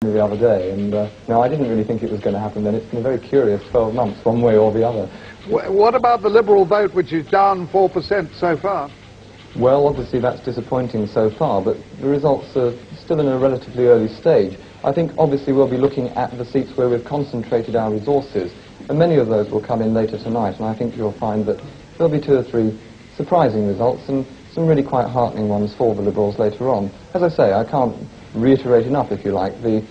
the other day, and no, I didn't really think it was going to happen then. It's been a very curious 12 months, one way or the other. What about the Liberal vote, which is down 4% so far? Well, obviously that's disappointing so far, but the results are still in a relatively early stage. I think obviously we'll be looking at the seats where we've concentrated our resources, and many of those will come in later tonight, and I think you'll find that there'll be 2 or 3 surprising results and some really quite heartening ones for the Liberals later on. As I say, I can't reiterate enough, if you like, the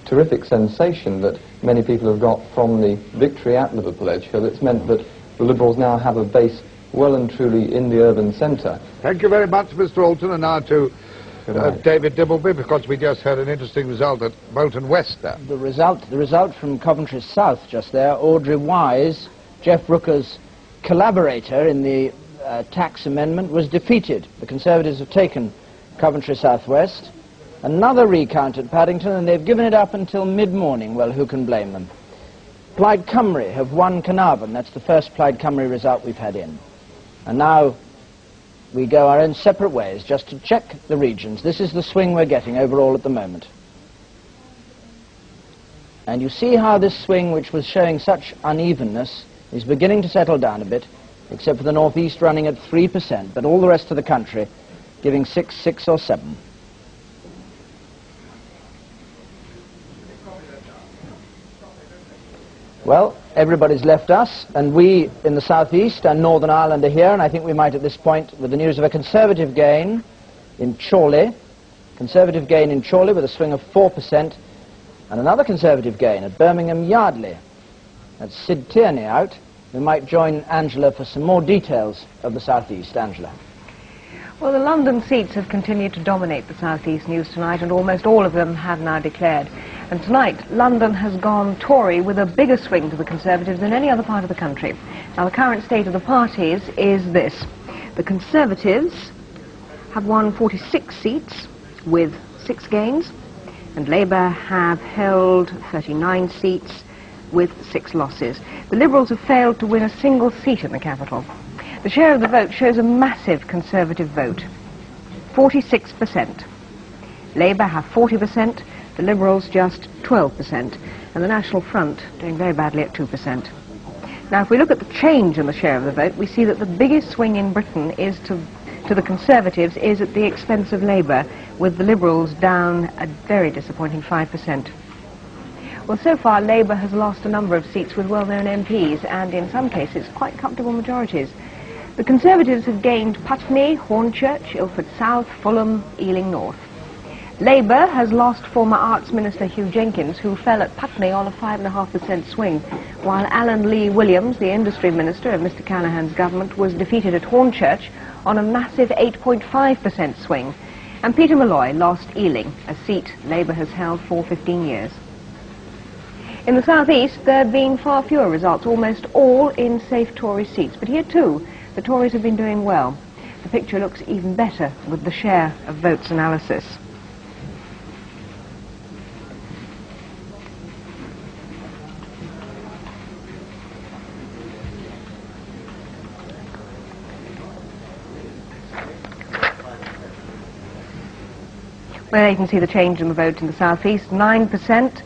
terrific sensation that many people have got from the victory at Liverpool Edge Hill. It's meant that the Liberals now have a base well and truly in the urban centre. Thank you very much, Mr. Alton, and now to David Dimbleby, because we just had an interesting result at Bolton West there. The result from Coventry South just there, Audrey Wise, Jeff Rooker's collaborator in the tax amendment, was defeated. The Conservatives have taken Coventry South West. Another recount at Paddington, and they've given it up until mid-morning. Well, who can blame them? Plaid Cymru have won Carnarvon. That's the first Plaid Cymru result we've had in. And now we go our own separate ways just to check the regions. This is the swing we're getting overall at the moment. And you see how this swing, which was showing such unevenness, is beginning to settle down a bit, except for the northeast running at 3%, but all the rest of the country giving 6, 6 or 7. Well, everybody's left us, and we in the southeast and Northern Ireland are here, and I think we might at this point, with the news of a Conservative gain in Chorley, with a swing of 4%, and another Conservative gain at Birmingham Yardley. That's Sid Tierney out. We might join Angela for some more details of the southeast. Angela. Well, the London seats have continued to dominate the southeast news tonight, and almost all of them have now declared. And tonight, London has gone Tory with a bigger swing to the Conservatives than any other part of the country. Now, the current state of the parties is this. The Conservatives have won 46 seats with 6 gains, and Labour have held 39 seats with 6 losses. The Liberals have failed to win a single seat in the capital. The share of the vote shows a massive Conservative vote, 46%. Labour have 40%, the Liberals just 12%, and the National Front doing very badly at 2%. Now, if we look at the change in the share of the vote, we see that the biggest swing in Britain is to the Conservatives is at the expense of Labour, with the Liberals down a very disappointing 5%. Well, so far, Labour has lost a number of seats with well-known MPs, and in some cases, quite comfortable majorities. The Conservatives have gained Putney, Hornchurch, Ilford South, Fulham, Ealing North. Labour has lost former Arts Minister Hugh Jenkins, who fell at Putney on a 5.5% swing, while Alan Lee Williams, the Industry Minister of Mr Callaghan's government, was defeated at Hornchurch on a massive 8.5% swing. And Peter Malloy lost Ealing, a seat Labour has held for 15 years. In the southeast, there have been far fewer results, almost all in safe Tory seats. But here too, the Tories have been doing well. The picture looks even better with the share of votes analysis. Well, you can see the change in the vote in the southeast, 9%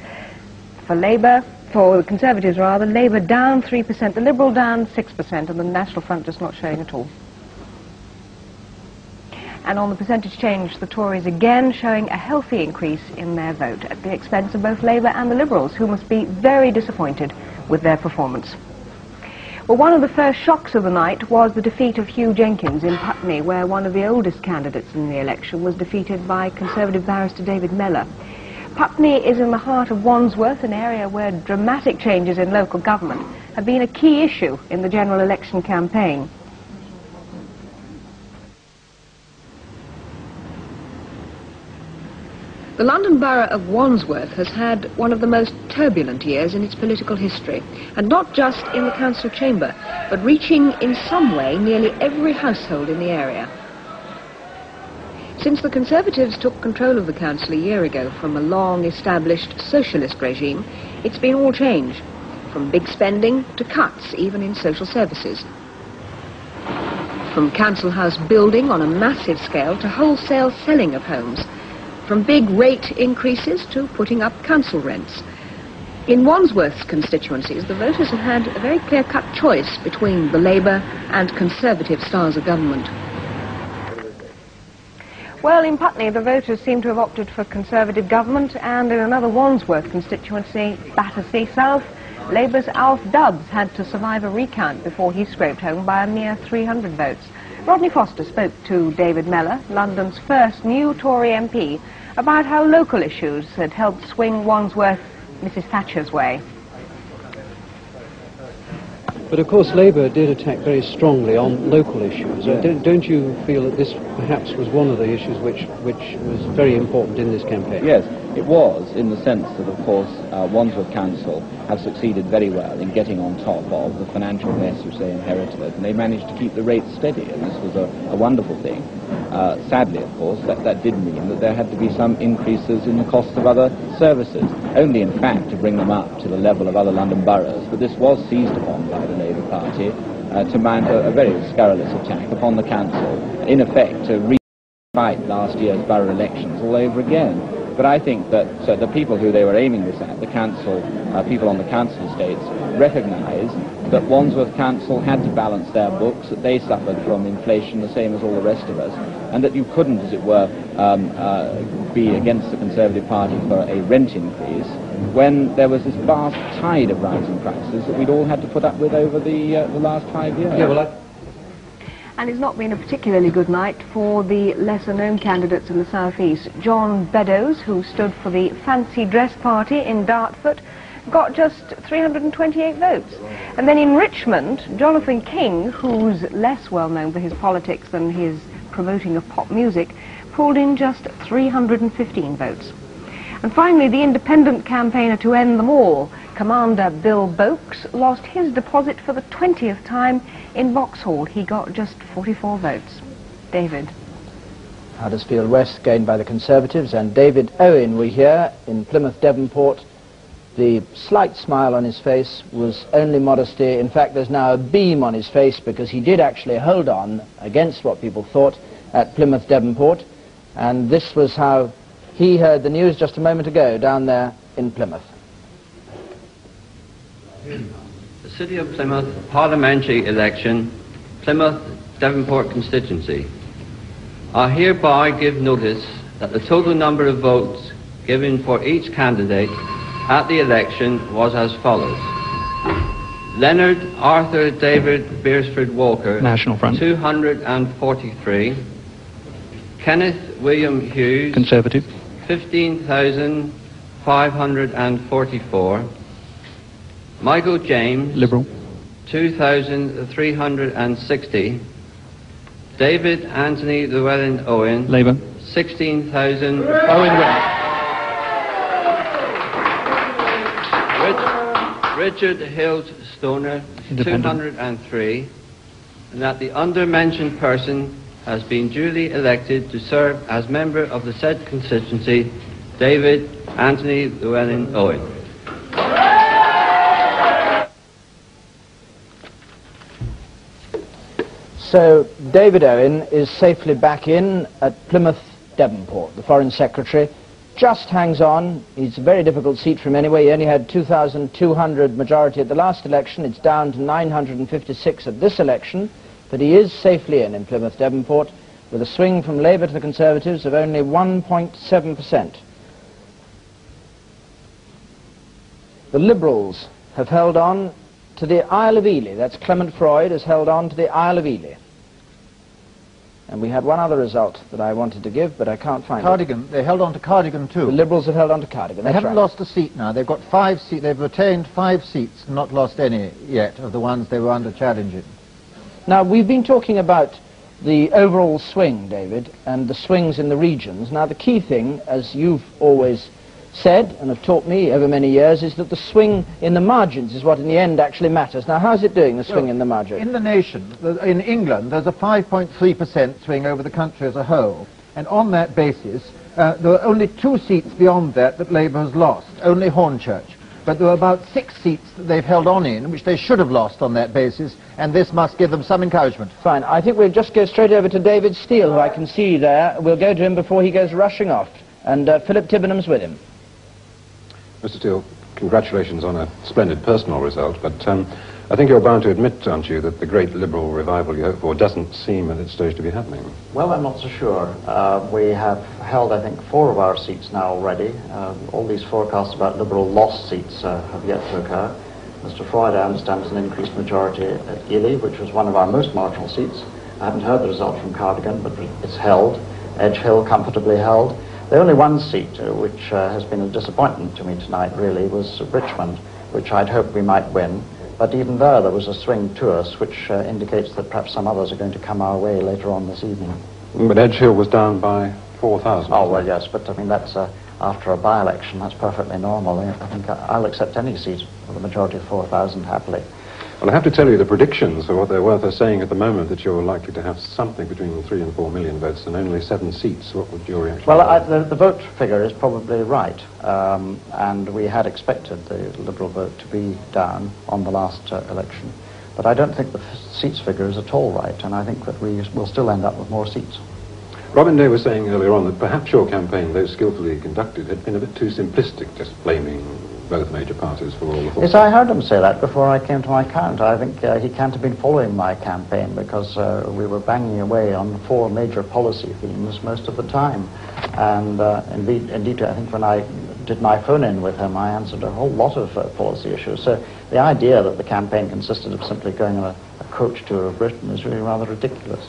for Labour, for the Conservatives rather, Labour down 3%, the Liberal down 6%, and the National Front just not showing at all. And on the percentage change, the Tories again showing a healthy increase in their vote at the expense of both Labour and the Liberals, who must be very disappointed with their performance. Well, one of the first shocks of the night was the defeat of Hugh Jenkins in Putney, where one of the oldest candidates in the election was defeated by Conservative barrister David Mellor. Putney is in the heart of Wandsworth, an area where dramatic changes in local government have been a key issue in the general election campaign. The London Borough of Wandsworth has had one of the most turbulent years in its political history, and not just in the council chamber, but reaching in some way nearly every household in the area. Since the Conservatives took control of the council a year ago from a long-established socialist regime, it's been all change, from big spending to cuts, even in social services. From council house building on a massive scale to wholesale selling of homes, from big rate increases to putting up council rents. In Wandsworth's constituencies, the voters have had a very clear-cut choice between the Labour and Conservative styles of government. Well, in Putney, the voters seem to have opted for Conservative government, and in another Wandsworth constituency, Battersea South, Labour's Alf Dubs had to survive a recount before he scraped home by a mere 300 votes. Rodney Foster spoke to David Mellor, London's first new Tory MP, about how local issues had helped swing Wandsworth Mrs Thatcher's way. But of course Labour did attack very strongly on local issues. Don't you feel that this perhaps was one of the issues which was very important in this campaign? Yes, it was, in the sense that, of course, Wandsworth Council have succeeded very well in getting on top of the financial mess which they inherited, and they managed to keep the rates steady, and this was a wonderful thing. Sadly, of course, that did mean that there had to be some increases in the cost of other services, only in fact to bring them up to the level of other London boroughs, but this was seized upon by the Labour Party to mount a very scurrilous attack upon the council, in effect to re-fight last year's borough elections all over again. But I think that the people who they were aiming this at, the council, people on the council estates, recognised that Wandsworth Council had to balance their books, that they suffered from inflation the same as all the rest of us, and that you couldn't, as it were, be against the Conservative Party for a rent increase when there was this vast tide of rising prices that we'd all had to put up with over the last 5 years. Yeah, well, And it's not been a particularly good night for the lesser-known candidates in the South East. John Beddoes, who stood for the Fancy Dress Party in Dartford, got just 328 votes. And then in Richmond, Jonathan King, who's less well known for his politics than his promoting of pop music, pulled in just 315 votes. And finally, the independent campaigner to end them all, Commander Bill Boakes, lost his deposit for the 20th time in Vauxhall. He got just 44 votes. David. Huddersfield West gained by the Conservatives, and David Owen we hear in Plymouth Devonport. The slight smile on his face was only modesty. In fact, there's now a beam on his face because he did actually hold on against what people thought at Plymouth Devonport, and this was how he heard the news just a moment ago down there in Plymouth. The City of Plymouth parliamentary election, Plymouth Devonport constituency. I hereby give notice that the total number of votes given for each candidate at the election was as follows. Leonard Arthur David Beresford Walker, National Front, 243. Kenneth William Hughes, Conservative, 15,544. Michael James, Liberal, 2,360. David Anthony Llewellyn Owen, Labour, 16,000. Owen wins. Richard Hills Stoner, 203. And that the undermentioned person has been duly elected to serve as member of the said constituency, David Anthony Llewellyn Owen. So David Owen is safely back in at Plymouth Devonport. The Foreign Secretary just hangs on. It's a very difficult seat for him anyway. He only had 2,200 majority at the last election. It's down to 956 at this election. But he is safely in Plymouth Devonport with a swing from Labour to the Conservatives of only 1.7%. The Liberals have held on to the Isle of Ely. That's Clement Freud has held on to the Isle of Ely. And we had one other result that I wanted to give, but I can't find Cardigan. it. They held on to Cardigan too. The Liberals have held on to Cardigan. They That's haven't right. lost a seat now. They've got 5 seats. They've retained 5 seats and not lost any yet of the ones they were under challenge in. Now, we've been talking about the overall swing, David, and the swings in the regions. Now, the key thing, as you've always said and have taught me over many years, is that the swing in the margins is what in the end actually matters. Now, how's it doing, the swing in the margins? In the nation, in England, there's a 5.3% swing over the country as a whole. And on that basis, there are only 2 seats beyond that Labour has lost, only Hornchurch. But there are about 6 seats that they've held on in, which they should have lost on that basis, and this must give them some encouragement. Fine. I think we'll just go straight over to David Steele, who I can see there. We'll go to him before he goes rushing off. And Philip Tibbenham's with him. Mr. Steele, congratulations on a splendid personal result, but I think you're bound to admit, aren't you, that the great Liberal revival you hope for doesn't seem at its stage to be happening. Well, I'm not so sure. We have held, I think, 4 of our seats now already. All these forecasts about Liberal lost seats have yet to occur. Mr. Freud, I understand, is an increased majority at Ely, which was one of our most marginal seats. I haven't heard the result from Cardigan, but it's held. Edge Hill comfortably held. The only one seat which has been a disappointment to me tonight, really, was Richmond, which I'd hoped we might win. But even there was a swing to us, which indicates that perhaps some others are going to come our way later on this evening. But Edge Hill was down by 4,000. Oh, well, yes, but I mean, that's after a by-election. That's perfectly normal. I think I'll accept any seat with a majority of 4,000 happily. Well, I have to tell you, the predictions for what they're worth are saying at the moment that you're likely to have something between 3 and 4 million votes and only 7 seats. What would your reaction be? Well, the vote figure is probably right, and we had expected the Liberal vote to be down on the last election. But I don't think the seats figure is at all right, and I think that we will still end up with more seats. Robin Day was saying earlier on that perhaps your campaign, though skillfully conducted, had been a bit too simplistic, just blaming both major parties for all the faults. Yes, I heard him say that before I came to my count. I think he can't have been following my campaign because we were banging away on 4 major policy themes most of the time. And indeed, I think when I did my phone-in with him, I answered a whole lot of policy issues. So the idea that the campaign consisted of simply going on a coach tour of Britain is really rather ridiculous.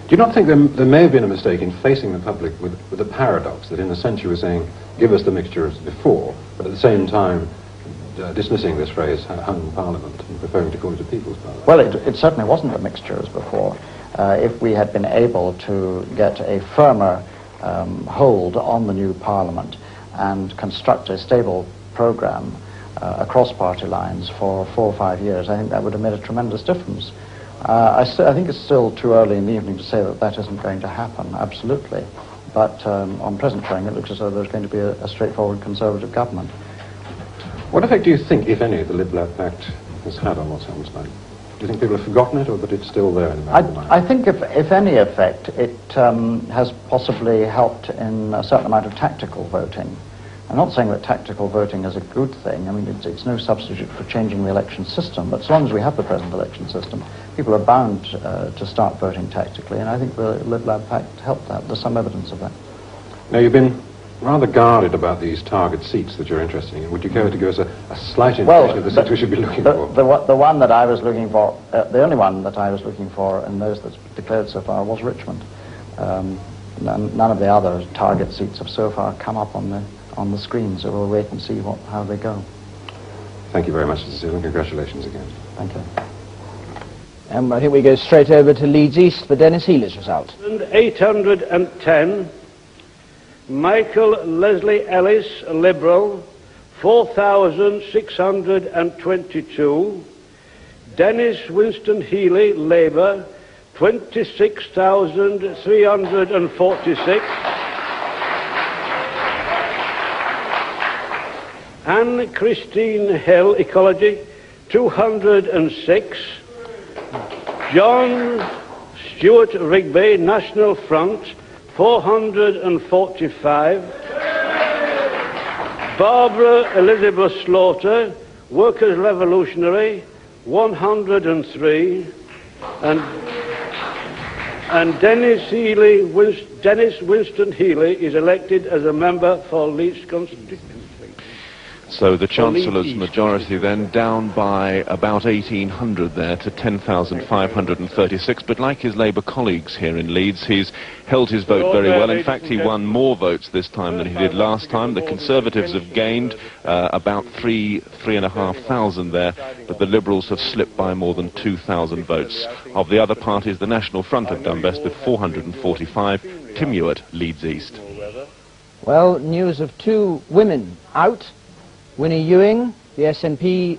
Do you not think there may have been a mistake in facing the public with the paradox that in a sense you were saying, give us the mixture as before, but at the same time dismissing this phrase, hung Parliament, and preferring to call it a People's Parliament? Well, it certainly wasn't a mixture as before. If we had been able to get a firmer hold on the new Parliament and construct a stable programme across party lines for 4 or 5 years, I think that would have made a tremendous difference. I think it's still too early in the evening to say that that isn't going to happen, absolutely. But on present showing, it looks as though there's going to be a straightforward Conservative government. What effect do you think, if any, the Lib Lab Pact has had on what's happened tonight? Do you think people have forgotten it, or that it's still there in the back of the mind? I think, if any effect, it has possibly helped in a certain amount of tactical voting. I'm not saying that tactical voting is a good thing. I mean, it's no substitute for changing the election system, but as long as we have the present election system, people are bound to start voting tactically, and I think the Lib Lab Pact helped that. There's some evidence of that. Now, you've been rather guarded about these target seats that you're interested in. Would you care to give us a slight indication of the seats we should be looking for? The one that I was looking for, the only one that I was looking for in those that's declared so far was Richmond. None of the other target seats have so far come up on the screen, so we'll wait and see how they go. Thank you very much, Mr. Steele, and congratulations again. Thank you. I think we go straight over to Leeds East for Dennis Healy's result. 810, Michael Leslie Ellis, Liberal, 4,622, Dennis Winston Healy, Labour, 26,346, Anne Christine Hill, Ecology, 206, John Stuart Rigby, National Front, 445, Barbara Elizabeth Slaughter, Workers' Revolutionary, 103, and Dennis Winston Healy is elected as a member for Leeds constituency. So the Chancellor's majority then down by about 1,800 there to 10,536. But like his Labour colleagues here in Leeds, he's held his vote very well. In fact, he won more votes this time than he did last time. The Conservatives have gained about 3,500 there, but the Liberals have slipped by more than 2,000 votes. Of the other parties, the National Front have done best with 445. Tim Ewart, Leeds East. Well, news of 2 women out. Winnie Ewing, the SNP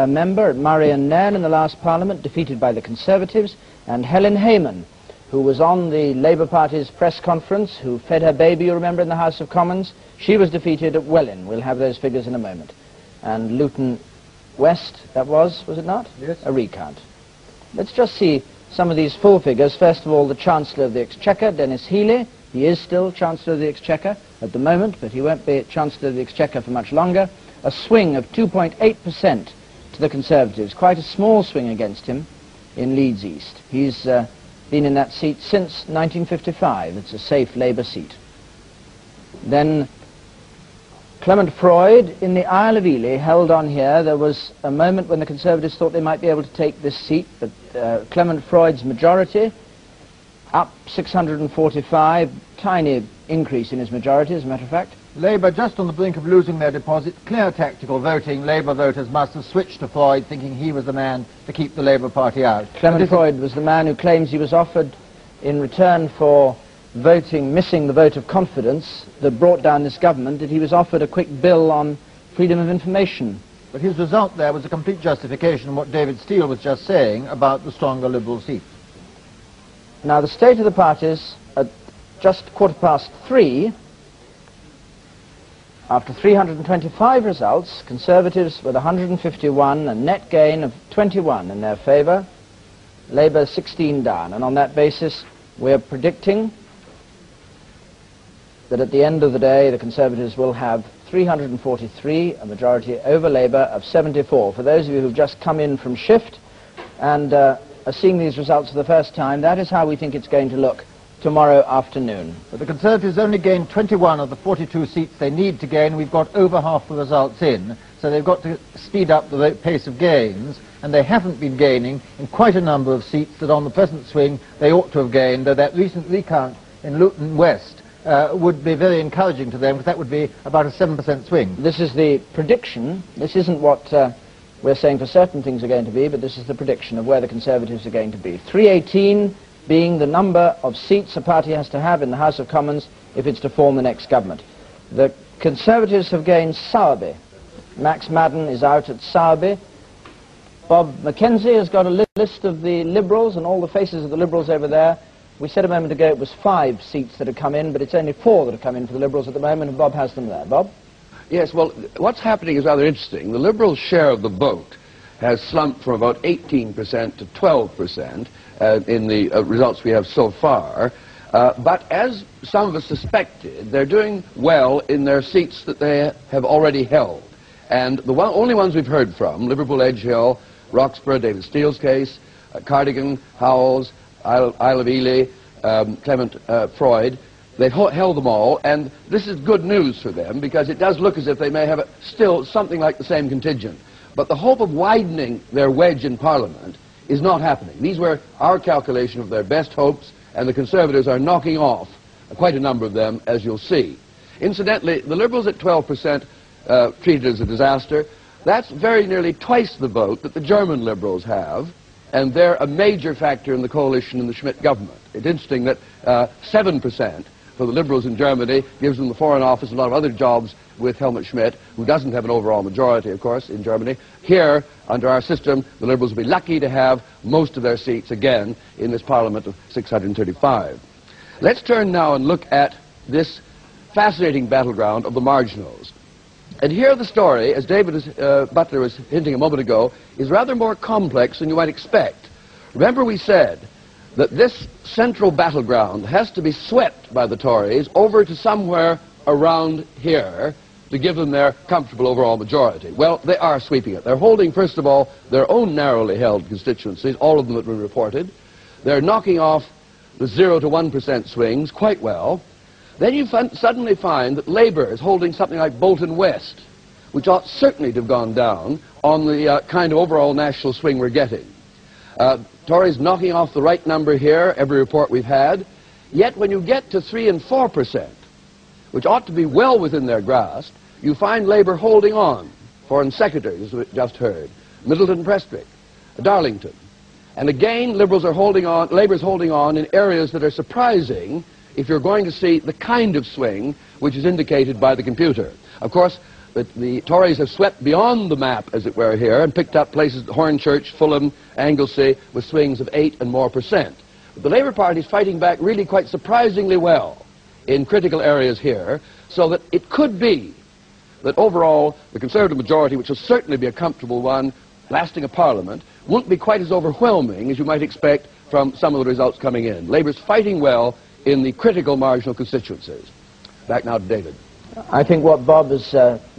member at Marion Nairn in the last Parliament, defeated by the Conservatives, and Helen Hayman, who was on the Labour Party's press conference, who fed her baby, you remember, in the House of Commons. She was defeated at Welwyn. We'll have those figures in a moment. And Luton West, that was it not? Yes. A recount. Let's just see some of these full figures. First of all, the Chancellor of the Exchequer, Denis Healey. He is still Chancellor of the Exchequer at the moment, but he won't be Chancellor of the Exchequer for much longer. A swing of 2.8% to the Conservatives, quite a small swing against him in Leeds East. He's been in that seat since 1955. It's a safe Labour seat. Then Clement Freud in the Isle of Ely held on here. There was a moment when the Conservatives thought they might be able to take this seat, but Clement Freud's majority, up 645, tiny increase in his majority, as a matter of fact. Labour just on the brink of losing their deposit. Clear tactical voting. Labour voters must have switched to Freud, thinking he was the man to keep the Labour Party out. Clement Freud was the man who claims he was offered, in return for voting, missing the vote of confidence that brought down this government, that he was offered a quick bill on freedom of information. But his result there was a complete justification of what David Steele was just saying about the stronger Liberal seat. Now, the state of the parties at just 3:15, after 325 results, Conservatives with 151, a net gain of 21 in their favour, Labour 16 down. And on that basis, we're predicting that at the end of the day, the Conservatives will have 343, a majority over Labour of 74. For those of you who've just come in from shift and are seeing these results for the first time, that is how we think it's going to look tomorrow afternoon. But the Conservatives only gained 21 of the 42 seats they need to gain. We've got over half the results in, so they've got to speed up the pace of gains, and they haven't been gaining in quite a number of seats that on the present swing they ought to have gained, though that recent recount in Luton West would be very encouraging to them, because that would be about a 7% swing. This is the prediction. This isn't what we're saying for certain things are going to be, but this is the prediction of where the Conservatives are going to be. 318 being the number of seats a party has to have in the House of Commons if it's to form the next government. The Conservatives have gained Sowerby. Max Madden is out at Sowerby. Bob Mackenzie has got a list of the Liberals and all the faces of the Liberals over there. We said a moment ago it was 5 seats that have come in, but it's only 4 that have come in for the Liberals at the moment, and Bob has them there. Bob? Yes, well, what's happening is rather interesting. The Liberals' share of the vote has slumped from about 18% to 12% in the results we have so far. But as some of us suspected, they're doing well in their seats that they have already held. And the only ones we've heard from, Liverpool, Edge Hill, Roxburgh, David Steele's case, Cardigan, Howells, Isle of Ely, Clement Freud, they've held them all, and this is good news for them, because it does look as if they may have still something like the same contingent. But the hope of widening their wedge in Parliament is not happening. These were our calculation of their best hopes, and the Conservatives are knocking off quite a number of them, as you'll see. Incidentally, the Liberals at 12% treated as a disaster. That's very nearly twice the vote that the German Liberals have, and they're a major factor in the coalition in the Schmidt government. It's interesting that 7% for the Liberals in Germany gives them the Foreign Office and a lot of other jobs with Helmut Schmidt, who doesn't have an overall majority, of course, in Germany. Here, under our system, the Liberals will be lucky to have most of their seats again in this Parliament of 635. Let's turn now and look at this fascinating battleground of the marginals. And here the story, as David Butler was hinting a moment ago, is rather more complex than you might expect. Remember we said that this central battleground has to be swept by the Tories over to somewhere around here to give them their comfortable overall majority. Well, they are sweeping it. They're holding, first of all, their own narrowly held constituencies, all of them that were reported. They're knocking off the 0 to 1% swings quite well. Then you suddenly find that Labour is holding something like Bolton West, which ought certainly to have gone down on the kind of overall national swing we're getting. Tories knocking off the right number here, every report we've had. Yet when you get to 3 and 4%, which ought to be well within their grasp, you find Labour holding on. Foreign Secretary, as we just heard, Middleton Prestwick, Darlington. And again, Liberals are holding on, Labour's holding on in areas that are surprising if you're going to see the kind of swing which is indicated by the computer. Of course, the Tories have swept beyond the map, as it were, here, and picked up places, Hornchurch, Fulham, Anglesey, with swings of 8% and more. But the Labour Party is fighting back really quite surprisingly well in critical areas here, so that it could be that overall the Conservative majority, which will certainly be a comfortable one, lasting a Parliament, won't be quite as overwhelming as you might expect from some of the results coming in. Labour's fighting well in the critical marginal constituencies. Back now to David. I think what Bob has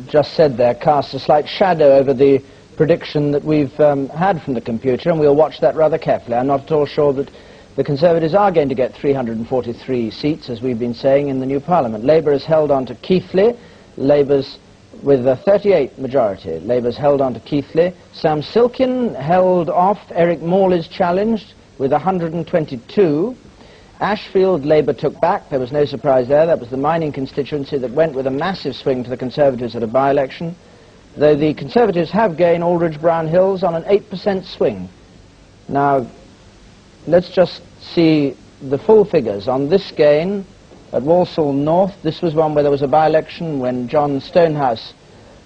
just said there casts a slight shadow over the prediction that we've had from the computer, and we'll watch that rather carefully. I'm not at all sure that the Conservatives are going to get 343 seats, as we've been saying, in the new Parliament. Labour has held on to Keighley. Labour's with a 38 majority. Labour's held on to Keighley. Sam Silkin held off Eric Morley's challenged with 122. Ashfield, Labour took back. There was no surprise there. That was the mining constituency that went with a massive swing to the Conservatives at a by-election, though the Conservatives have gained Aldridge Brown Hills on an 8% swing. Now, let's just see the full figures on this gain at Walsall North. This was one where there was a by-election when John Stonehouse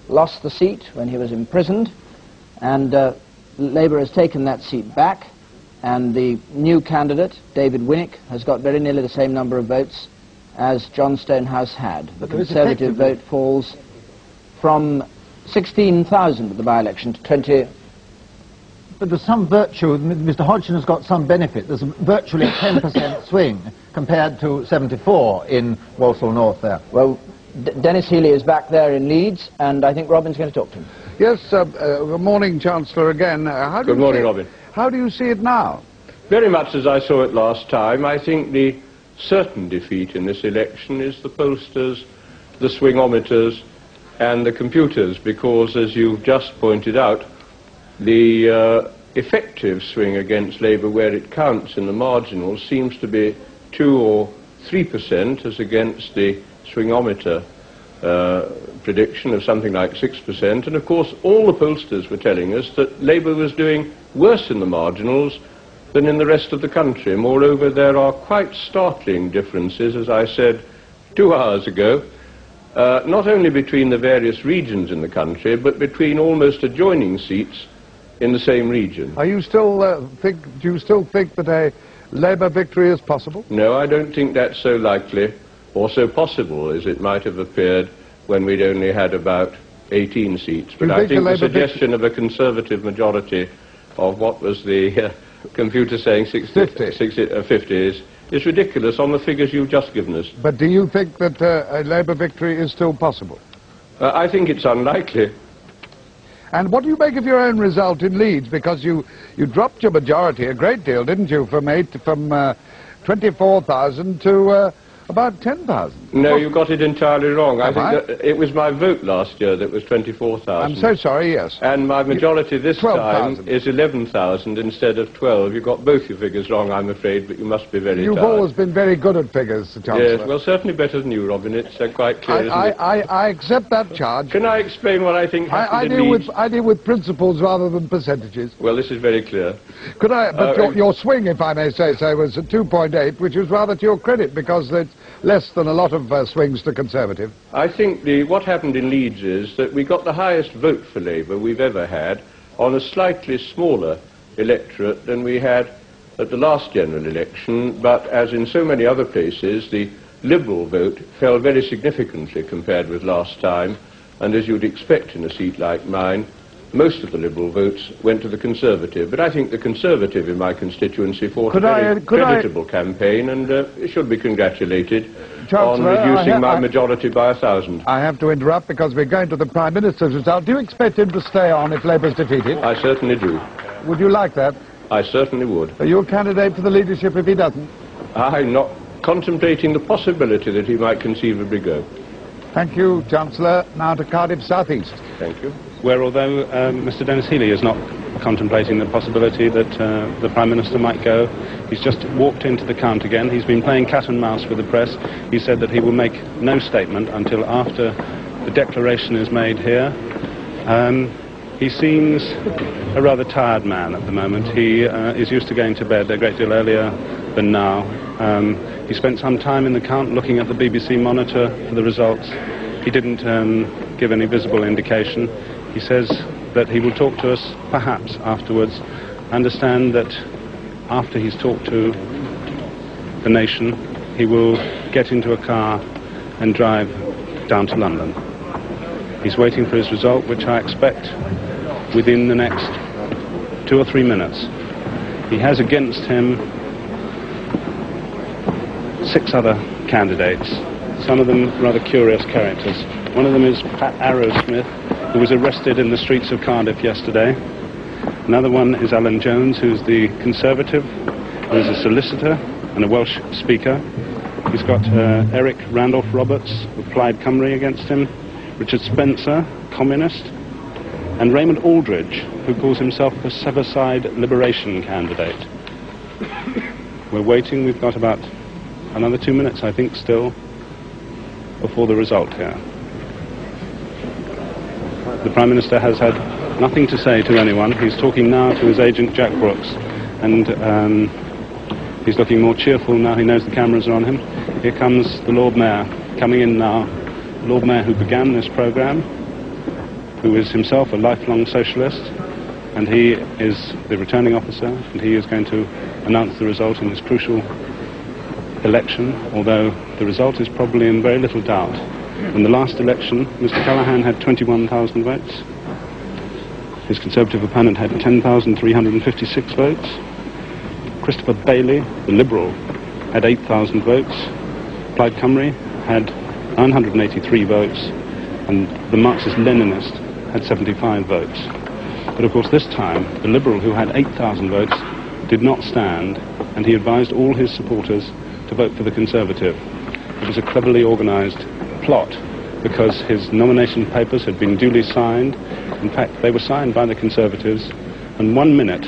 lost the seat when he was imprisoned, and Labour has taken that seat back, and the new candidate, David Winnick, has got very nearly the same number of votes as John Stonehouse had. The Conservative vote falls from 16,000 at the by-election to 20. But there's some virtue. Mr. Hodgson has got some benefit. There's virtually a 10% swing compared to 74 in Walsall North there. Well, Dennis Healy is back there in Leeds, and I think Robin's going to talk to him. Yes, good morning, Chancellor, again. Good morning, Robin. How do you see it now? Very much as I saw it last time. I think the certain defeat in this election is the pollsters, the swingometers, and the computers, because, as you've just pointed out, the effective swing against Labour, where it counts in the marginals, seems to be 2 or 3% as against the swingometer prediction of something like 6%. And of course all the pollsters were telling us that Labour was doing worse in the marginals than in the rest of the country. Moreover, there are quite startling differences, as I said 2 hours ago, not only between the various regions in the country, but between almost adjoining seats in the same region. Are you still do you still think that a Labour victory is possible? No, I don't think that's so likely or so possible as it might have appeared when we'd only had about 18 seats. But I think the suggestion of a Conservative majority of what was the computer saying 50 is ridiculous on the figures you've just given us. But do you think that a Labour victory is still possible? I think it's unlikely. And what do you make of your own result in Leeds? Because you dropped your majority a great deal, didn't you, from 24,000 to about 10,000. No, you got it entirely wrong. I think that it was my vote last year that was 24,000. I'm so sorry, yes. And my majority this time is 11,000 instead of 12. You got both your figures wrong, I'm afraid, but you must be very You've tired. always been very good at figures, Chancellor. Yes, well, certainly better than you, Robin. It's quite clear, isn't it? I accept that charge. Can I explain what I think happened in Leeds? I deal with principles rather than percentages. Well, this is very clear. Could I? But your swing, if I may say so, was at 2.8, which is rather to your credit, because it's less than a lot of swings to Conservative. I think what happened in Leeds is that we got the highest vote for Labour we've ever had on a slightly smaller electorate than we had at the last general election, but as in so many other places, the Liberal vote fell very significantly compared with last time, and as you'd expect in a seat like mine, most of the Liberal votes went to the Conservative. But I think the Conservative in my constituency fought a very creditable campaign, and should be congratulated on reducing my majority by 1,000. I have to interrupt because we're going to the Prime Minister's result. Do you expect him to stay on if Labour's defeated? I certainly do. Would you like that? I certainly would. Are you a candidate for the leadership if he doesn't? I'm not contemplating the possibility that he might conceivably go. Thank you, Chancellor. Now to Cardiff South East. Thank you. Where although Mr Dennis Healy is not contemplating the possibility that the Prime Minister might go, he's just walked into the count again. He's been playing cat and mouse with the press. He said that he will make no statement until after the declaration is made here. He seems a rather tired man at the moment. He is used to going to bed a great deal earlier than now. He spent some time in the count looking at the BBC monitor for the results. He didn't give any visible indication. He says that he will talk to us perhaps afterwards. Understand that after he's talked to the nation, he will get into a car and drive down to London. He's waiting for his result, which I expect within the next 2 or 3 minutes. He has against him 6 other candidates, some of them rather curious characters. One of them is Pat Arrowsmith, who was arrested in the streets of Cardiff yesterday. Another one is Alan Jones, who's the Conservative, who is a solicitor and a Welsh speaker. He's got Eric Randolph-Roberts of Plaid Cymru against him, Richard Spencer, communist, and Raymond Aldridge, who calls himself a Severside Liberation candidate. We're waiting. We've got about another 2 minutes, I think, still, before the result here. The Prime Minister has had nothing to say to anyone. He's talking now to his agent, Jack Brooks, and he's looking more cheerful now he knows the cameras are on him. Here comes the Lord Mayor, coming in now. The Lord Mayor who began this programme, who is himself a lifelong socialist, and he is the returning officer, and he is going to announce the result in this crucial election, although the result is probably in very little doubt. In the last election, Mr. Callaghan had 21,000 votes. His Conservative opponent had 10,356 votes. Christopher Bailey, the Liberal, had 8,000 votes. Plaid Cymru had 983 votes, and the Marxist-Leninist had 75 votes. But of course this time, the Liberal, who had 8,000 votes, did not stand, and he advised all his supporters to vote for the Conservative. It was a cleverly organised plot, because his nomination papers had been duly signed. In fact, they were signed by the Conservatives, and 1 minute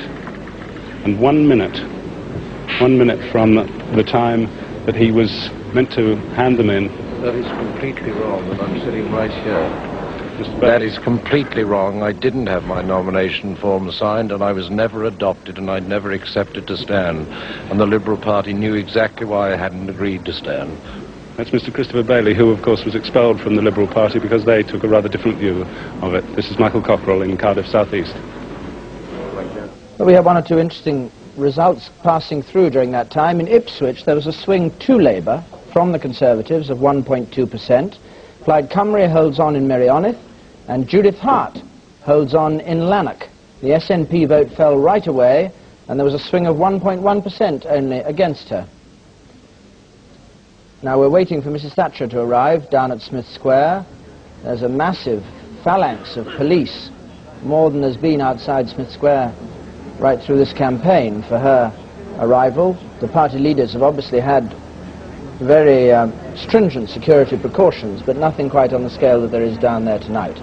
from the time that he was meant to hand them in. That is completely wrong, and I'm sitting right here. That is completely wrong. I didn't have my nomination form signed, and I was never adopted, and I'd never accepted to stand. And the Liberal Party knew exactly why I hadn't agreed to stand. That's Mr. Christopher Bailey, who, of course, was expelled from the Liberal Party because they took a rather different view of it. This is Michael Cockerell in Cardiff South East. Well, we had 1 or 2 interesting results passing through during that time. In Ipswich, there was a swing to Labour from the Conservatives of 1.2%. Plaid Cymru holds on in Meirionydd, and Judith Hart holds on in Lanark. The SNP vote fell right away, and there was a swing of 1.1% only against her. Now we're waiting for Mrs. Thatcher to arrive down at Smith Square. There's a massive phalanx of police, more than has been outside Smith Square right through this campaign for her arrival. The party leaders have obviously had very stringent security precautions, but nothing quite on the scale that there is down there tonight.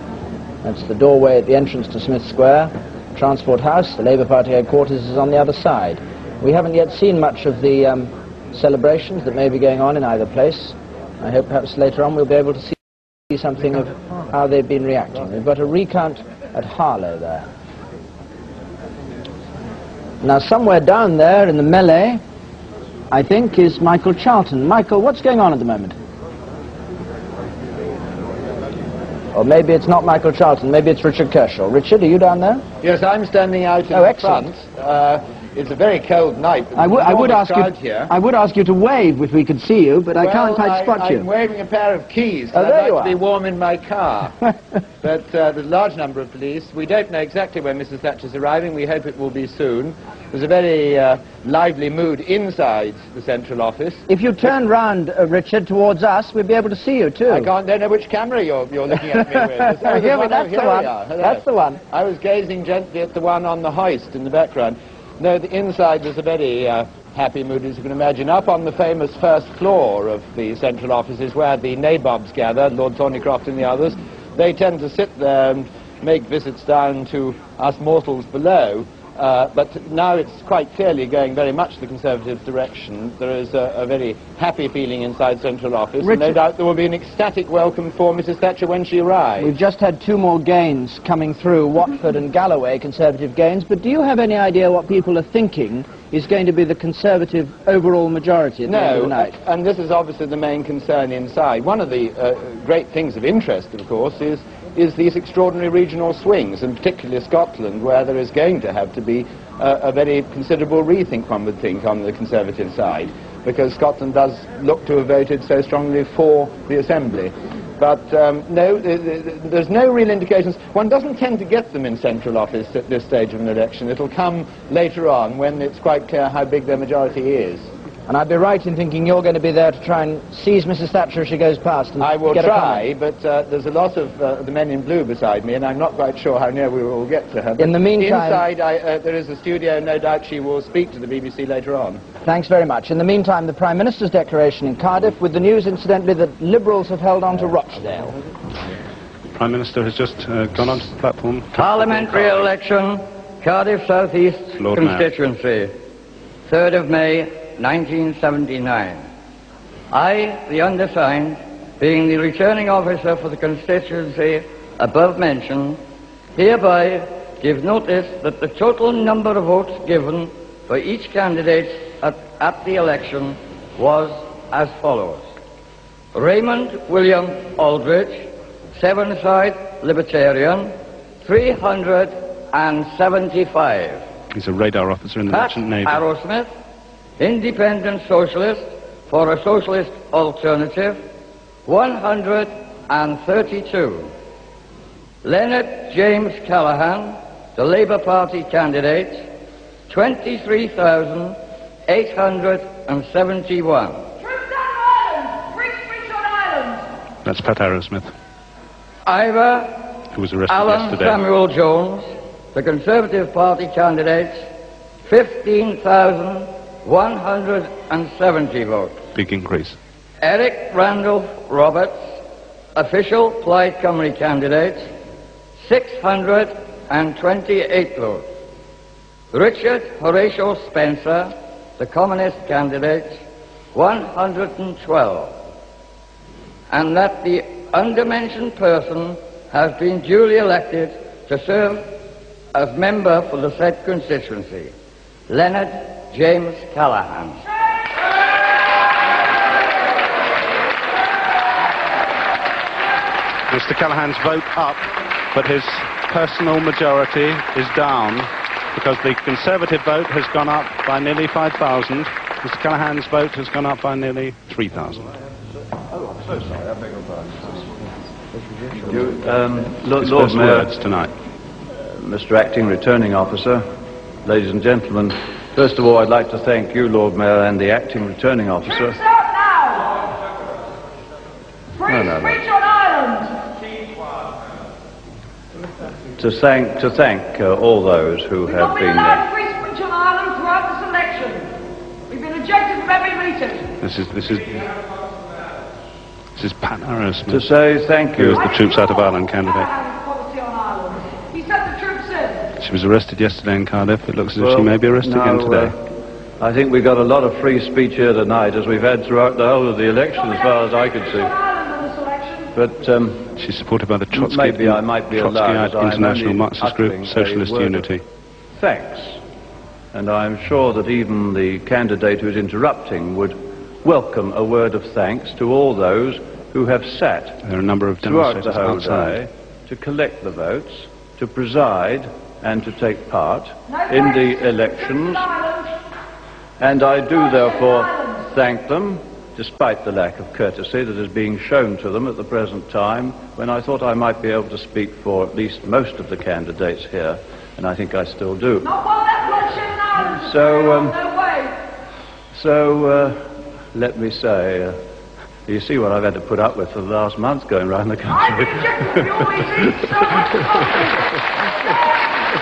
That's the doorway at the entrance to Smith Square. Transport House, the Labour Party headquarters, is on the other side. We haven't yet seen much of the celebrations that may be going on in either place. I hope perhaps later on we'll be able to see something of how they've been reacting. We've got a recount at Harlow there. Now somewhere down there in the melee, I think, is Michael Charlton. Michael, what's going on at the moment? Or maybe it's not Michael Charlton, maybe it's Richard Kershaw. Richard, are you down there? Yes, I'm standing out in the front. It's a very cold night. I would ask you to wave if we could see you, but I can't quite spot you. I'm waving a pair of keys. Oh, there I'd you like to be are. warm in my car. But there's a large number of police. We don't know exactly when Mrs. Thatcher's arriving. We hope it will be soon. There's a very lively mood inside the central office. If you turn round, Richard, towards us, we'll be able to see you too. I don't know which camera you're looking at me with. That's the one. That's the one. I was gazing gently at the one on the hoist in the background. No, the inside there's a very happy mood, as you can imagine. Up on the famous first floor of the central offices, where the nabobs gather, Lord Thornycroft and the others, they tend to sit there and make visits down to us mortals below. But now it's quite clearly going very much the Conservative direction. There is a very happy feeling inside Central Office, and no doubt there will be an ecstatic welcome for Mrs. Thatcher when she arrives. We've just had 2 more gains coming through, Watford and Galloway, Conservative gains, but do you have any idea what people are thinking is going to be the Conservative overall majority at the end of the night? And this is obviously the main concern inside. One of the great things of interest, of course, is these extraordinary regional swings, and particularly Scotland, where there is going to have to be a very considerable rethink, one would think, on the Conservative side, because Scotland does look to have voted so strongly for the Assembly. But no, there's no real indications. One doesn't tend to get them in central office at this stage of an election. It'll come later on when it's quite clear how big their majority is. And I'd be right in thinking you're going to be there to try and seize Mrs. Thatcher as she goes past. And I will get try, but there's a lot of the men in blue beside me, and I'm not quite sure how near we will get to her. But in the meantime, inside there is a studio, and no doubt she will speak to the BBC later on. Thanks very much. In the meantime, the Prime Minister's declaration in Cardiff, with the news, incidentally, that Liberals have held on to Rochdale. The Prime Minister has just gone onto the platform. Parliamentary election, Cardiff South East constituency, 3rd of May, 1979. I, the undersigned, being the returning officer for the constituency above mentioned, hereby give notice that the total number of votes given for each candidate at the election was as follows. Raymond William Aldrich, Sevenside Libertarian, 375. He's a radar officer in the Merchant Navy. Arrowsmith, Independent Socialist for a Socialist Alternative, 132. Leonard James Callaghan, the Labour Party candidate, 23,871. That's Pat Arrowsmith, Ivor who was arrested Alan yesterday. Samuel Jones, the Conservative Party candidate, 15,170 votes. Big increase. Eric Randolph Roberts, official Plaid Cymru candidate, 628 votes. Richard Horatio Spencer, the Communist candidate, 112. And that the undermentioned person has been duly elected to serve as member for the said constituency, Leonard James Callaghan. Mr. Callaghan's vote up, but his personal majority is down because the Conservative vote has gone up by nearly 5,000. Mr. Callaghan's vote has gone up by nearly 3,000. Oh, I'm so sorry. I beg your pardon. Lord Mayor, tonight. Mr. Acting Returning Officer, ladies and gentlemen, first of all, I'd like to thank you, Lord Mayor, and the Acting Returning Officer. Free speech on Ireland! To thank all those who have been. Free speech on Ireland throughout this election. We've been ejected from every meeting. This is Pat Arrowsmith. To say thank you. Who is the Troops Out of Ireland candidate. Policy on Ireland. He sent the troops in. She was arrested yesterday in Cardiff. It looks as if she may be arrested again today. I think we got a lot of free speech here tonight, as we've had throughout the whole of the election, as far as I could see. But she's supported by the Trotsky, maybe I might be allowed, International Marxist Group, Socialist Unity. Thanks. And I'm sure that even the candidate who's interrupting would welcome a word of thanks to all those who have sat there are a number of throughout the whole outside. day to collect the votes, to preside and to take part in the elections. And I do therefore thank them, despite the lack of courtesy that is being shown to them at the present time, when I thought I might be able to speak for at least most of the candidates here, and I think I still do. So let me say, you see what I've had to put up with for the last month going around the country.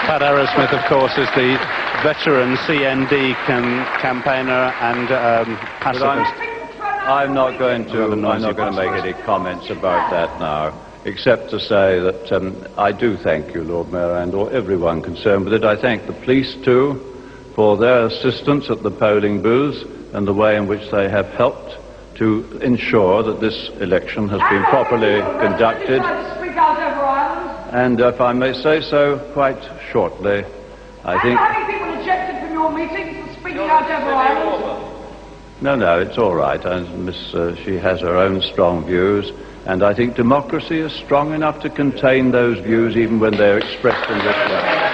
Pat Arrowsmith, of course, is the veteran CND campaigner and pacifist. I'm not going to make any comments about that now, except to say that I do thank you, Lord Mayor, and everyone concerned with it. I thank the police too for their assistance at the polling booths and the way in which they have helped to ensure that this election has been properly conducted. And if I may say so quite shortly, I think... How many people ejected from your meetings for speaking out over Ireland? No, it's all right. She has her own strong views, and I think democracy is strong enough to contain those views even when they're expressed in this way.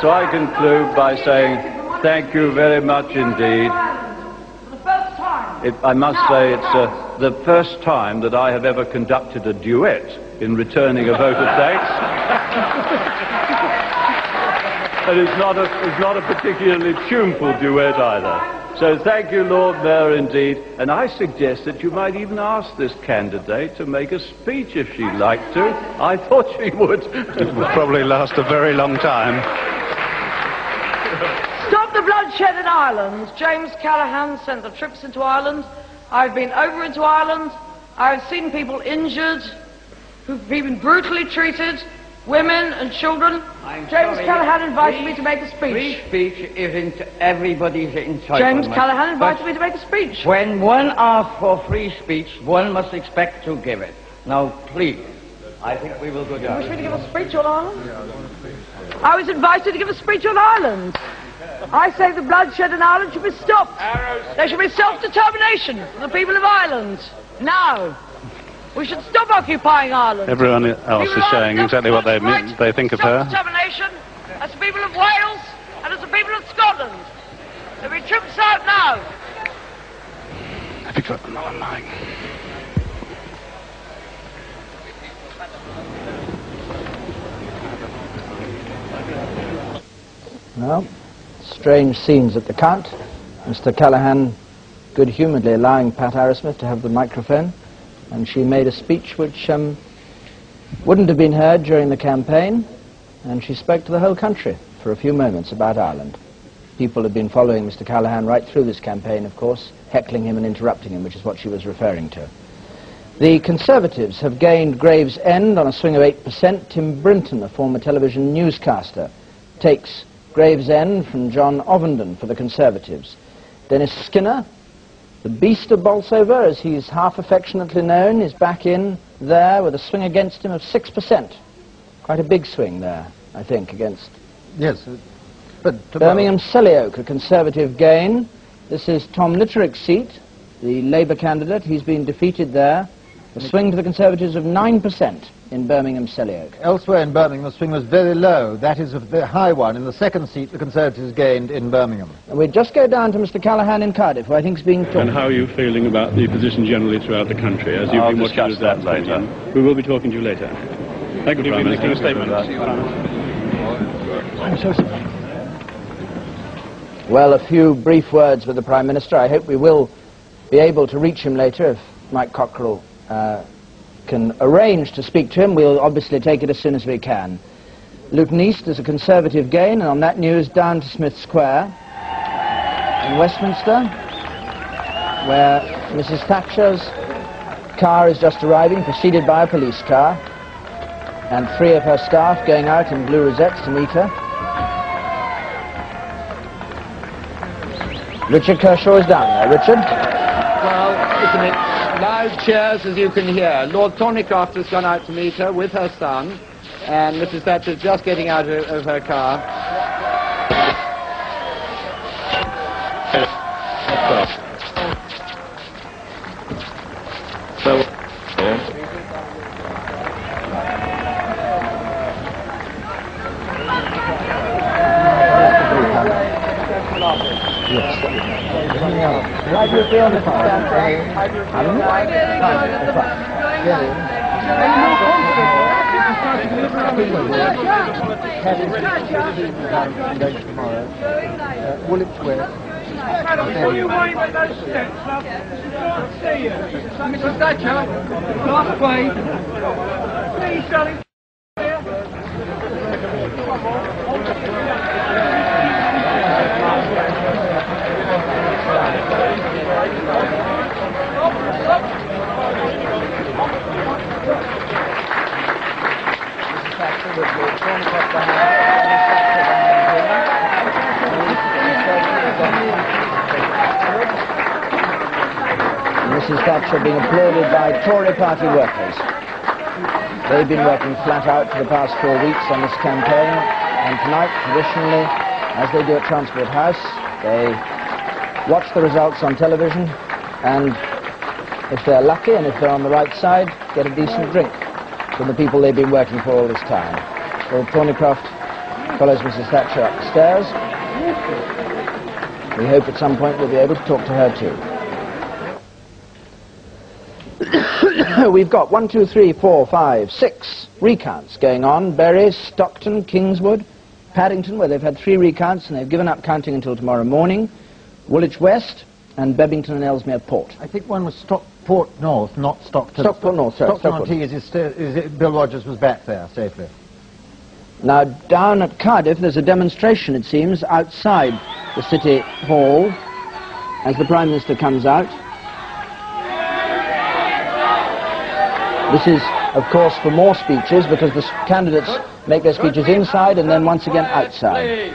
So I conclude by saying Thank you very much indeed. I must say it's the first time that I have ever conducted a duet in returning a vote of thanks. And it's not a particularly tuneful duet either. So thank you, Lord Mayor, indeed. And I suggest that you might even ask this candidate to make a speech if she'd like to. I thought she would. It would probably last a very long time. Stop the bloodshed in Ireland. James Callaghan sent the troops into Ireland. I've been over into Ireland. I've seen people injured, who've been brutally treated, women and children. James Callaghan invited me to make a speech. Free speech isn't everybody's entitlement. James Callaghan invited me to make a speech. When one asks for free speech, one must expect to give it. Now, please, I think we will go down. You wish me to give a speech on Ireland? I was invited to give a speech on Ireland. I say the bloodshed in Ireland should be stopped. There should be self-determination for the people of Ireland. Now. We should stop occupying Ireland. Everyone else is saying exactly what they think of her. Self-determination as the people of Wales and as the people of Scotland. There'll be troops out now. Have you got another mic? Well, strange scenes at the count. Mr. Callaghan good-humouredly allowing Pat Arrowsmith to have the microphone. And she made a speech which wouldn't have been heard during the campaign, and she spoke to the whole country for a few moments about Ireland. People have been following Mr. Callaghan right through this campaign, of course, heckling him and interrupting him, which is what she was referring to. The Conservatives have gained Gravesend on a swing of 8%. Tim Brinton, a former television newscaster, takes Gravesend from John Ovenden for the Conservatives. Dennis Skinner, the Beast of Bolsover, as he's half affectionately known, is back in there with a swing against him of 6%. Quite a big swing there, I think, against... Yes, but... Birmingham Selly-Oak, a Conservative gain. This is Tom Litterick's seat, the Labour candidate. He's been defeated there. A swing to the Conservatives of 9% in Birmingham Selly-Oak. Elsewhere in Birmingham, the swing was very low. That is a very high one. In the second seat, the Conservatives gained in Birmingham. And we just go down to Mr. Callaghan in Cardiff, who I think is being talked. And how are you feeling about the position generally throughout the country, as you've been watching discuss that later. We will be talking to you later. Thank you, Prime Minister. Making a statement. I'm so sorry. Well, a few brief words with the Prime Minister. I hope we will be able to reach him later if Mike Cockerell can arrange to speak to him. We'll obviously take it as soon as we can. Luton East is a Conservative gain, and on that news, down to Smith Square in Westminster, where Mrs. Thatcher's car is just arriving, preceded by a police car, and 3 of her staff going out in blue rosettes to meet her. Richard Kershaw is down there. Richard? Well, isn't it loud cheers, as you can hear. Lord Thornycroft has gone out to meet her with her son, and Mrs. Thatcher's just getting out of her car. How do you feel, Mr. Woolwich West. Before you worry about those steps, love, I'll see you. Mrs. Thatcher, last way. Please, darling. Mrs. Thatcher being applauded by Tory party workers. They've been working flat out for the past 4 weeks on this campaign, and tonight, traditionally, as they do at Transport House, they watch the results on television, and if they're lucky and if they're on the right side, get a decent drink from the people they've been working for all this time. Lord Thornycroft follows Mrs. Thatcher upstairs. We hope at some point we'll be able to talk to her too. We've got 1, 2, 3, 4, 5, 6 recounts going on. Bury, Stockton, Kingswood, Paddington, where they've had 3 recounts and they've given up counting until tomorrow morning. Woolwich West, and Bebington and Ellesmere Port. I think one was Stockport North, not Stockton. Stockport North, sorry. Stockton-on-Tees, Bill Rogers was back there safely. Now, down at Cardiff, there's a demonstration, it seems, outside the City Hall as the Prime Minister comes out. This is, of course, for more speeches, because the candidates make their speeches inside and then once again outside.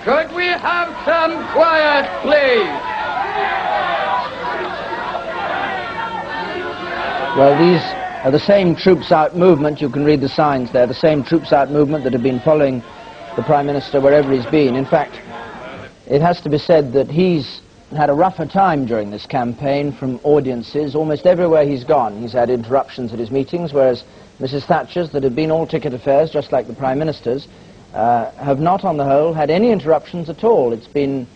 Could we have some quiet, please? Well, these are the same Troops Out movement, you can read the signs there, the same Troops Out movement that have been following the Prime Minister wherever he's been. In fact, it has to be said that he's had a rougher time during this campaign from audiences. Almost everywhere he's gone, he's had interruptions at his meetings, whereas Mrs. Thatcher's, that have been all ticket affairs, just like the Prime Minister's, have not, on the whole, had any interruptions at all. It's been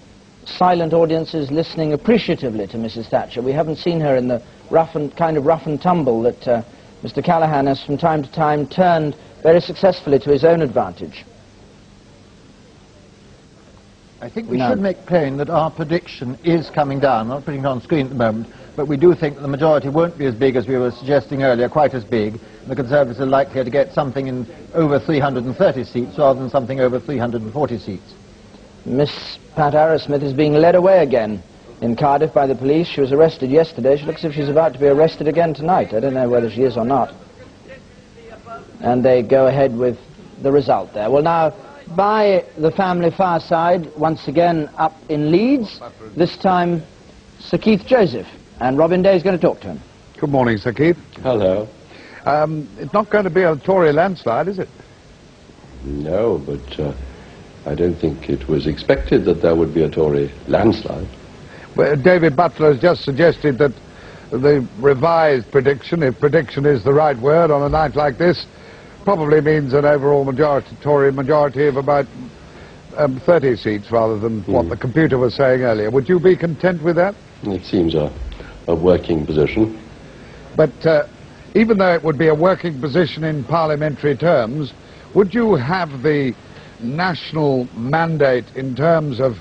silent audiences listening appreciatively to Mrs. Thatcher. We haven't seen her in the rough and tumble that Mr. Callaghan has from time to time turned very successfully to his own advantage. I think we should make plain that our prediction is coming down. I'm not putting it on screen at the moment, but we do think that the majority won't be as big as we were suggesting earlier, quite as big. The Conservatives are likely to get something in over 330 seats rather than something over 340 seats. Miss Pat Arrowsmith is being led away again in Cardiff by the police. She was arrested yesterday. She looks as if she's about to be arrested again tonight. I don't know whether she is or not. And they go ahead with the result there. Well, now, by the family fireside, once again up in Leeds, this time Sir Keith Joseph, and Robin Day is going to talk to him. Good morning, Sir Keith. Hello. It's not going to be a Tory landslide, is it? No, but I don't think it was expected that there would be a Tory landslide. Well, David Butler has just suggested that the revised prediction, if prediction is the right word on a night like this, probably means an overall majority, Tory majority of about 30 seats rather than what the computer was saying earlier. Would you be content with that? It seems a working position. But even though it would be a working position in parliamentary terms, would you have the national mandate in terms of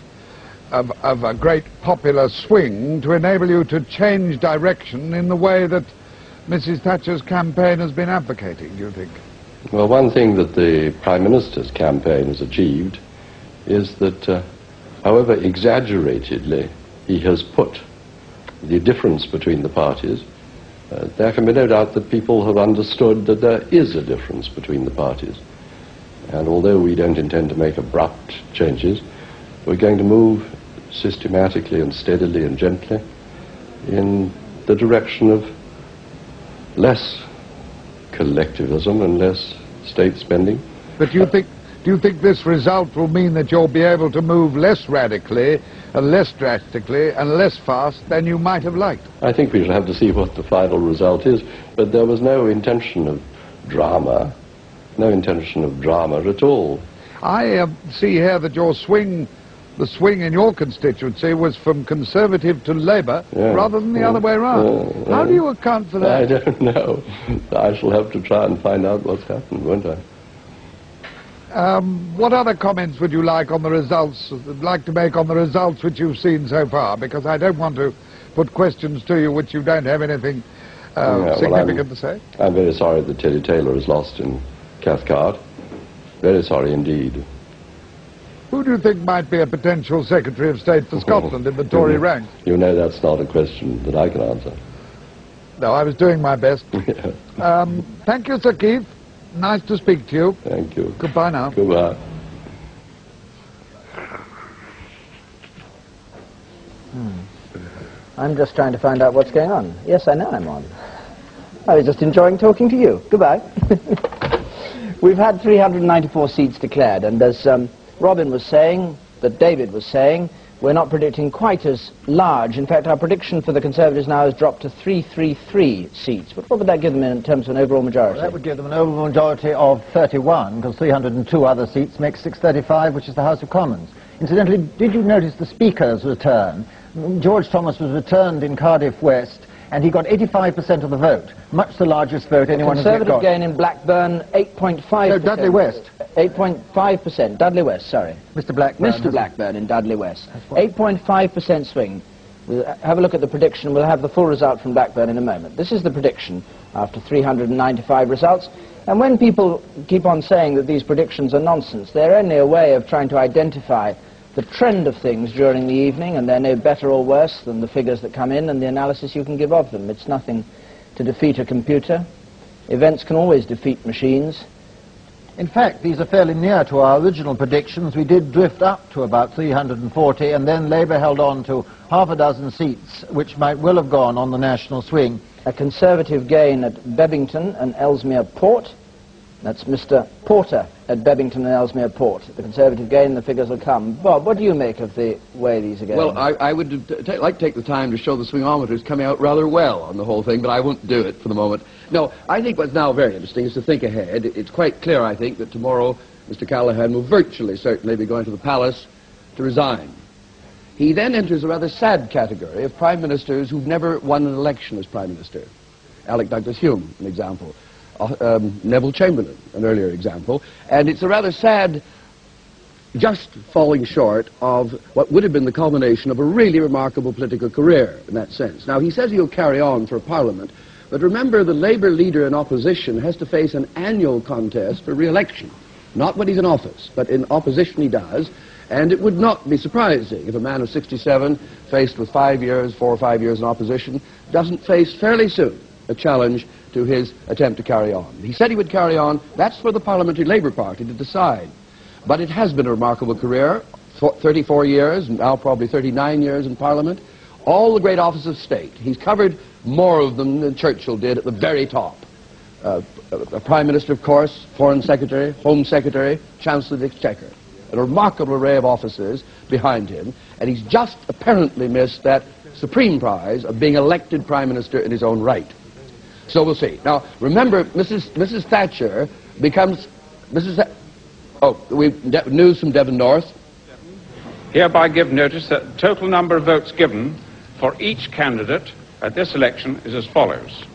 a great popular swing to enable you to change direction in the way that Mrs. Thatcher's campaign has been advocating, do you think? Well, one thing that the Prime Minister's campaign has achieved is that, however exaggeratedly he has put the difference between the parties, there can be no doubt that people have understood that there is a difference between the parties. And although we don't intend to make abrupt changes, we're going to move systematically and steadily and gently in the direction of less collectivism and less state spending. But do you think this result will mean that you'll be able to move less radically and less drastically and less fast than you might have liked? I think we shall have to see what the final result is, but there was no intention of drama, at all. I see here that your swing, the swing in your constituency was from Conservative to Labour rather than the other way around. How do you account for that? I don't know. I shall have to try and find out what's happened, won't I? What other comments would you like on the results, to make on the results which you've seen so far? Because I don't want to put questions to you which you don't have anything significant to say. I'm very sorry that Teddy Taylor has lost in Cathcart. Very sorry indeed. Who do you think might be a potential Secretary of State for Scotland in the Tory ranks? You know that's not a question that I can answer. No, I was doing my best. Thank you, Sir Keith. Nice to speak to you. Thank you. Goodbye now. Goodbye. I'm just trying to find out what's going on. Yes, I know I'm on. I was just enjoying talking to you. Goodbye. We've had 394 seats declared, and as Robin was saying, that David was saying, we're not predicting quite as large. In fact, our prediction for the Conservatives now has dropped to 333 seats. But what would that give them in terms of an overall majority? Well, that would give them an overall majority of 31, because 302 other seats makes 635, which is the House of Commons. Incidentally, did you notice the Speaker's return? George Thomas was returned in Cardiff West, and he got 85% of the vote, much the largest vote anyone has yet got. Conservative gain in Blackburn, 8.5%. No, Dudley West. 8.5%. Dudley West, sorry. Mr. Blackburn. Mr. Blackburn in Dudley West. 8.5% swing. We'll have a look at the prediction. We'll have the full result from Blackburn in a moment. This is the prediction after 395 results. And when people keep on saying that these predictions are nonsense, they're only a way of trying to identify the trend of things during the evening, and they're no better or worse than the figures that come in and the analysis you can give of them. It's nothing to defeat a computer. Events can always defeat machines. In fact, these are fairly near to our original predictions. We did drift up to about 340, and then Labour held on to half a dozen seats, which might well have gone on the national swing. A Conservative gain at Bebington and Ellesmere Port. That's Mr. Porter at Bebington and Ellesmere Port. The Conservative gain, the figures will come. Bob, what do you make of the way these are going? Well, I would like to take the time to show the swingometers coming out rather well on the whole thing, but I won't do it for the moment. No, I think what's now very interesting is to think ahead. It's quite clear, I think, that tomorrow Mr. Callaghan will virtually certainly be going to the Palace to resign. He then enters a rather sad category of prime ministers who've never won an election as prime minister. Alec Douglas Hume, an example. Neville Chamberlain, an earlier example. And it's a rather sad, just falling short of what would have been the culmination of a really remarkable political career in that sense. Now, he says he'll carry on for Parliament, but remember, the Labour leader in opposition has to face an annual contest for re-election. Not when he's in office, but in opposition he does. And it would not be surprising if a man of 67, faced with 4 or 5 years in opposition, doesn't face fairly soon a challenge to his attempt to carry on. He said he would carry on. That's for the Parliamentary Labour Party to decide. But it has been a remarkable career, 34 years, now probably 39 years in Parliament, all the great offices of state. He's covered more of them than Churchill did at the very top. A Prime Minister, of course, Foreign Secretary, Home Secretary, Chancellor of the Exchequer. A remarkable array of offices behind him, and he's just apparently missed that supreme prize of being elected Prime Minister in his own right. So we'll see. Now, remember, Mrs. Thatcher becomes news from Devon North. Hereby give notice that the total number of votes given for each candidate at this election is as follows.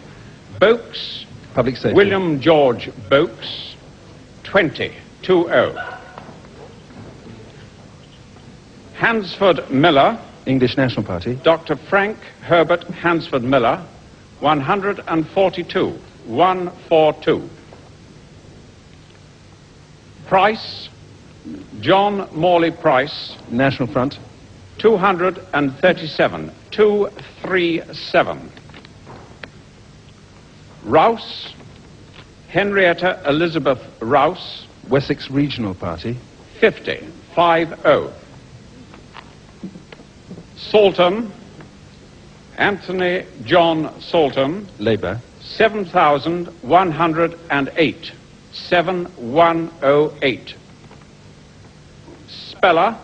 Boakes, Public Safety. William George Boakes, 20. Hansford Miller, English National Party. Dr. Frank Herbert Hansford Miller, 142. Price, John Morley Price, National Front. 237. Rouse, Henrietta Elizabeth Rouse, Wessex Regional Party. 50. Salton, Anthony John Salton, Labour. 7,108. 7108. Speller,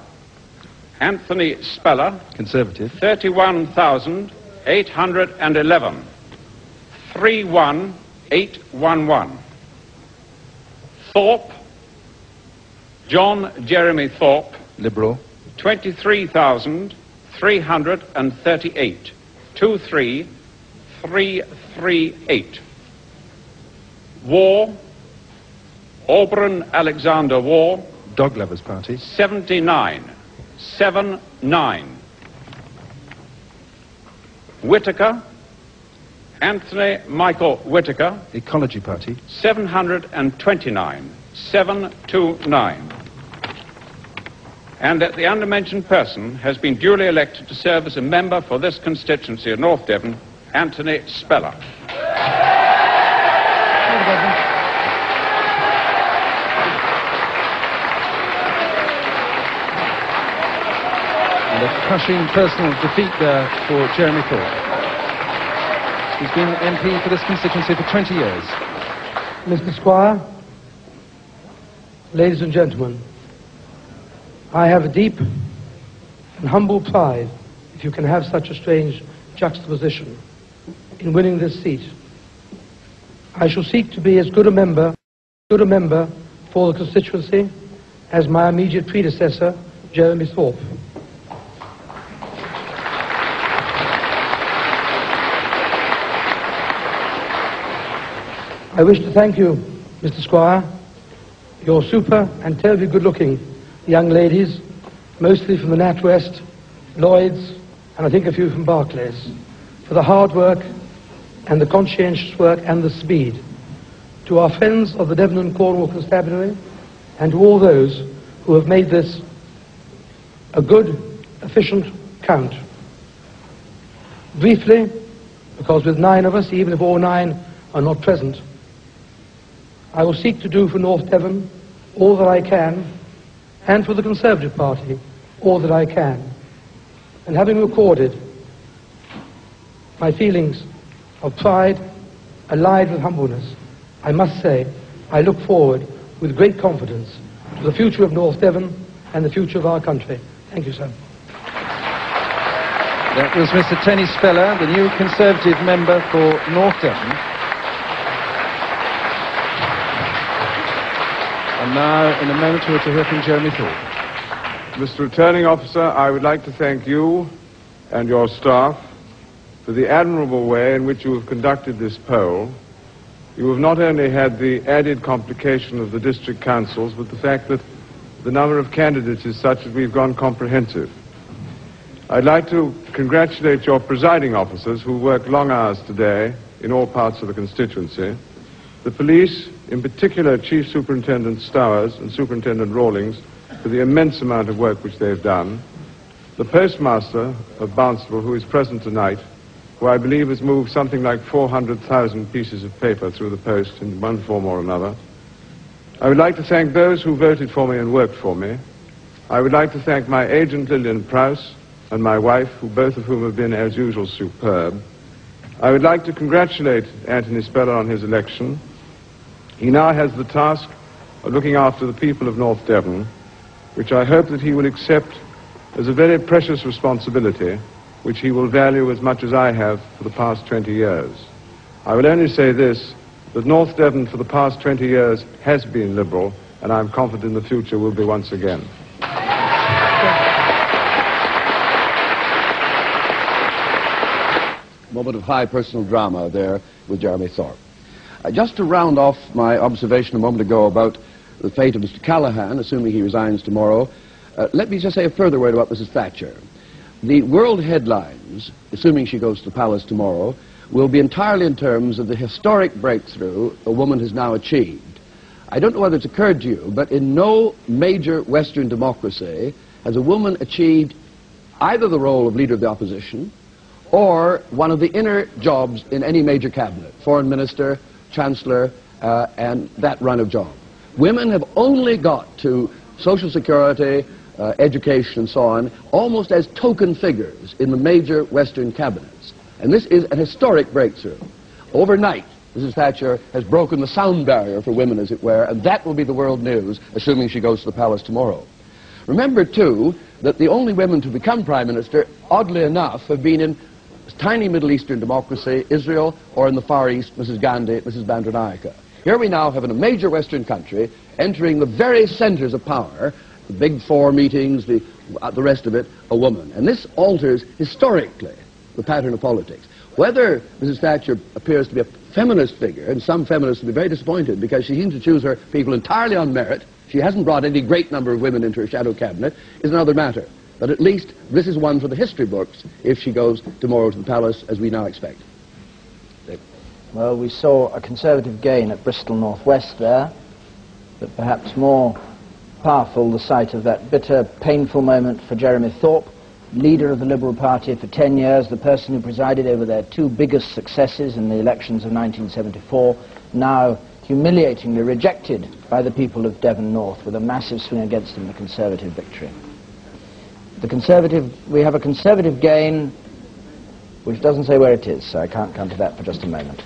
Anthony Speller, Conservative. 31,811. 31811. Thorpe, John Jeremy Thorpe, Liberal. 23,338. 23338. War, Auburn Alexander War, Dog Lovers Party. 79. Whittaker, Anthony Michael Whittaker, Ecology Party. 729. 729. And that the undermentioned person has been duly elected to serve as a member for this constituency of North Devon, Anthony Speller. And a crushing personal defeat there for Jeremy Thorpe. He's been MP for this constituency for 20 years. Mr. Squire, ladies and gentlemen, I have a deep and humble pride, if you can have such a strange juxtaposition, in winning this seat. I shall seek to be as good a member for the constituency as my immediate predecessor, Jeremy Thorpe. I wish to thank you, Mr. Squire, your super and terribly good-looking young ladies, mostly from the NatWest, Lloyds, and I think a few from Barclays, for the hard work and the conscientious work and the speed. To our friends of the Devon and Cornwall Constabulary, and to all those who have made this a good, efficient count. Briefly, because with 9 of us, even if all 9 are not present, I will seek to do for North Devon all that I can, and for the Conservative Party all that I can. And having recorded my feelings of pride allied with humbleness, I must say I look forward with great confidence to the future of North Devon and the future of our country. Thank you, sir. That was Mr. Tenny Speller, the new Conservative member for North Devon. And now, in a moment, we're to hear from Jeremy Thorpe. Mr. Returning Officer, I would like to thank you and your staff for the admirable way in which you have conducted this poll. You have not only had the added complication of the district councils, but the fact that the number of candidates is such that we've gone comprehensive. I'd like to congratulate your presiding officers who worked long hours today in all parts of the constituency. The police, in particular Chief Superintendent Stowers and Superintendent Rawlings, for the immense amount of work which they've done. The Postmaster of Barnstable, who is present tonight, who I believe has moved something like 400,000 pieces of paper through the post in one form or another. I would like to thank those who voted for me and worked for me. I would like to thank my agent Lillian Prowse and my wife, who both of whom have been, as usual, superb. I would like to congratulate Anthony Speller on his election. He now has the task of looking after the people of North Devon, which I hope that he will accept as a very precious responsibility, which he will value as much as I have for the past 20 years. I will only say this, that North Devon for the past 20 years has been Liberal, and I'm confident in the future will be once again. Moment of high personal drama there with Jeremy Thorpe. Just to round off my observation a moment ago about the fate of Mr. Callaghan, assuming he resigns tomorrow, let me just say a further word about Mrs. Thatcher. The world headlines, assuming she goes to the palace tomorrow, will be entirely in terms of the historic breakthrough a woman has now achieved. I don't know whether it's occurred to you, but in no major Western democracy has a woman achieved either the role of leader of the opposition or one of the inner jobs in any major cabinet, foreign minister, chancellor, and that run of job. Women have only got to Social Security, education and so on, almost as token figures in the major Western cabinets. And this is an historic breakthrough. Overnight, Mrs. Thatcher has broken the sound barrier for women, as it were, and that will be the world news, assuming she goes to the palace tomorrow. Remember, too, that the only women to become Prime Minister, oddly enough, have been in tiny Middle Eastern democracy, Israel, or in the Far East, Mrs. Gandhi, Mrs. Bandaranaike. Here we now have in a major Western country, entering the very centers of power, the Big Four meetings, the rest of it, a woman. And this alters, historically, the pattern of politics. Whether Mrs. Thatcher appears to be a feminist figure, and some feminists will be very disappointed because she seems to choose her people entirely on merit, she hasn't brought any great number of women into her shadow cabinet, is another matter. But at least this is one for the history books if she goes tomorrow to the palace, as we now expect. Well, we saw a Conservative gain at Bristol North West there, but perhaps more powerful the sight of that bitter, painful moment for Jeremy Thorpe, leader of the Liberal Party for 10 years, the person who presided over their 2 biggest successes in the elections of 1974, now humiliatingly rejected by the people of Devon North with a massive swing against him, the Conservative victory. We have a Conservative gain which doesn't say where it is, so I can't come to that for just a moment.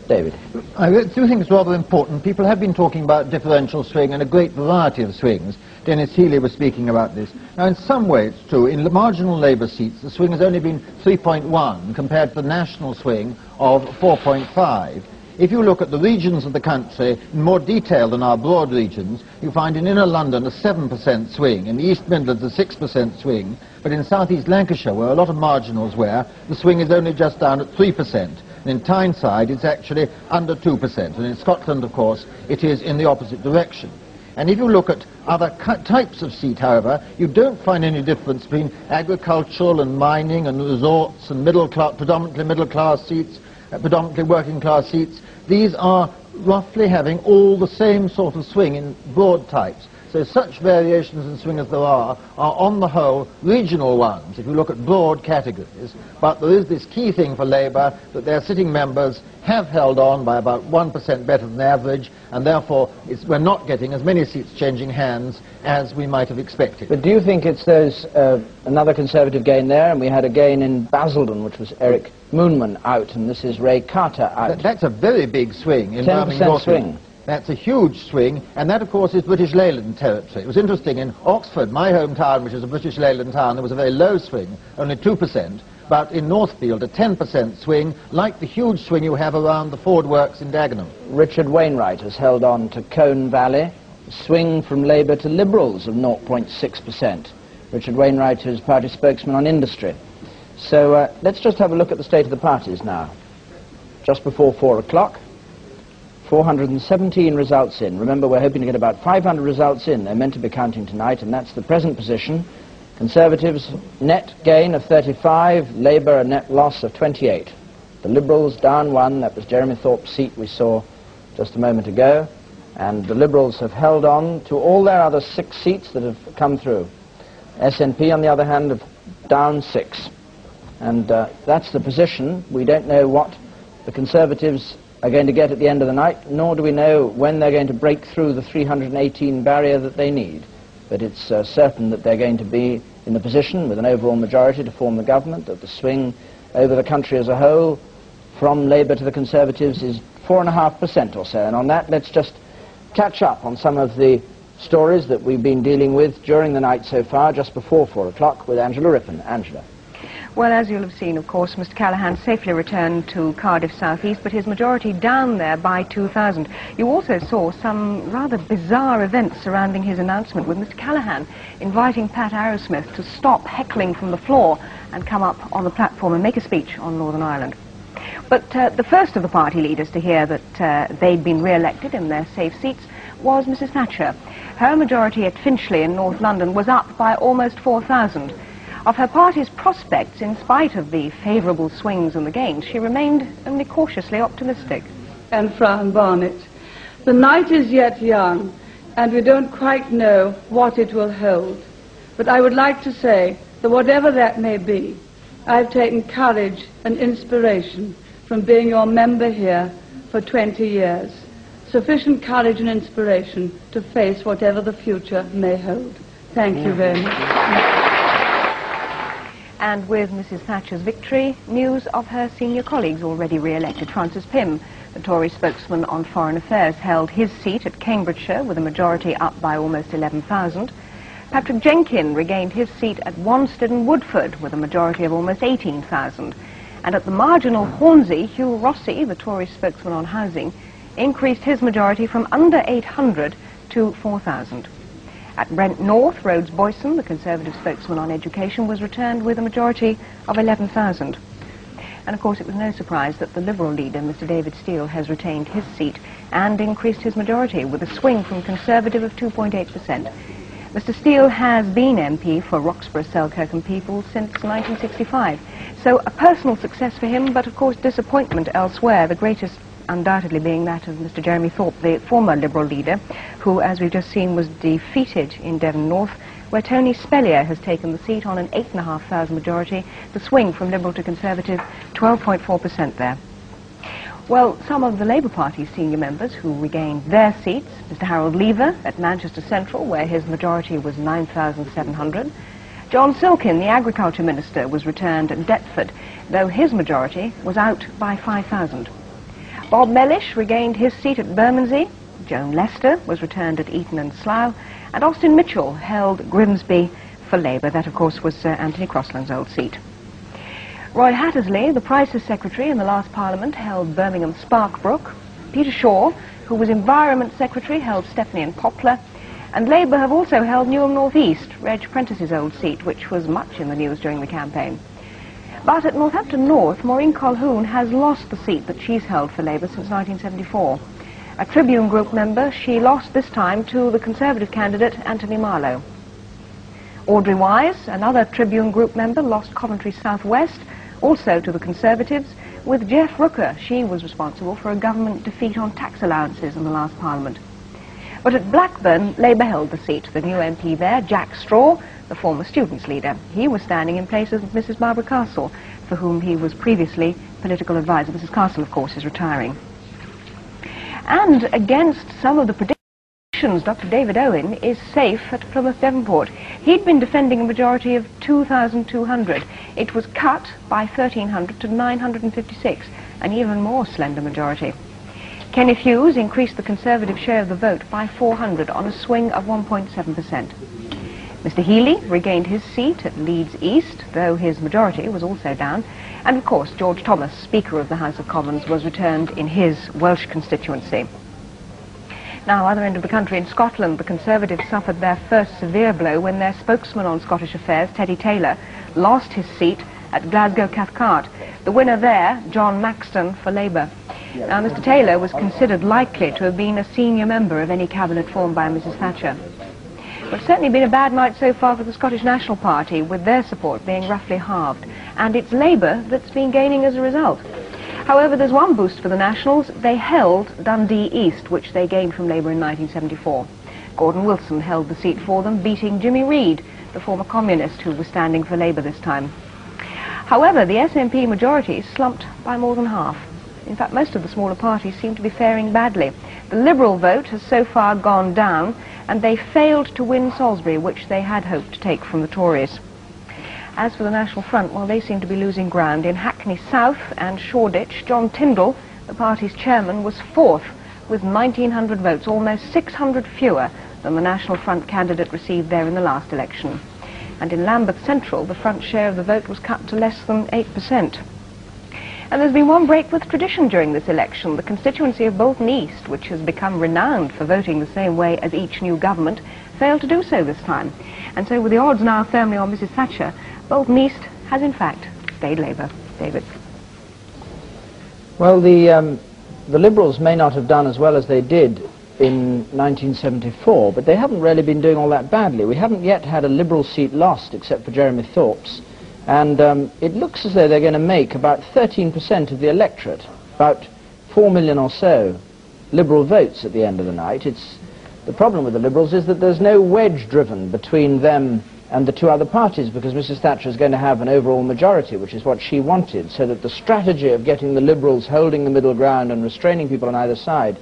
David. I do think it's rather important. People have been talking about differential swing and a great variety of swings. Dennis Healy was speaking about this. Now, in some way, it's true. In the marginal Labour seats, the swing has only been 3.1 compared to the national swing of 4.5. If you look at the regions of the country in more detail than our broad regions, you find in inner London a 7% swing, in the East Midlands a 6% swing, but in South East Lancashire, where a lot of marginals were, the swing is only just down at 3%. And in Tyneside, it's actually under 2%. And in Scotland, of course, it is in the opposite direction. And if you look at other types of seat, however, you don't find any difference between agricultural and mining and resorts and predominantly middle-class seats, predominantly working-class seats. These are roughly having all the same sort of swing in broad types. So such variations in swing as there are on the whole regional ones, if you look at broad categories. But there is this key thing for Labour, that their sitting members have held on by about 1% better than average, and therefore we're not getting as many seats changing hands as we might have expected. But do you think there's another Conservative gain there, and we had a gain in Basildon, which was Eric Moonman out, and this is Ray Carter out? That's a very big swing in 10% swing. That's a huge swing, and that, of course, is British Leyland territory. It was interesting, in Oxford, my hometown, which is a British Leyland town, there was a very low swing, only 2%, but in Northfield, a 10% swing, like the huge swing you have around the Ford Works in Dagenham. Richard Wainwright has held on to Colne Valley, a swing from Labour to Liberals of 0.6%. Richard Wainwright is party spokesman on industry. So let's just have a look at the state of the parties now. Just before 4 o'clock. 417 results in. Remember, we're hoping to get about 500 results in. They're meant to be counting tonight, and that's the present position. Conservatives, net gain of 35, Labour a net loss of 28. The Liberals down 1, that was Jeremy Thorpe's seat we saw just a moment ago, and the Liberals have held on to all their other 6 seats that have come through. SNP, on the other hand, have down 6. And that's the position. We don't know what the Conservatives are going to get at the end of the night, nor do we know when they're going to break through the 318 barrier that they need. But it's certain that they're going to be in a position with an overall majority to form the government, that the swing over the country as a whole from Labour to the Conservatives is 4.5% or so. And on that, let's just catch up on some of the stories that we've been dealing with during the night so far, just before 4 o'clock, with Angela Rippon. Angela. Well, as you'll have seen, of course, Mr. Callaghan safely returned to Cardiff South East, but his majority down there by 2,000. You also saw some rather bizarre events surrounding his announcement, with Mr. Callaghan inviting Pat Arrowsmith to stop heckling from the floor and come up on the platform and make a speech on Northern Ireland. But the first of the party leaders to hear that they'd been re-elected in their safe seats was Mrs. Thatcher. Her majority at Finchley in North London was up by almost 4,000. Of her party's prospects, in spite of the favourable swings and the gains, she remained only cautiously optimistic. And Fran Barnett, the night is yet young, and we don't quite know what it will hold. But I would like to say that whatever that may be, I've taken courage and inspiration from being your member here for 20 years. Sufficient courage and inspiration to face whatever the future may hold. Thank you very much. And with Mrs. Thatcher's victory, news of her senior colleagues already re-elected. Francis Pym, the Tory spokesman on foreign affairs, held his seat at Cambridgeshire with a majority up by almost 11,000. Patrick Jenkin regained his seat at Wanstead and Woodford with a majority of almost 18,000. And at the marginal Hornsey, Hugh Rossi, the Tory spokesman on housing, increased his majority from under 800 to 4,000. At Brent North, Rhodes Boyson, the Conservative spokesman on education, was returned with a majority of 11,000. And of course it was no surprise that the Liberal leader, Mr. David Steel, has retained his seat and increased his majority with a swing from Conservative of 2.8%. Mr. Steel has been MP for Roxburgh, Selkirk and Peebles since 1965. So a personal success for him, but of course disappointment elsewhere, the greatest undoubtedly being that of Mr. Jeremy Thorpe, the former Liberal leader, who, as we've just seen, was defeated in Devon North, where Tony Spellier has taken the seat on an 8,500 majority. The swing from Liberal to Conservative, 12.4% there. Well, some of the Labour Party's senior members who regained their seats, Mr. Harold Lever at Manchester Central, where his majority was 9,700. John Silkin, the Agriculture Minister, was returned at Deptford, though his majority was out by 5,000. Bob Mellish regained his seat at Bermondsey. Joan Lester was returned at Eton and Slough. And Austin Mitchell held Grimsby for Labour. That, of course, was Sir Anthony Crosland's old seat. Roy Hattersley, the Prices Secretary in the last Parliament, held Birmingham Sparkbrook. Peter Shaw, who was Environment Secretary, held Stepney and Poplar. And Labour have also held Newham North East, Reg Prentice's old seat, which was much in the news during the campaign. But at Northampton North, Maureen Colquhoun has lost the seat that she's held for Labour since 1974. A Tribune Group member, she lost this time to the Conservative candidate Anthony Marlowe. Audrey Wise, another Tribune Group member, lost Coventry South West, also to the Conservatives, with Jeff Rooker. She was responsible for a government defeat on tax allowances in the last Parliament. But at Blackburn, Labour held the seat. The new MP there, Jack Straw, the former students' leader. He was standing in place of Mrs. Barbara Castle, for whom he was previously political advisor. Mrs. Castle, of course, is retiring. And against some of the predictions, Dr. David Owen is safe at Plymouth Devonport. He'd been defending a majority of 2,200. It was cut by 1,300 to 956, an even more slender majority. Kenneth Hughes increased the Conservative share of the vote by 400 on a swing of 1.7%. Mr. Healy regained his seat at Leeds East, though his majority was also down. And of course, George Thomas, Speaker of the House of Commons, was returned in his Welsh constituency. Now, other end of the country, in Scotland, the Conservatives suffered their first severe blow when their spokesman on Scottish affairs, Teddy Taylor, lost his seat at Glasgow Cathcart. The winner there, John Maxton, for Labour. Now, Mr. Taylor was considered likely to have been a senior member of any cabinet formed by Mrs. Thatcher. But it's certainly been a bad night so far for the Scottish National Party, with their support being roughly halved. And it's Labour that's been gaining as a result. However, there's one boost for the Nationals. They held Dundee East, which they gained from Labour in 1974. Gordon Wilson held the seat for them, beating Jimmy Reid, the former communist who was standing for Labour this time. However, the SNP majority slumped by more than half. In fact, most of the smaller parties seem to be faring badly. The Liberal vote has so far gone down, and they failed to win Salisbury, which they had hoped to take from the Tories. As for the National Front, well, they seem to be losing ground. In Hackney South and Shoreditch, John Tyndall, the party's chairman, was fourth with 1,900 votes, almost 600 fewer than the National Front candidate received there in the last election. And in Lambeth Central, the Front share of the vote was cut to less than 8%. And there's been one break with tradition during this election. The constituency of Bolton East, which has become renowned for voting the same way as each new government, failed to do so this time. And so with the odds now firmly on Mrs. Thatcher, Bolton East has in fact stayed Labour. David. Well, the Liberals may not have done as well as they did in 1974, but they haven't really been doing all that badly. We haven't yet had a Liberal seat lost except for Jeremy Thorpe's. And it looks as though they're going to make about 13% of the electorate, about 4 million or so Liberal votes at the end of the night. The problem with the Liberals is that there's no wedge driven between them and the two other parties, because Mrs. Thatcher is going to have an overall majority, which is what she wanted, so that the strategy of getting the Liberals holding the middle ground and restraining people on either side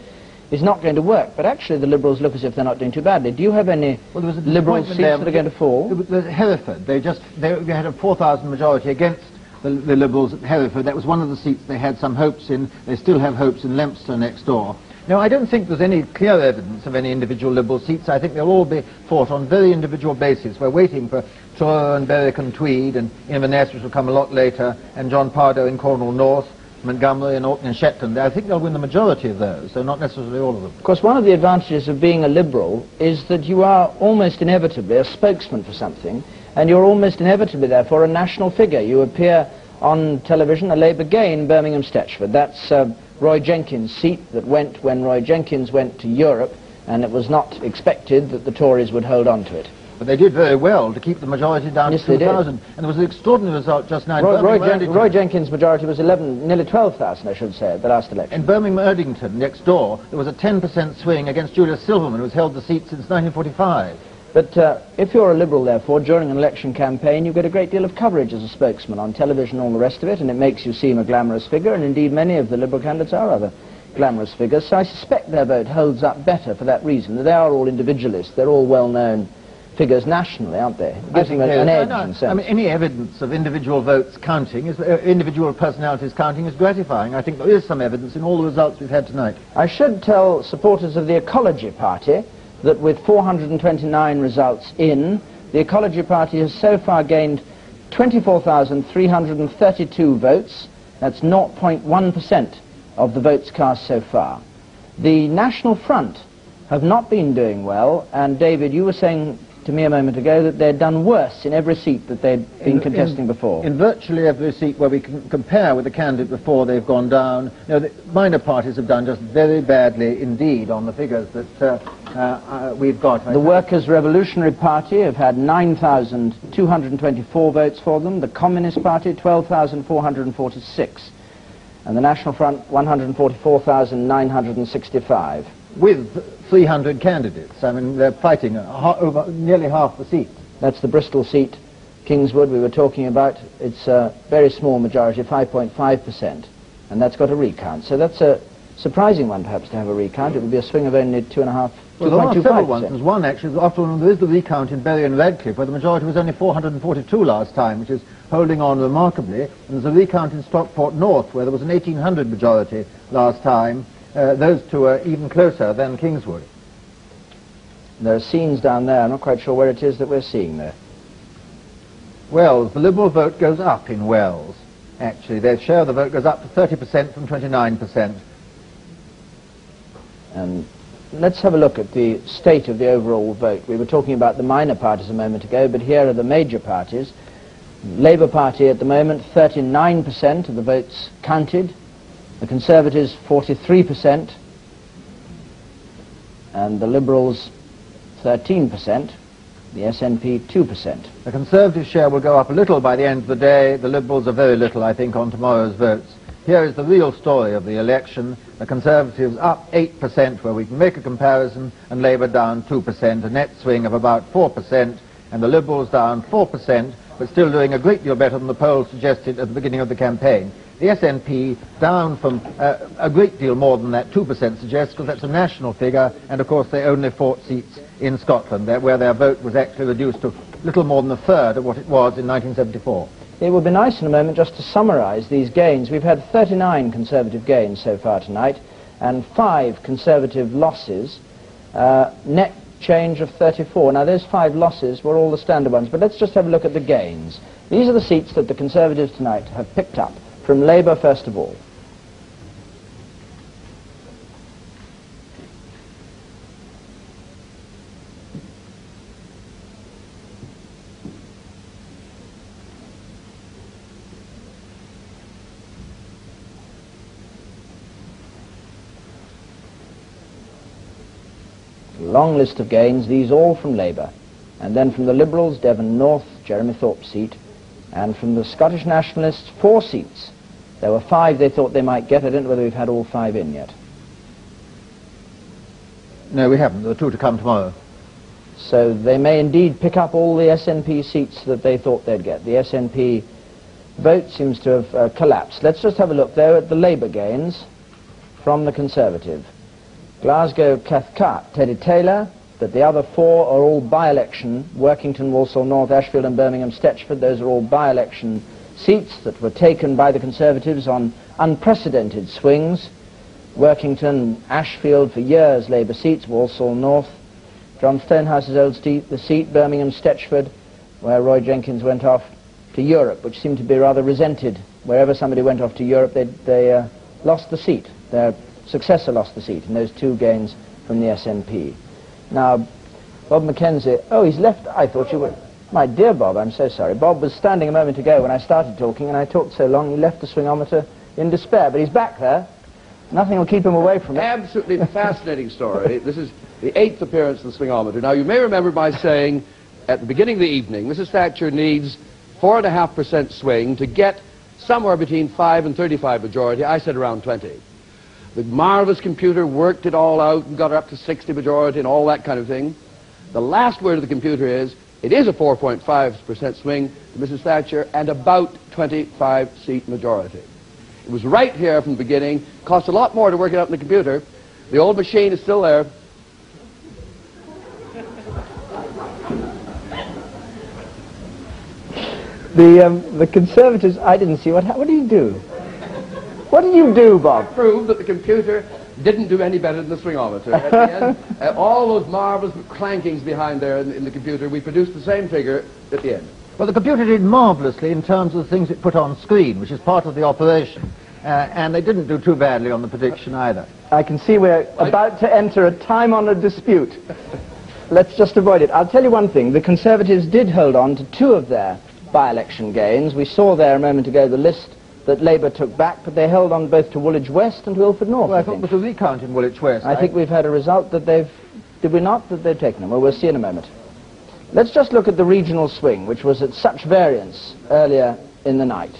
is not going to work. But actually the Liberals look as if they're not doing too badly. Do you have any Liberal seats that are going to fall? Hereford, they had a 4,000 majority against the Liberals at Hereford. That was one of the seats they had some hopes in. They still have hopes in Leinster next door. No, I don't think there's any clear evidence of any individual Liberal seats. I think they'll all be fought on very individual basis. We're waiting for Truro and Berwick and Tweed and Inverness, which will come a lot later, and John Pardoe in Cornwall North, Montgomery and Orkney and Shetland. I think they'll win the majority of those, so not necessarily all of them. Of course, one of the advantages of being a Liberal is that you are almost inevitably a spokesman for something, and you're almost inevitably, therefore, a national figure. You appear on television, a Labour gain, Birmingham Stetchford. That's Roy Jenkins' seat that went when Roy Jenkins went to Europe, and it was not expected that the Tories would hold on to it. But they did very well to keep the majority down to 2,000. And there was an extraordinary result just now. Roy Jenkins' majority was nearly 12,000, I should say, at the last election. In Birmingham-Erdington, next door, there was a 10% swing against Julius Silverman, who's held the seat since 1945. But if you're a Liberal, therefore, during an election campaign, you get a great deal of coverage as a spokesman on television and all the rest of it, and it makes you seem a glamorous figure, and indeed many of the Liberal candidates are rather glamorous figures, so I suspect their vote holds up better for that reason. They are all individualists, they're all well-known figures nationally, aren't they? It gives them an edge. In a sense. I mean, any evidence of individual votes counting, individual personalities counting, is gratifying. I think there is some evidence in all the results we've had tonight. I should tell supporters of the Ecology Party that with 429 results in, the Ecology Party has so far gained 24,332 votes. That's 0.1% of the votes cast so far. The National Front have not been doing well, and David, you were saying to me a moment ago that they'd done worse in every seat that they'd been contesting before. In virtually every seat where we can compare with the candidate before, they've gone down. You know, the minor parties have done just very badly indeed on the figures that we've got. The Workers' Revolutionary Party have had 9,224 votes for them, the Communist Party 12,446, and the National Front 144,965. With 300 candidates. I mean, they're fighting over nearly half the seat. That's the Bristol seat, Kingswood, we were talking about. It's a very small majority, 5.5%, and that's got a recount. So that's a surprising one, perhaps, to have a recount. It would be a swing of only 2.5%. Well, there are several ones. There's one, actually, after all, there is the recount in Bury and Radcliffe, where the majority was only 442 last time, which is holding on remarkably. And there's a recount in Stockport North, where there was an 1,800 majority last time. Those two are even closer than Kingswood. There are scenes down there. I'm not quite sure where it is that we're seeing there. Wells, the Liberal vote goes up in Wells, actually. Their share of the vote goes up to 30% from 29%. And let's have a look at the state of the overall vote. We were talking about the minor parties a moment ago, but here are the major parties. Labour Party at the moment, 39% of the votes counted. The Conservatives, 43%, and the Liberals, 13%, the SNP, 2%. The Conservative share will go up a little by the end of the day. The Liberals are very little, I think, on tomorrow's votes. Here is the real story of the election. The Conservatives up 8%, where we can make a comparison, and Labour down 2%, a net swing of about 4%, and the Liberals down 4%, but still doing a great deal better than the polls suggested at the beginning of the campaign. The SNP down from a great deal more than that 2% suggests, because that's a national figure, and of course they only fought seats in Scotland, where their vote was actually reduced to little more than a third of what it was in 1974. It would be nice in a moment just to summarise these gains. We've had 39 Conservative gains so far tonight, and 5 Conservative losses, net change of 34. Now those 5 losses were all the standard ones, but let's just have a look at the gains. These are the seats that the Conservatives tonight have picked up. From Labour, first of all. Long list of gains, these all from Labour. And then from the Liberals, Devon North, Jeremy Thorpe's seat. And from the Scottish Nationalists, 4 seats. There were 5 they thought they might get. I don't know whether we've had all 5 in yet. No, we haven't. There are 2 to come tomorrow. So they may indeed pick up all the SNP seats that they thought they'd get. The SNP vote seems to have collapsed. Let's just have a look, though, at the Labour gains from the Conservative. Glasgow, Cathcart, Teddy Taylor, but the other 4 are all by-election. Workington, Walsall North, Ashfield and Birmingham, Stetchford, those are all by-election seats that were taken by the Conservatives on unprecedented swings. Workington, Ashfield, for years Labour seats, Walsall North. John Stonehouse's old seat, the seat, Birmingham, Stetchford, where Roy Jenkins went off to Europe, which seemed to be rather resented. Wherever somebody went off to Europe, they lost the seat. Their successor lost the seat in those 2 gains from the SNP. Now, Bob Mackenzie, oh, he's left. I thought you were... My dear Bob, I'm so sorry. Bob was standing a moment ago when I started talking, and I talked so long he left the swingometer in despair, but he's back there. Nothing will keep him away from it. Absolutely fascinating story. This is the 8th appearance of the swingometer. Now, you may remember my saying at the beginning of the evening, Mrs. Thatcher needs 4.5% swing to get somewhere between 5 and 35 majority. I said around 20. The marvelous computer worked it all out and got her up to 60 majority and all that kind of thing. The last word of the computer is, it is a 4.5% swing to Mrs. Thatcher and about 25-seat majority. It was right here from the beginning. Cost a lot more to work it out in the computer. The old machine is still there. The Conservatives, I didn't see what do you do? What did you do, Bob? Proved that the computer didn't do any better than the swingometer. At the end, all those marvelous clankings behind there in the computer, we produced the same figure at the end. Well, the computer did marvellously in terms of the things it put on screen, which is part of the operation. And they didn't do too badly on the prediction either. I can see we're about to enter a time-honoured dispute. Let's just avoid it. I'll tell you one thing. The Conservatives did hold on to 2 of their by-election gains. We saw there a moment ago the list that Labour took back, but they held on both to Woolwich West and to Ilford North. Well, I thought there was a recount in Woolwich West. I think we've had a result that they've... Did we not? That they've taken them. Well, we'll see in a moment. Let's just look at the regional swing, which was at such variance earlier in the night.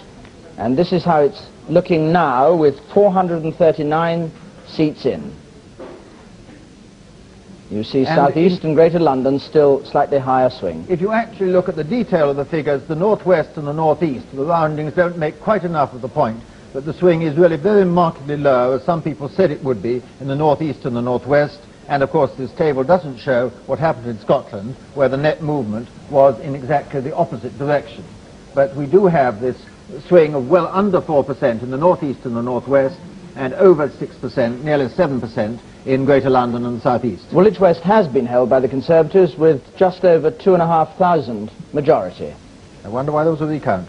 And this is how it's looking now with 439 seats in. You see South East and Greater London still slightly higher swing. If you actually look at the detail of the figures, the northwest and the northeast, the roundings don't make quite enough of the point, but the swing is really very markedly low, as some people said it would be, in the northeast and the northwest. And of course this table doesn't show what happened in Scotland, where the net movement was in exactly the opposite direction. But we do have this swing of well under 4% in the northeast and the northwest, and over 6%, nearly 7%, in Greater London and the South East. Woolwich West has been held by the Conservatives with just over 2,500 majority. I wonder why there was a recount.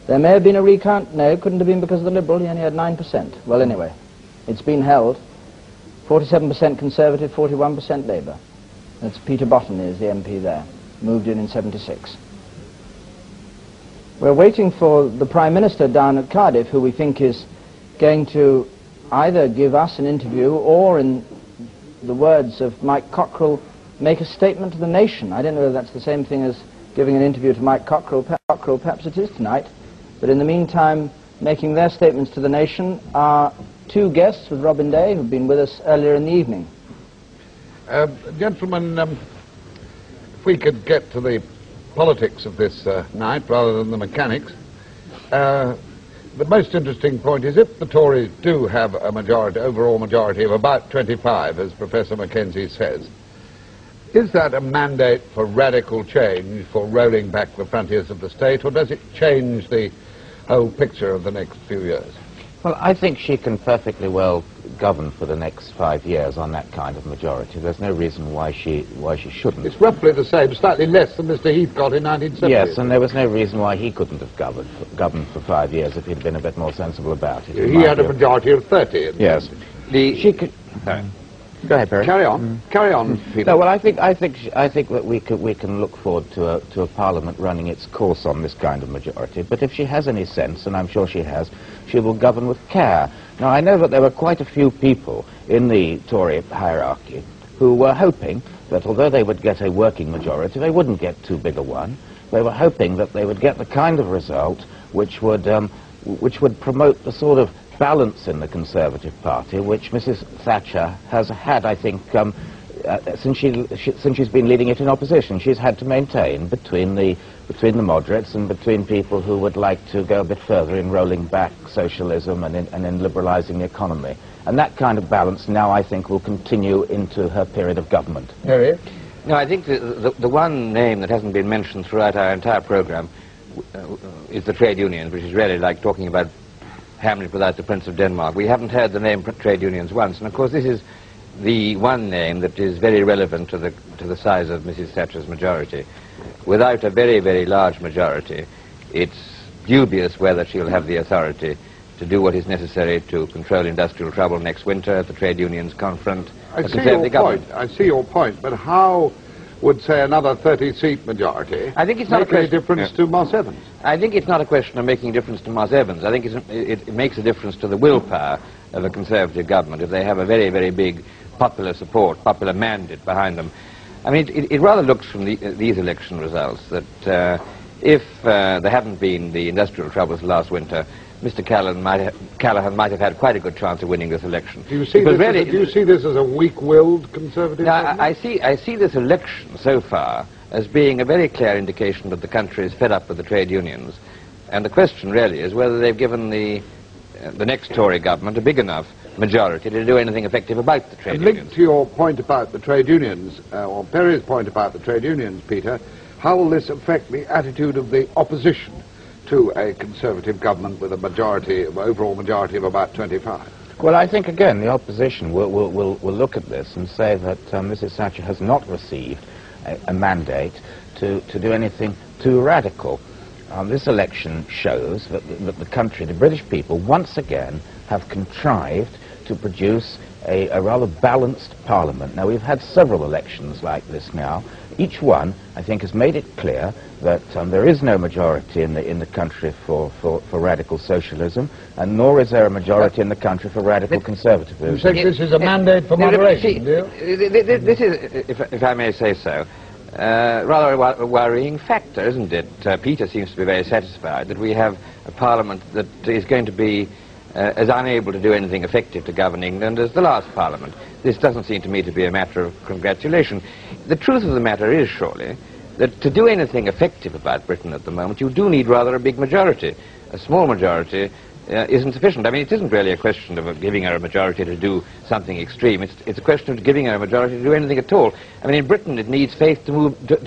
There may have been a recount. No, it couldn't have been because of the Liberal. He only had 9%. Well, anyway, it's been held. 47% Conservative, 41% Labour. That's Peter Botany is the MP there. Moved in 76. We're waiting for the Prime Minister down at Cardiff, who we think is going to either give us an interview or, in the words of Mike Cockerell, make a statement to the nation. I don't know whether that's the same thing as giving an interview to Mike Cockerell. Perhaps it is tonight. But in the meantime, making their statements to the nation are 2 guests with Robin Day, who've been with us earlier in the evening. Gentlemen, if we could get to the politics of this night rather than the mechanics, the most interesting point is if the Tories do have a majority, overall majority of about 25, as Professor Mackenzie says, is that a mandate for radical change, for rolling back the frontiers of the state, or does it change the whole picture of the next few years? Well, I think she can perfectly well govern for the next 5 years on that kind of majority. There's no reason why she shouldn't. It's roughly the same, slightly less than Mr. Heath got in 1970. Yes, and there was no reason why he couldn't have governed for 5 years if he'd been a bit more sensible about it. He had a majority of 30. Yes. She could... Go ahead, Perry. Carry on. Carry on, Peter. No, well, I think that we can look forward to a Parliament running its course on this kind of majority. But if she has any sense, and I'm sure she has, she will govern with care. Now, I know that there were quite a few people in the Tory hierarchy who were hoping that although they would get a working majority, they wouldn't get too big a one. They were hoping that they would get the kind of result which would promote the sort of balance in the Conservative Party, which Mrs. Thatcher has had, I think, since she's been leading it in opposition. She's had to maintain between the moderates and between people who would like to go a bit further in rolling back socialism and in liberalising the economy. And that kind of balance now, I think, will continue into her period of government. Harry? No, I think the one name that hasn't been mentioned throughout our entire programme is the trade unions, which is really like talking about Hamlet without the Prince of Denmark. We haven't heard the name trade unions once, and of course this is the one name that is very relevant to the size of Mrs. Thatcher's majority. Without a very, very large majority, it's dubious whether she'll have the authority to do what is necessary to control industrial trouble next winter at the trade unions conference. I see your point, but how would, say, another 30-seat majority make a difference to Moss Evans? I think it's not a question of making a difference to Moss Evans. I think it makes a difference to the willpower of a Conservative government if they have a very, very big popular support, popular mandate behind them. I mean, it rather looks from these election results that if there hadn't been the industrial troubles last winter, Mr. Callaghan might have had quite a good chance of winning this election. Do you see this as a weak-willed Conservative government? I see this election so far as being a very clear indication that the country is fed up with the trade unions. And the question really is whether they've given the next Tory government a big enough majority to do anything effective about the trade unions. Linked to your point about the trade unions, or Perry's point about the trade unions, Peter, how will this affect the attitude of the opposition to a Conservative government with a majority, overall majority of about 25? Well, I think, again, the opposition will look at this and say that Mrs. Thatcher has not received a mandate to do anything too radical. This election shows that the country, the British people, once again have contrived to produce a rather balanced parliament. Now, we've had several elections like this now. Each one, I think, has made it clear that there is no majority in the country for radical socialism, and nor is there a majority in the country for radical conservatism. You think this is a mandate for moderation, do you? This is, if I may say so, rather a worrying factor, isn't it? Peter seems to be very satisfied that we have a parliament that is going to be as unable to do anything effective to govern England as the last parliament. This doesn't seem to me to be a matter of congratulation. The truth of the matter is, surely, that to do anything effective about Britain at the moment, you do need rather a big majority. A small majority isn't sufficient. I mean, it isn't really a question of giving her a majority to do something extreme. It's a question of giving her a majority to do anything at all. I mean, in Britain, it needs faith to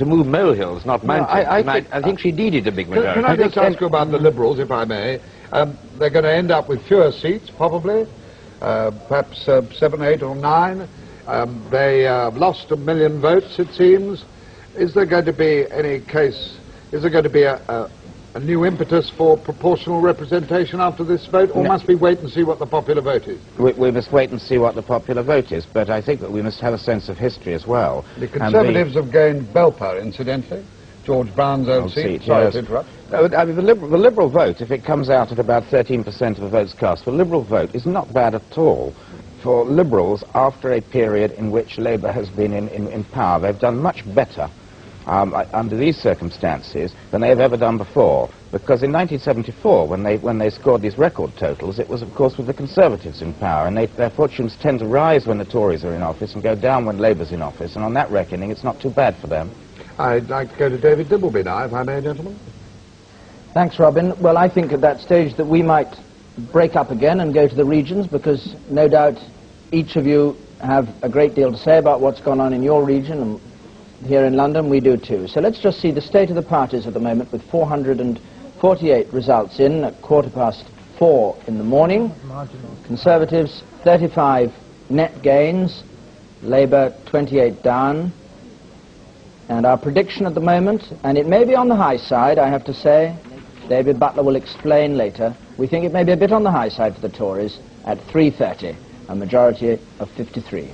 move molehills, not mountains. No, I think she needed a big majority. Can I just ask you about the Liberals, if I may? They're going to end up with fewer seats, probably, perhaps 7, 8 or 9. They lost 1 million votes, it seems. Is there going to be any case, is there going to be a new impetus for proportional representation after this vote, or must we wait and see what the popular vote is? We must wait and see what the popular vote is, but I think that we must have a sense of history as well. The Conservatives have gained Belper, incidentally. George Brown's old seat. Sorry to interrupt. I mean, the Liberal vote, if it comes out at about 13% of the votes cast, the Liberal vote is not bad at all for Liberals after a period in which Labour has been in power. They've done much better under these circumstances than they have ever done before. Because in 1974, when they scored these record totals, it was, of course, with the Conservatives in power, and their fortunes tend to rise when the Tories are in office and go down when Labour's in office, and on that reckoning, it's not too bad for them. I'd like to go to David Dimbleby now, if I may, gentlemen. Thanks, Robin. Well, I think at that stage that we might break up again and go to the regions, because no doubt each of you have a great deal to say about what's gone on in your region, and here in London we do too. So let's just see the state of the parties at the moment, with 448 results in at 4:15 in the morning. Conservatives 35 net gains, Labour 28 down. And our prediction at the moment, and it may be on the high side, I have to say, David Butler will explain later, we think it may be a bit on the high side for the Tories at 3:30, a majority of 53.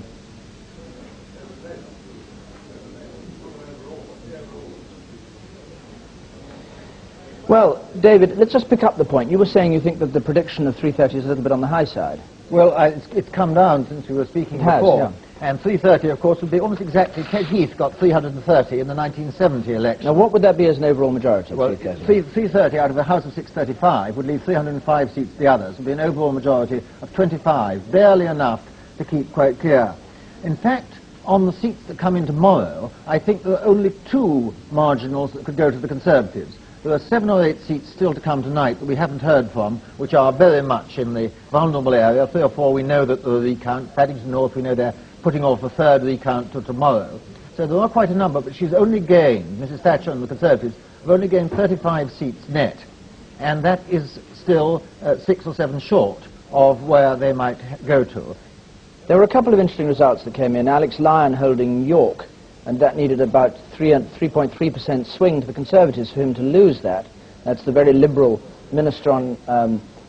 Well, David, let's just pick up the point. You were saying you think that the prediction of 3:30 is a little bit on the high side. Well, it's come down since we were speaking before. Yeah. And 330, of course, would be almost exactly. Ted Heath got 330 in the 1970 election. Now, what would that be as an overall majority? Well, 330 out of a House of 635 would leave 305 seats to the others. It would be an overall majority of 25, barely enough to keep quite clear. In fact, on the seats that come in tomorrow, I think there are only 2 marginals that could go to the Conservatives. There are 7 or 8 seats still to come tonight that we haven't heard from, which are very much in the vulnerable area. 3 or 4 we know that there are recount. Paddington North, we know they're putting off a 3rd recount to tomorrow. So there are quite a number, but she's only gained, Mrs. Thatcher and the Conservatives, have only gained 35 seats net. And that is still 6 or 7 short of where they might go to. There were a couple of interesting results that came in. Alex Lyon holding York, and that needed about 3.3% swing to the Conservatives for him to lose that. That's the very liberal minister on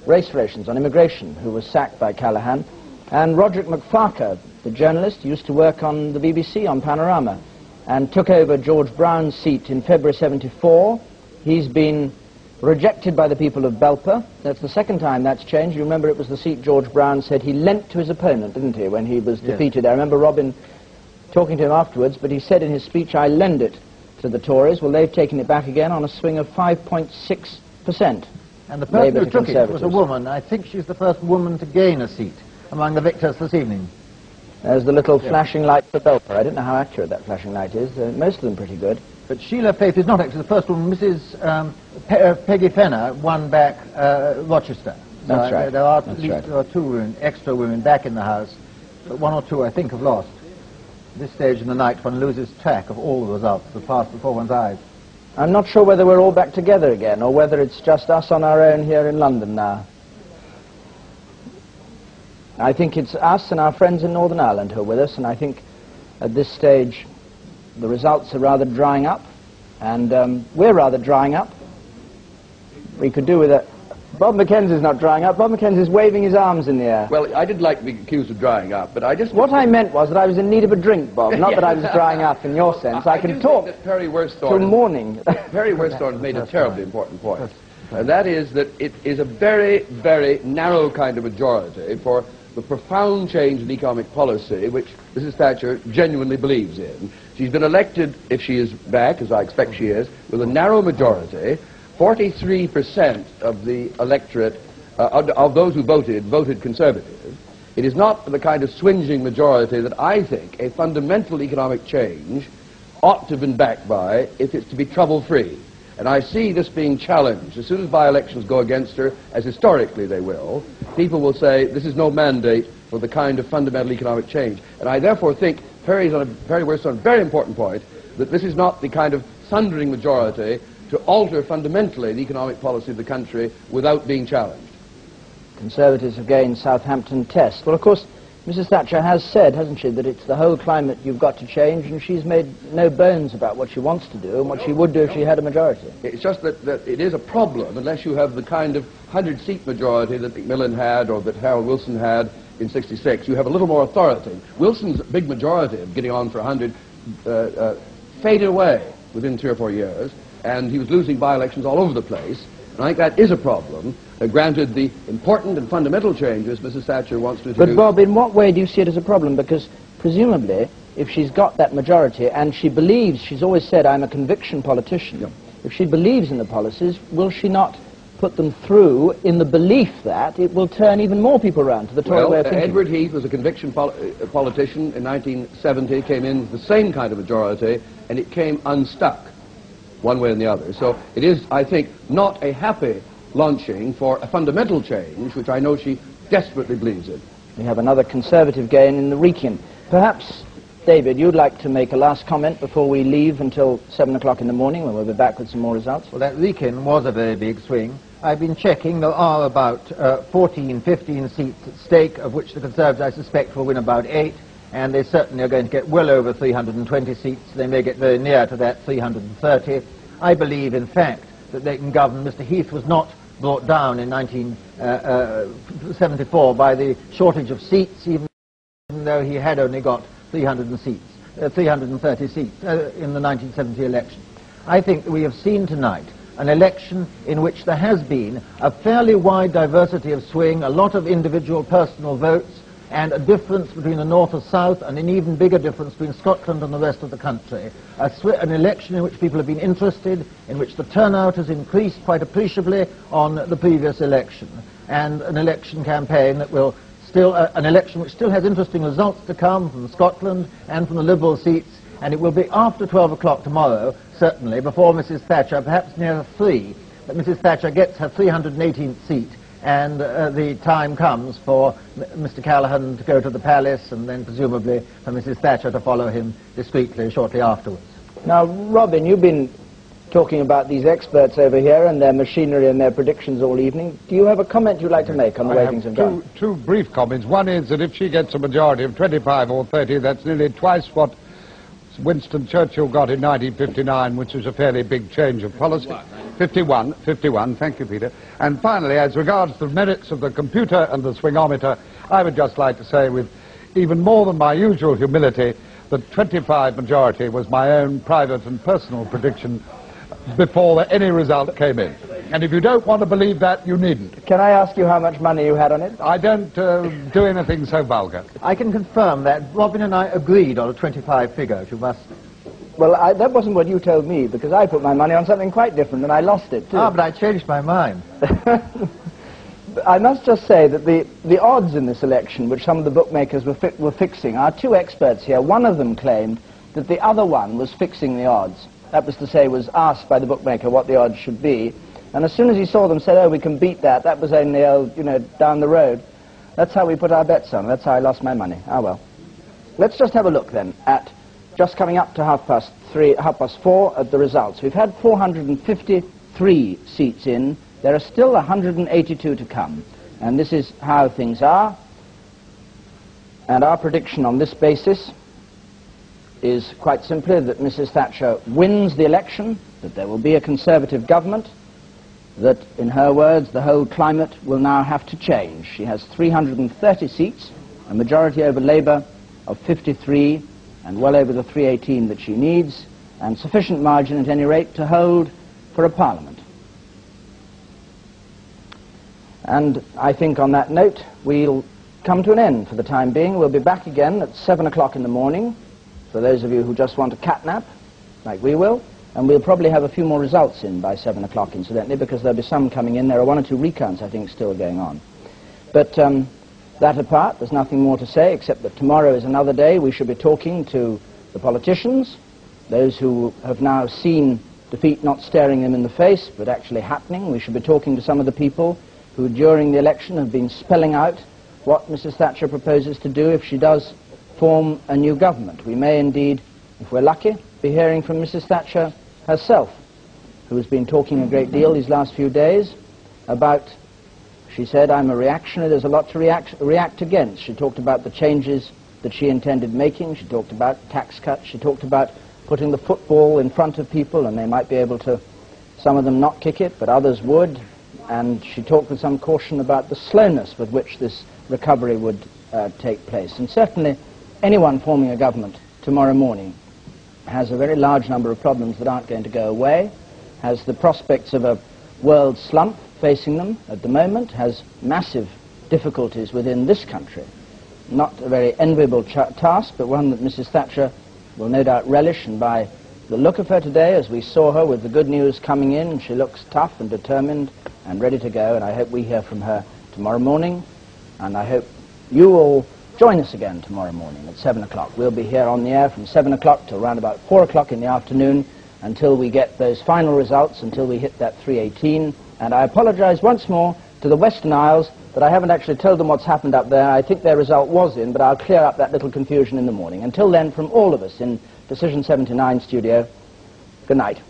race relations, on immigration, who was sacked by Callaghan. And Roderick McFarquhar, the journalist, used to work on the BBC, on Panorama, and took over George Brown's seat in February '74. He's been rejected by the people of Belper. That's the second time that's changed. You remember it was the seat George Brown said he lent to his opponent, didn't he, when he was defeated. I remember Robin talking to him afterwards, but he said in his speech, I lend it to the Tories. Well, they've taken it back again on a swing of 5.6%. And the person who took it was a woman. I think she's the first woman to gain a seat among the victors this evening. There's the little flashing light for Belper. I don't know how accurate that flashing light is. Most of them pretty good. But Sheila Faith is not actually the first woman. Mrs. Peggy Fenner won back Rochester. That's right. There are at least 2 extra women back in the House, but 1 or 2 I think have lost. At this stage in the night one loses track of all the results that pass before one's eyes. I'm not sure whether we're all back together again or whether it's just us on our own here in London now. I think it's us and our friends in Northern Ireland who are with us, and I think at this stage the results are rather drying up, and we're rather drying up. We could do with it. Bob Mackenzie's not drying up. Bob Mackenzie's waving his arms in the air. Well, I didn't like to be accused of drying up, but I just... What I meant was that I was in need of a drink, Bob, not that I was drying up in your sense. I can talk Perry Worsthorne till morning. Perry Worsthorne made a terribly important point, and that is that it is a very, very narrow kind of majority for the profound change in economic policy which Mrs. Thatcher genuinely believes in. She's been elected, if she is back, as I expect she is, with a narrow majority. 43% of the electorate, of those who voted Conservative. It is not the kind of swinging majority that I think a fundamental economic change ought to have been backed by if it's to be trouble-free. And I see this being challenged. As soon as by-elections go against her, as historically they will, people will say this is no mandate for the kind of fundamental economic change. And I therefore think Perry's on a very important point, that this is not the kind of thundering majority to alter fundamentally the economic policy of the country without being challenged. Conservatives have gained Southampton test. Well, of course, Mrs. Thatcher has said, hasn't she, that it's the whole climate you've got to change, and she's made no bones about what she wants to do and what she would do if she had a majority. It's just that it is a problem unless you have the kind of 100-seat majority that Macmillan had or that Harold Wilson had in '66. You have a little more authority. Wilson's big majority of getting on for 100 faded away within 3 or 4 years, and he was losing by-elections all over the place. And I think that is a problem. Granted, the important and fundamental changes Mrs. Thatcher wants to introduce... But, Bob, in what way do you see it as a problem? Because, presumably, if she's got that majority, and she believes, she's always said, I'm a conviction politician, yep. If she believes in the policies, will she not put them through in the belief that it will turn even more people around to the Tory way of thinking? Edward Heath was a conviction politician in 1970, came in with the same kind of majority, and it came unstuck, one way and the other. So it is, I think, not a happy launching for a fundamental change, which I know she desperately believes in. We have another Conservative gain in the Wrekin. Perhaps, David, you'd like to make a last comment before we leave until 7 o'clock in the morning, when we'll be back with some more results? Well, that Wrekin was a very big swing. I've been checking. There are about 14, 15 seats at stake, of which the Conservatives, I suspect, will win about 8. And they certainly are going to get well over 320 seats. They may get very near to that 330. I believe, in fact, that they can govern. Mr. Heath was not brought down in 1974 by the shortage of seats, even though he had only got 330 seats in the 1970 election. I think that we have seen tonight an election in which there has been a fairly wide diversity of swing, a lot of individual personal votes, and a difference between the north and south, and an even bigger difference between Scotland and the rest of the country. An election in which people have been interested, in which the turnout has increased quite appreciably on the previous election, and an election campaign that will still, an election which still has interesting results to come from Scotland and from the Liberal seats, and it will be after 12 o'clock tomorrow, certainly, before Mrs. Thatcher, perhaps near 3, that Mrs. Thatcher gets her 318th seat, and the time comes for Mr. Callaghan to go to the palace, and then presumably for Mrs. Thatcher to follow him discreetly shortly afterwards. Now, Robin, you've been talking about these experts over here and their machinery and their predictions all evening. Do you have a comment you'd like to make on the way things have gone? Two brief comments. One is that if she gets a majority of 25 or 30, that's nearly twice what Winston Churchill got in 1959, which was a fairly big change of policy. 51, thank you, Peter. And finally, as regards the merits of the computer and the swingometer, I would just like to say with even more than my usual humility that 25 majority was my own private and personal prediction before any result came in. And if you don't want to believe that, you needn't. Can I ask you how much money you had on it? I don't do anything so vulgar. I can confirm that Robin and I agreed on a 25 figure, if you must. Well, that wasn't what you told me, because I put my money on something quite different, and I lost it, too. Ah, but I changed my mind. I must just say that the odds in this election, which some of the bookmakers were fixing, our two experts here, one of them claimed that the other one was fixing the odds. That was to say, was asked by the bookmaker what the odds should be, and as soon as he saw them, said, oh, we can beat that. That was only, down the road. That's how we put our bets on. That's how I lost my money. Ah, well. Let's just have a look, then, at just coming up to half past 4 at the results. We've had 453 seats in. There are still 182 to come. And this is how things are. And our prediction on this basis is quite simply that Mrs. Thatcher wins the election, that there will be a Conservative government, that, in her words, the whole climate will now have to change. She has 330 seats, a majority over Labour of 53, and well over the 318 that she needs, and sufficient margin at any rate to hold for a parliament. And I think on that note we'll come to an end for the time being. We'll be back again at 7 o'clock in the morning, for those of you who just want a catnap, like we will, and we'll probably have a few more results in by 7 o'clock, incidentally, because there'll be some coming in. There are 1 or 2 recounts, I think, still going on. But that apart, there's nothing more to say, except that tomorrow is another day. We should be talking to the politicians, those who have now seen defeat not staring them in the face, but actually happening. We should be talking to some of the people who, during the election, have been spelling out what Mrs. Thatcher proposes to do if she does form a new government. We may indeed, if we're lucky, be hearing from Mrs. Thatcher herself, who has been talking a great deal these last few days about, she said, I'm a reactionary, there's a lot to react against. She talked about the changes that she intended making. She talked about tax cuts. She talked about putting the football in front of people, and they might be able to, some of them not kick it, but others would. And she talked with some caution about the slowness with which this recovery would take place. And certainly anyone forming a government tomorrow morning has a very large number of problems that aren't going to go away, has the prospects of a world slump facing them at the moment, has massive difficulties within this country. Not a very enviable task, but one that Mrs. Thatcher will no doubt relish, and by the look of her today, as we saw her with the good news coming in, she looks tough and determined and ready to go, and I hope we hear from her tomorrow morning, and I hope you all join us again tomorrow morning at 7 o'clock. We'll be here on the air from 7 o'clock till around about 4 o'clock in the afternoon until we get those final results, until we hit that 318. And I apologize once more to the Western Isles that I haven't actually told them what's happened up there. I think their result was in, but I'll clear up that little confusion in the morning. Until then, from all of us in Decision 79 studio, good night.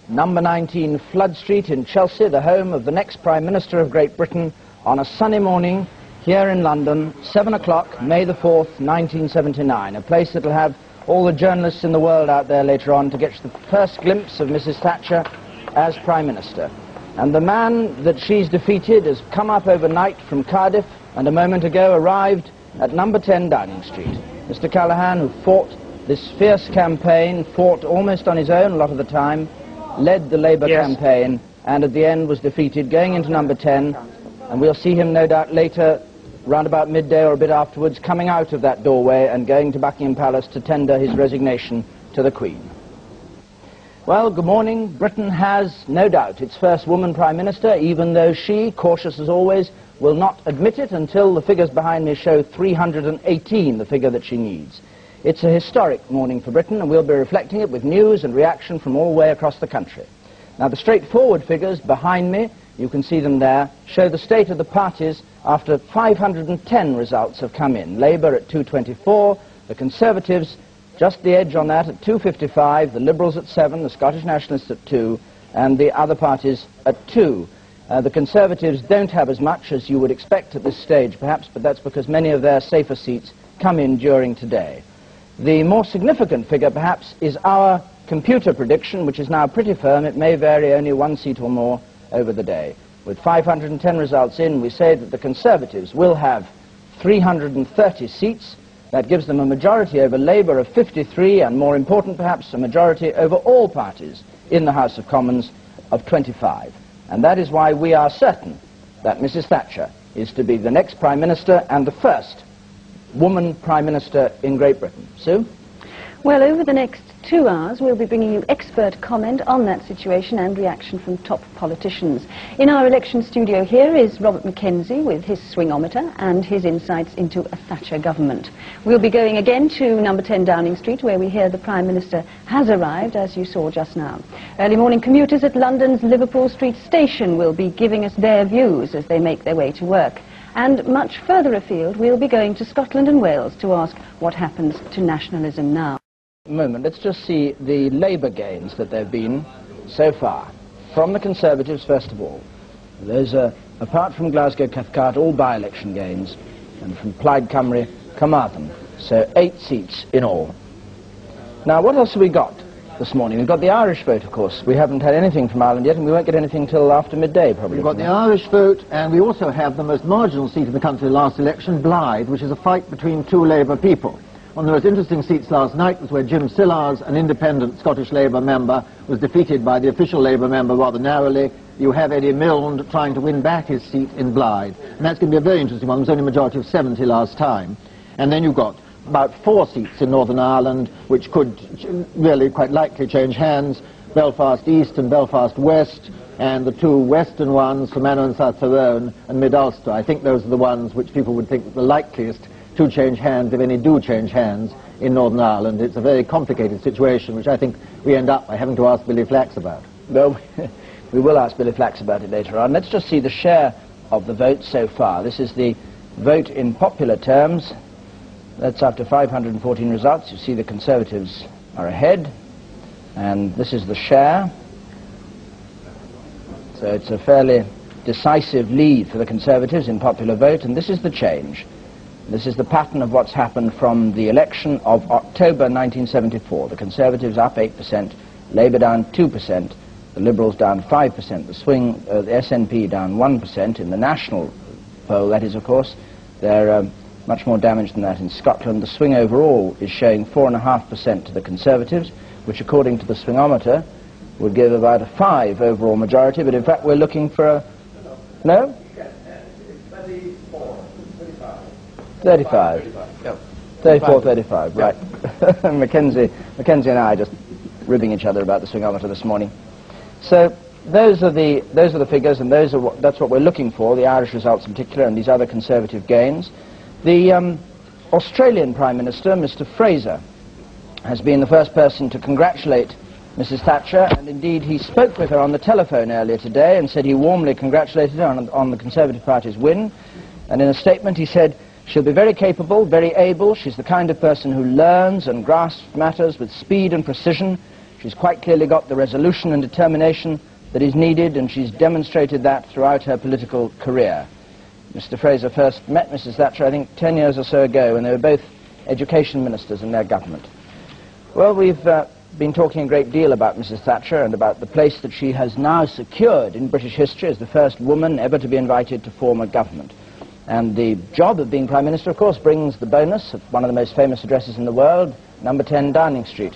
Number 19 Flood Street in Chelsea, the home of the next Prime Minister of Great Britain, on a sunny morning here in London, 7 o'clock, May the 4th, 1979, a place that will have all the journalists in the world out there later on to get the first glimpse of Mrs. Thatcher as Prime Minister. And the man that she's defeated has come up overnight from Cardiff and a moment ago arrived at number 10 Downing Street. Mr. Callaghan, who fought this fierce campaign, fought almost on his own a lot of the time, led the Labour campaign, and at the end was defeated, going into number 10, and we'll see him no doubt later, round about midday or a bit afterwards, coming out of that doorway and going to Buckingham Palace to tender his resignation to the Queen. Well, good morning. Britain has, no doubt, its first woman Prime Minister, even though she, cautious as always, will not admit it until the figures behind me show 318, the figure that she needs. It's a historic morning for Britain, and we'll be reflecting it with news and reaction from all the way across the country. Now, the straightforward figures behind me You can see them there, show the state of the parties after 510 results have come in. Labour at 224, the Conservatives just the edge on that at 255, the Liberals at 7, the Scottish Nationalists at 2, and the other parties at 2. The Conservatives don't have as much as you would expect at this stage, perhaps, but that's because many of their safer seats come in during today. The more significant figure, perhaps, is our computer prediction, which is now pretty firm. It may vary only 1 seat or more over the day. With 510 results in, we say that the Conservatives will have 330 seats. That gives them a majority over Labour of 53, and more important, perhaps, a majority over all parties in the House of Commons of 25. And that is why we are certain that Mrs. Thatcher is to be the next Prime Minister and the first woman Prime Minister in Great Britain. Sue? Well, over the next 2 hours, we'll be bringing you expert comment on that situation and reaction from top politicians. In our election studio here is Robert Mackenzie with his swingometer and his insights into a Thatcher government. We'll be going again to number 10 Downing Street, where we hear the Prime Minister has arrived, as you saw just now. Early morning commuters at London's Liverpool Street Station will be giving us their views as they make their way to work. And much further afield, we'll be going to Scotland and Wales to ask what happens to nationalism now. Moment, let's just see the Labour gains that there have been so far. From the Conservatives, first of all. Those are, apart from Glasgow Cathcart, all by-election gains, and from Plaid Cymru, Carmarthen. So 8 seats in all. Now, what else have we got this morning? We've got the Irish vote, of course. We haven't had anything from Ireland yet, and we won't get anything till after midday, probably. We've got the Irish vote, and we also have the most marginal seat in the country last election, Blythe, which is a fight between 2 Labour people. One of the most interesting seats last night was where Jim Sillars, an independent Scottish Labour member, was defeated by the official Labour member rather narrowly. You have Eddie Milne trying to win back his seat in Blythe. And that's going to be a very interesting one. There was only a majority of 70 last time. And then you've got about 4 seats in Northern Ireland, which could really quite likely change hands. Belfast East and Belfast West, and the 2 western ones, Fermanagh and South Tyrone, and Mid-Ulster. I think those are the ones which people would think the likeliest to change hands, if any do change hands, in Northern Ireland. It's a very complicated situation, which I think we end up by having to ask Billy Flax about. Well, we will ask Billy Flax about it later on. Let's just see the share of the vote so far. This is the vote in popular terms. That's after 514 results. You see the Conservatives are ahead, and this is the share. So it's a fairly decisive lead for the Conservatives in popular vote, and this is the change. This is the pattern of what's happened from the election of October 1974. The Conservatives up 8%, Labour down 2%, the Liberals down 5%, the SNP down 1%. In the national poll, that is, of course, they're much more damaged than that in Scotland. The swing overall is showing 4.5% to the Conservatives, which, according to the swingometer, would give about a 5 overall majority, but in fact we're looking for a... No? 35. Yep. 34, 35, right. Mackenzie and I are just ribbing each other about the swingometer this morning. So those are the figures, and that's what we're looking for, the Irish results in particular, and these other Conservative gains. The Australian Prime Minister, Mr. Fraser, has been the first person to congratulate Mrs. Thatcher, and indeed he spoke with her on the telephone earlier today and said he warmly congratulated her on the Conservative Party's win. And in a statement he said, "She'll be very capable, very able. She's the kind of person who learns and grasps matters with speed and precision. She's quite clearly got the resolution and determination that is needed, and she's demonstrated that throughout her political career." Mr. Fraser first met Mrs. Thatcher, I think, 10 years or so ago, when they were both education ministers in their government. Well, we've been talking a great deal about Mrs. Thatcher and about the place that she has now secured in British history as the first woman ever to be invited to form a government. And the job of being Prime Minister, of course, brings the bonus of one of the most famous addresses in the world, number 10 Downing Street,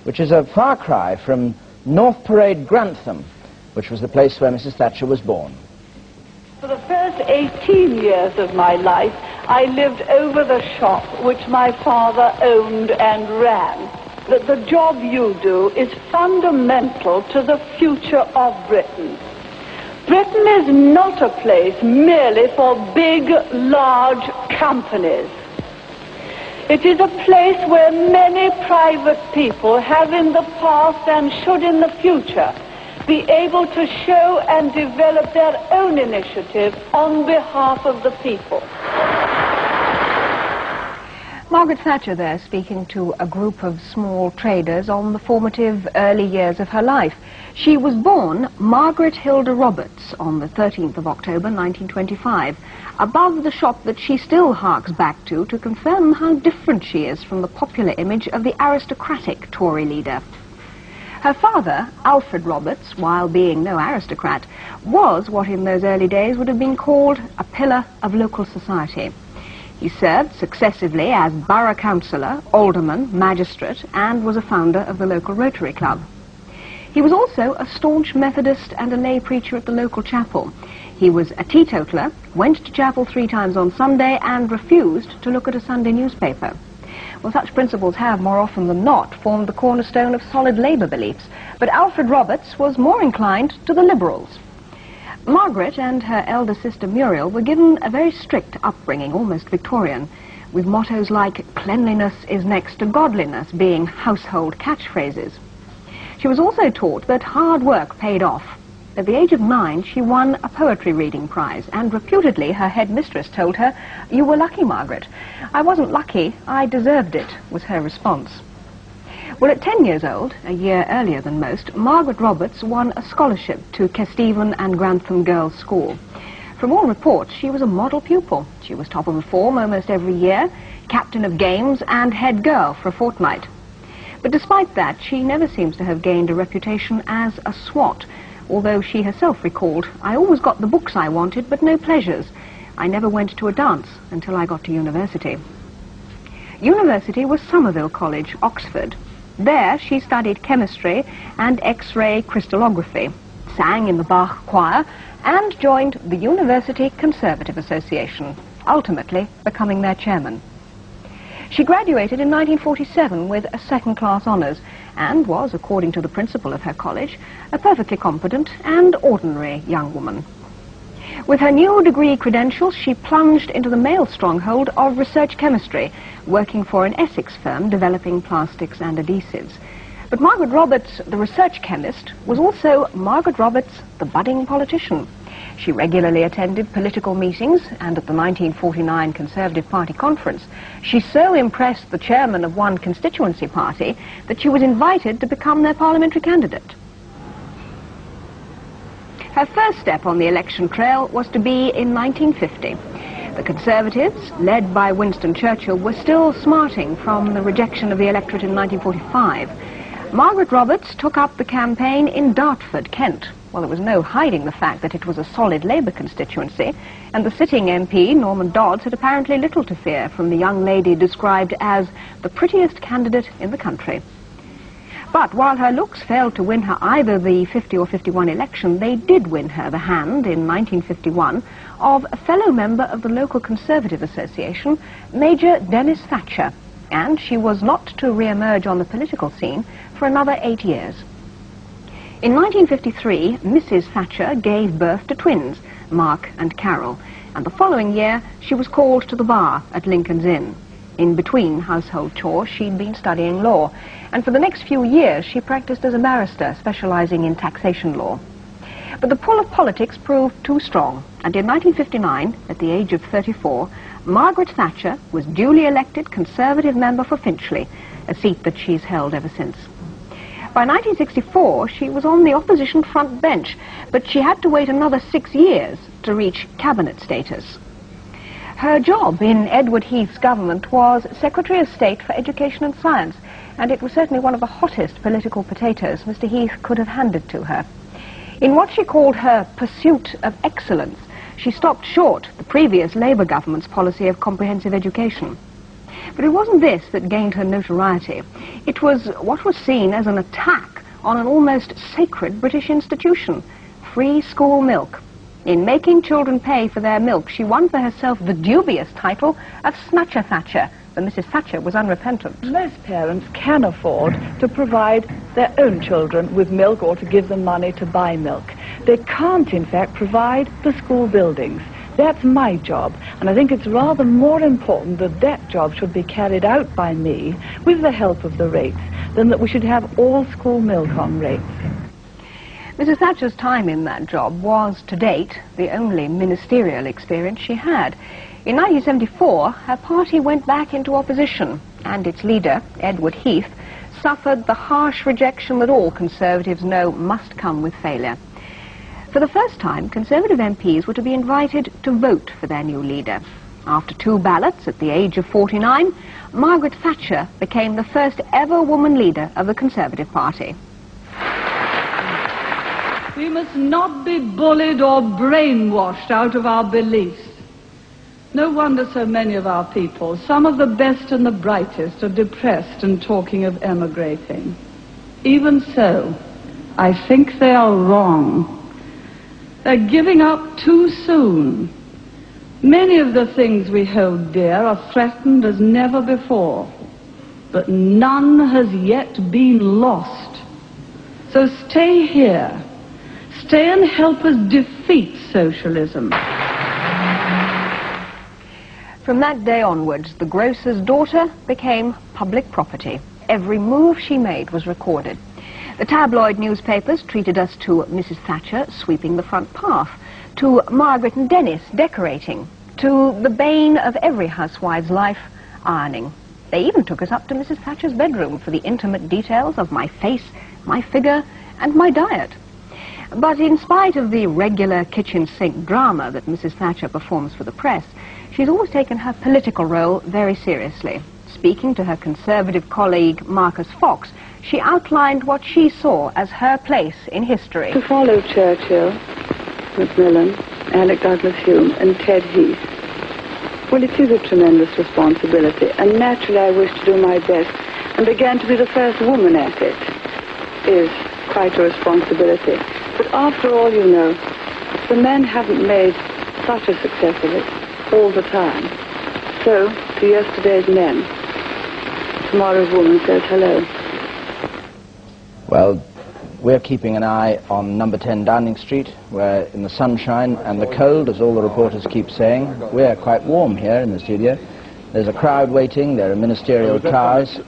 which is a far cry from North Parade, Grantham, which was the place where Mrs. Thatcher was born. For the first 18 years of my life, I lived over the shop which my father owned and ran. That the job you do is fundamental to the future of Britain. Britain is not a place merely for big, large companies. It is a place where many private people have in the past and should in the future be able to show and develop their own initiative on behalf of the people. Margaret Thatcher there, speaking to a group of small traders on the formative early years of her life. She was born Margaret Hilda Roberts on the 13th of October 1925, above the shop that she still harks back to confirm how different she is from the popular image of the aristocratic Tory leader. Her father, Alfred Roberts, while being no aristocrat, was what in those early days would have been called a pillar of local society. He served successively as borough councillor, alderman, magistrate, and was a founder of the local Rotary Club. He was also a staunch Methodist and a lay preacher at the local chapel. He was a teetotaler, went to chapel 3 times on Sunday, and refused to look at a Sunday newspaper. Well, such principles have, more often than not, formed the cornerstone of solid Labour beliefs, but Alfred Roberts was more inclined to the Liberals. Margaret and her elder sister Muriel were given a very strict upbringing, almost Victorian, with mottos like cleanliness is next to godliness being household catchphrases. She was also taught that hard work paid off. At the age of 9, she won a poetry reading prize, and reputedly her headmistress told her, "You were lucky, Margaret." "I wasn't lucky, I deserved it," was her response. Well, at 10 years old, a year earlier than most, Margaret Roberts won a scholarship to Kesteven and Grantham Girls' School. From all reports, she was a model pupil. She was top of the form almost every year, captain of games, and head girl for a fortnight. But despite that, she never seems to have gained a reputation as a swot, although she herself recalled, "I always got the books I wanted, but no pleasures. I never went to a dance until I got to university." University was Somerville College, Oxford. There she studied chemistry and X-ray crystallography, sang in the Bach choir, and joined the University Conservative Association, ultimately becoming their chairman. She graduated in 1947 with a second-class honours and was, according to the principal of her college, a perfectly competent and ordinary young woman. With her new degree credentials, she plunged into the male stronghold of research chemistry, working for an Essex firm developing plastics and adhesives. But Margaret Roberts, the research chemist, was also Margaret Roberts, the budding politician. She regularly attended political meetings, and at the 1949 Conservative Party conference, she so impressed the chairman of one constituency party that she was invited to become their parliamentary candidate. Her first step on the election trail was to be in 1950. The Conservatives, led by Winston Churchill, were still smarting from the rejection of the electorate in 1945. Margaret Roberts took up the campaign in Dartford, Kent. Well, there was no hiding the fact that it was a solid Labour constituency, and the sitting MP, Norman Dodds, had apparently little to fear from the young lady described as the prettiest candidate in the country. But while her looks failed to win her either the 50 or 51 election, they did win her the hand in 1951 of a fellow member of the local Conservative Association, Major Dennis Thatcher, and she was not to re-emerge on the political scene for another 8 years. In 1953, Mrs. Thatcher gave birth to twins, Mark and Carol, and the following year she was called to the bar at Lincoln's Inn. In between household chores, she'd been studying law, and for the next few years she practiced as a barrister, specializing in taxation law. But the pull of politics proved too strong, and in 1959, at the age of 34, Margaret Thatcher was duly elected Conservative member for Finchley, a seat that she's held ever since. By 1964, she was on the opposition front bench, but she had to wait another 6 years to reach cabinet status. Her job in Edward Heath's government was Secretary of State for Education and Science, and it was certainly one of the hottest political potatoes Mr. Heath could have handed to her. In what she called her pursuit of excellence, she stopped short the previous Labour government's policy of comprehensive education. But it wasn't this that gained her notoriety. It was what was seen as an attack on an almost sacred British institution, free school milk. In making children pay for their milk, she won for herself the dubious title of Snatcher Thatcher, but Mrs. Thatcher was unrepentant. Most parents can afford to provide their own children with milk or to give them money to buy milk. They can't, in fact, provide the school buildings. That's my job, and I think it's rather more important that that job should be carried out by me with the help of the rates than that we should have all school milk on rates. Mrs. Thatcher's time in that job was, to date, the only ministerial experience she had. In 1974, her party went back into opposition, and its leader, Edward Heath, suffered the harsh rejection that all Conservatives know must come with failure. For the first time, Conservative MPs were to be invited to vote for their new leader. After 2 ballots at the age of 49, Margaret Thatcher became the first ever woman leader of the Conservative Party. We must not be bullied or brainwashed out of our beliefs. No wonder so many of our people, some of the best and the brightest, are depressed and talking of emigrating. Even so, I think they are wrong. They're giving up too soon. Many of the things we hold dear are threatened as never before, but none has yet been lost. So stay here. Stay and help us defeat socialism. From that day onwards, the grocer's daughter became public property. Every move she made was recorded. The tabloid newspapers treated us to Mrs. Thatcher sweeping the front path, to Margaret and Dennis decorating, to the bane of every housewife's life, ironing. They even took us up to Mrs. Thatcher's bedroom for the intimate details of my face, my figure, and my diet. But in spite of the regular kitchen sink drama that Mrs. Thatcher performs for the press, she's always taken her political role very seriously. Speaking to her Conservative colleague Marcus Fox, she outlined what she saw as her place in history. To follow Churchill, Macmillan, Alec Douglas Hume and Ted Heath, well, it is a tremendous responsibility, and naturally I wish to do my best, and again to be the first woman at it is quite a responsibility. But after all, you know, the men haven't made such a success of it all the time. So, to yesterday's men, tomorrow's woman says hello. Well, we're keeping an eye on number 10 Downing Street, where in the sunshine and the cold, as all the reporters keep saying, we're quite warm here in the studio. There's a crowd waiting, there are ministerial cars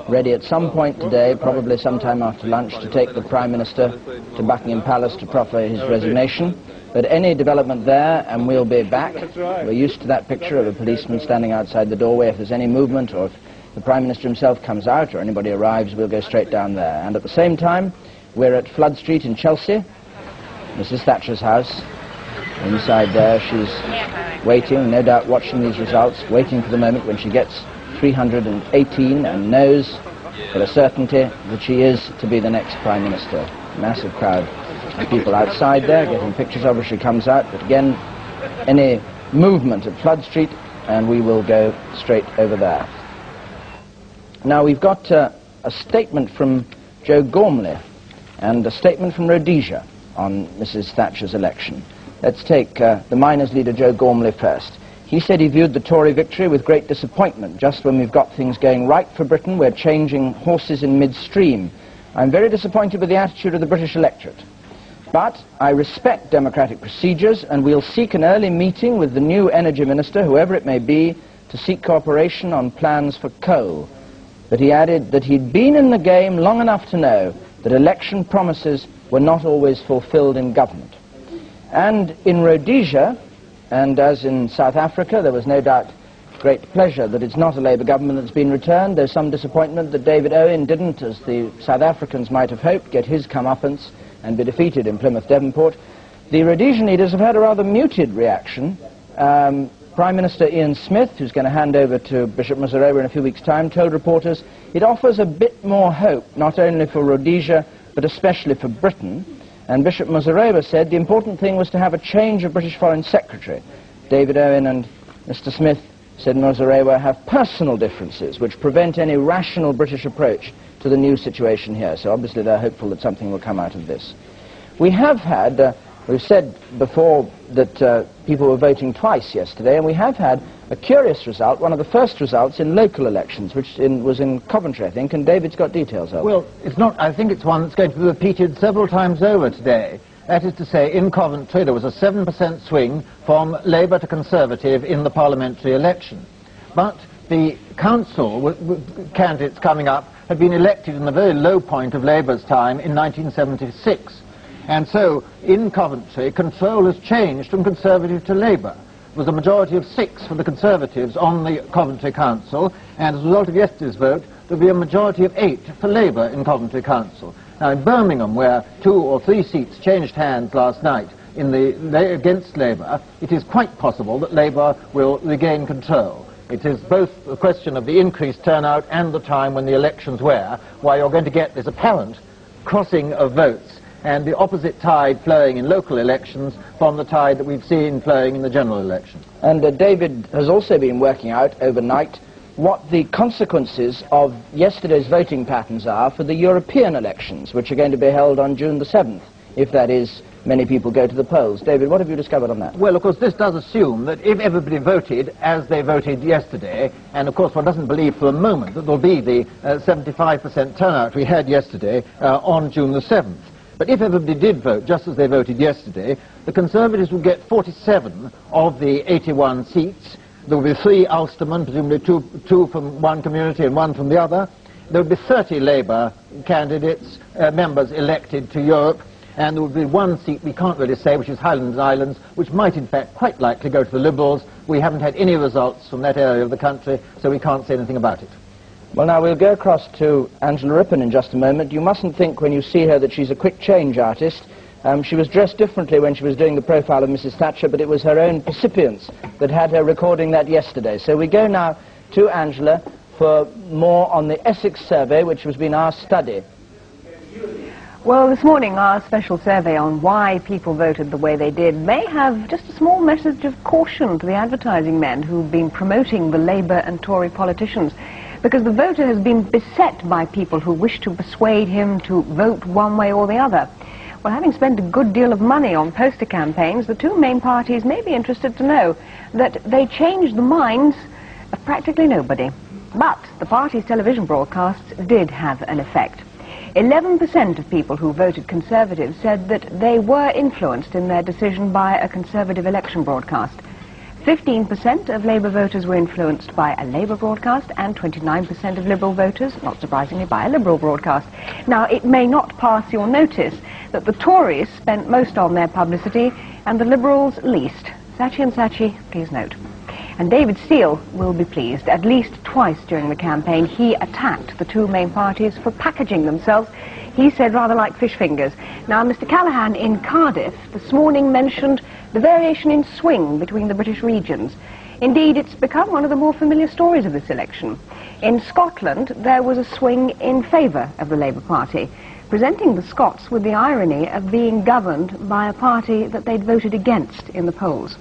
ready at some point today, probably sometime after lunch, to take the Prime Minister to Buckingham Palace to proffer his resignation. But any development there, and we'll be back. We're used to that picture of a policeman standing outside the doorway. If there's any movement, or if the Prime Minister himself comes out, or anybody arrives, we'll go straight down there. And at the same time, we're at Flood Street in Chelsea, Mrs. Thatcher's house. Inside there, she's waiting, no doubt watching these results, waiting for the moment when she gets 318 and knows for a certainty that she is to be the next Prime Minister. Massive crowd of people outside there getting pictures of her. She comes out, but again, any movement at Flood Street and we will go straight over there. Now we've got a statement from Joe Gormley and a statement from Rhodesia on Mrs. Thatcher's election. Let's take the miners' leader Joe Gormley first. He said he viewed the Tory victory with great disappointment. Just when we've got things going right for Britain, we're changing horses in midstream. I'm very disappointed with the attitude of the British electorate. But I respect democratic procedures, and we'll seek an early meeting with the new energy minister, whoever it may be, to seek cooperation on plans for coal. But he added that he'd been in the game long enough to know that election promises were not always fulfilled in government. And in Rhodesia, and as in South Africa, there was no doubt great pleasure that it's not a Labour government that's been returned. There's some disappointment that David Owen didn't, as the South Africans might have hoped, get his comeuppance and be defeated in Plymouth Devonport. The Rhodesian leaders have had a rather muted reaction. Prime Minister Ian Smith, who's going to hand over to Bishop Muzorewa in a few weeks' time, told reporters it offers a bit more hope, not only for Rhodesia, but especially for Britain. And Bishop Muzorewa said the important thing was to have a change of British Foreign Secretary. David Owen and Mr. Smith said Muzorewa have personal differences which prevent any rational British approach to the new situation here. So obviously they're hopeful that something will come out of this. We have had, we've said before that people were voting twice yesterday, and we have had a curious result, one of the first results in local elections, which was in Coventry, I think, and David's got details of it. Well, it's not, I think it's one that's going to be repeated several times over today. That is to say, in Coventry there was a 7% swing from Labour to Conservative in the parliamentary election. But the council candidates coming up had been elected in the very low point of Labour's time in 1976. And so, in Coventry, control has changed from Conservative to Labour. There was a majority of 6 for the Conservatives on the Coventry Council, and as a result of yesterday's vote, there will be a majority of 8 for Labour in Coventry Council. Now, in Birmingham, where 2 or 3 seats changed hands last night against Labour, it is quite possible that Labour will regain control. It is both a question of the increased turnout and the time when the elections were, why you're going to get this apparent crossing of votes and the opposite tide flowing in local elections from the tide that we've seen flowing in the general election. And David has also been working out overnight what the consequences of yesterday's voting patterns are for the European elections, which are going to be held on June the 7th, if that is, many people go to the polls. David, what have you discovered on that? Well, of course, this does assume that if everybody voted as they voted yesterday, and of course one doesn't believe for a moment that there'll be the 75% turnout we had yesterday on June the 7th. But if everybody did vote just as they voted yesterday, the Conservatives would get 47 of the 81 seats. There would be 3 Ulstermen, presumably two from one community and 1 from the other. There would be 30 Labour candidates, members elected to Europe, and there would be 1 seat we can't really say, which is Highlands and Islands, which might in fact quite likely go to the Liberals. We haven't had any results from that area of the country, so we can't say anything about it. Well, now, we'll go across to Angela Rippon in just a moment. You mustn't think when you see her that she's a quick change artist. She was dressed differently when she was doing the profile of Mrs. Thatcher, but it was her own recipients that had her recording that yesterday. So we go now to Angela for more on the Essex survey, which has been our study. Well, this morning our special survey on why people voted the way they did may have just a small message of caution to the advertising men who've been promoting the Labour and Tory politicians, because the voter has been beset by people who wish to persuade him to vote one way or the other. Well, having spent a good deal of money on poster campaigns, the 2 main parties may be interested to know that they changed the minds of practically nobody. But the party's television broadcasts did have an effect. 11% of people who voted Conservative said that they were influenced in their decision by a Conservative election broadcast. 15% of Labour voters were influenced by a Labour broadcast, and 29% of Liberal voters, not surprisingly, by a Liberal broadcast. Now, it may not pass your notice that the Tories spent most on their publicity and the Liberals least. Saatchi and Saatchi, please note. And David Steel will be pleased. At least twice during the campaign, he attacked the 2 main parties for packaging themselves, he said, rather like fish fingers. Now, Mr. Callaghan in Cardiff this morning mentioned the variation in swing between the British regions. Indeed, it's become one of the more familiar stories of this election. In Scotland, there was a swing in favour of the Labour Party, presenting the Scots with the irony of being governed by a party that they'd voted against in the polls.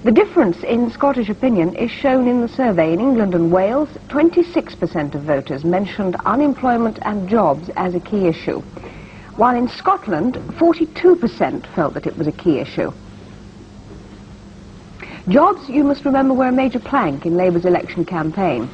The difference in Scottish opinion is shown in the survey. In England and Wales, 26% of voters mentioned unemployment and jobs as a key issue, while in Scotland, 42% felt that it was a key issue. Jobs, you must remember, were a major plank in Labour's election campaign.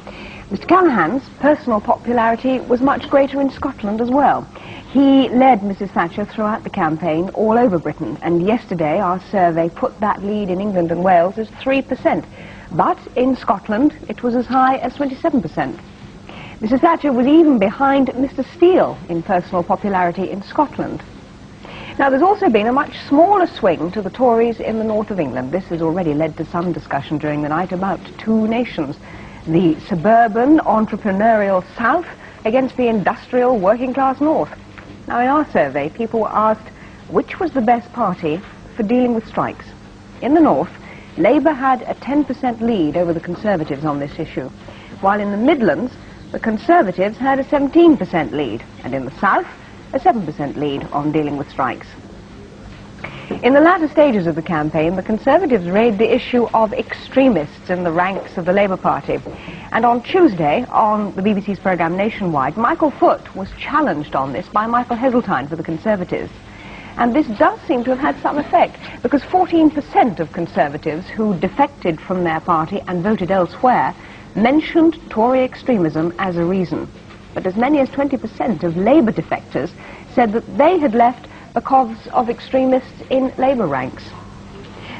Mr. Callaghan's personal popularity was much greater in Scotland as well. He led Mrs. Thatcher throughout the campaign all over Britain, and yesterday our survey put that lead in England and Wales as 3%. But in Scotland, it was as high as 27%. Mrs. Thatcher was even behind Mr. Steele in personal popularity in Scotland. Now, there's also been a much smaller swing to the Tories in the north of England. This has already led to some discussion during the night about 2 nations. The suburban, entrepreneurial south against the industrial, working-class north. Now, in our survey, people were asked which was the best party for dealing with strikes. In the north, Labour had a 10% lead over the Conservatives on this issue, while in the Midlands, the Conservatives had a 17% lead, and in the south, a 7% lead on dealing with strikes. In the latter stages of the campaign, the Conservatives raised the issue of extremists in the ranks of the Labour Party. And on Tuesday, on the BBC's programme Nationwide, Michael Foot was challenged on this by Michael Heseltine for the Conservatives. And this does seem to have had some effect, because 14% of Conservatives who defected from their party and voted elsewhere mentioned Tory extremism as a reason. But as many as 20% of Labour defectors said that they had left because of extremists in Labour ranks.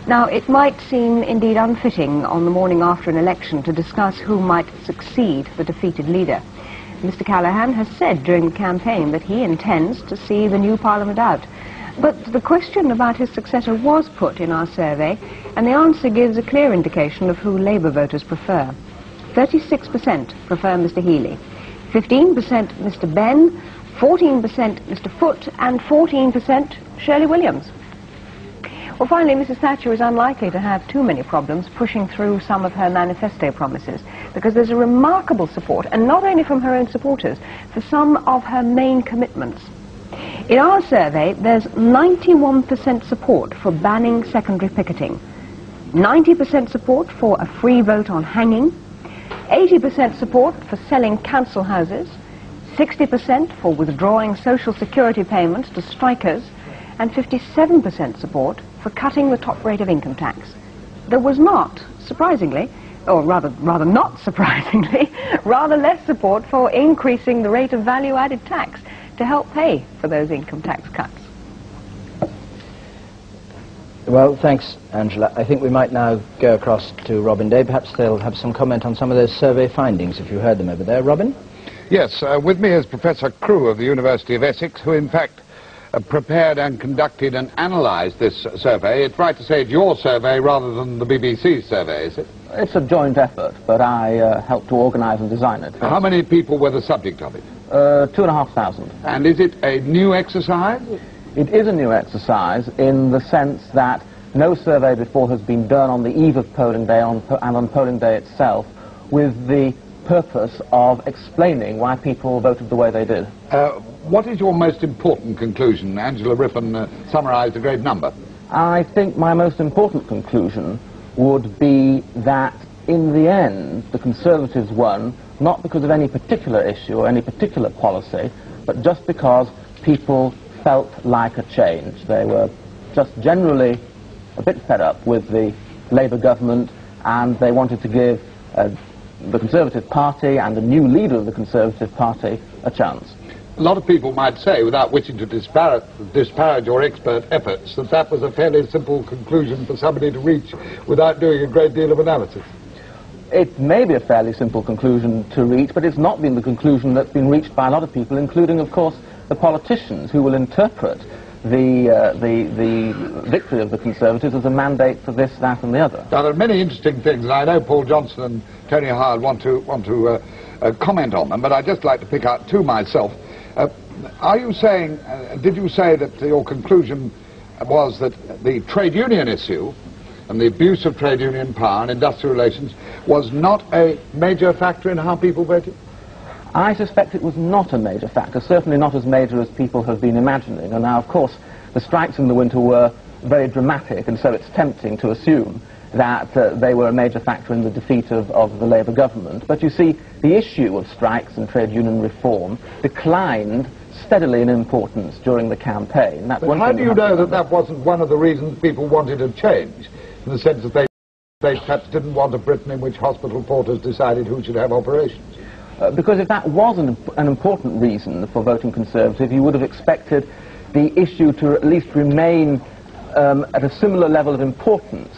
Now, it might seem indeed unfitting on the morning after an election to discuss who might succeed the defeated leader. Mr. Callaghan has said during the campaign that he intends to see the new Parliament out. But the question about his successor was put in our survey, and the answer gives a clear indication of who Labour voters prefer. 36% prefer Mr. Healey, 15% Mr. Benn, 14% Mr. Foote, and 14% Shirley Williams. Well, finally, Mrs. Thatcher is unlikely to have too many problems pushing through some of her manifesto promises, because there's a remarkable support, and not only from her own supporters, for some of her main commitments. In our survey, there's 91% support for banning secondary picketing, 90% support for a free vote on hanging, 80% support for selling council houses, 60% for withdrawing social security payments to strikers, and 57% support for cutting the top rate of income tax. There was not, surprisingly, or rather not surprisingly, rather less support for increasing the rate of value-added tax to help pay for those income tax cuts. Well, thanks, Angela. I think we might now go across to Robin Day. Perhaps they'll have some comment on some of those survey findings, if you heard them over there. Robin? Yes, with me is Professor Crewe of the University of Essex, who in fact prepared and conducted and analysed this survey. It's right to say it's your survey rather than the BBC's survey, is it? It's a joint effort, but I helped to organise and design it. How many people were the subject of it? 2,500. And is it a new exercise? It is a new exercise in the sense that no survey before has been done on the eve of polling day and on polling day itself with the purpose of explaining why people voted the way they did. What is your most important conclusion? Angela Rippon summarised a great number. I think my most important conclusion would be that in the end the Conservatives won, not because of any particular issue or any particular policy, but just because people felt like a change. They were just generally a bit fed up with the Labour government, and they wanted to give the Conservative Party and the new leader of the Conservative Party a chance. A lot of people might say, without wishing to disparage your expert efforts, that that was a fairly simple conclusion for somebody to reach without doing a great deal of analysis. It may be a fairly simple conclusion to reach, but it's not been the conclusion that's been reached by a lot of people, including, of course, the politicians who will interpret the victory of the Conservatives as a mandate for this, that and the other. Now, there are many interesting things, and I know Paul Johnson and Tony Howard want to comment on them, but I'd just like to pick out two myself. Are you saying, did you say that your conclusion was that the trade union issue and the abuse of trade union power and industrial relations was not a major factor in how people voted? I suspect it was not a major factor, certainly not as major as people have been imagining. And now, of course, the strikes in the winter were very dramatic, and so it's tempting to assume that they were a major factor in the defeat of the Labour government. But you see, the issue of strikes and trade union reform declined steadily in importance during the campaign. That's but how do you know that that wasn't one of the reasons people wanted a change, in the sense that they perhaps didn't want a Britain in which hospital porters decided who should have operations? Because if that was an important reason for voting Conservative, you would have expected the issue to at least remain at a similar level of importance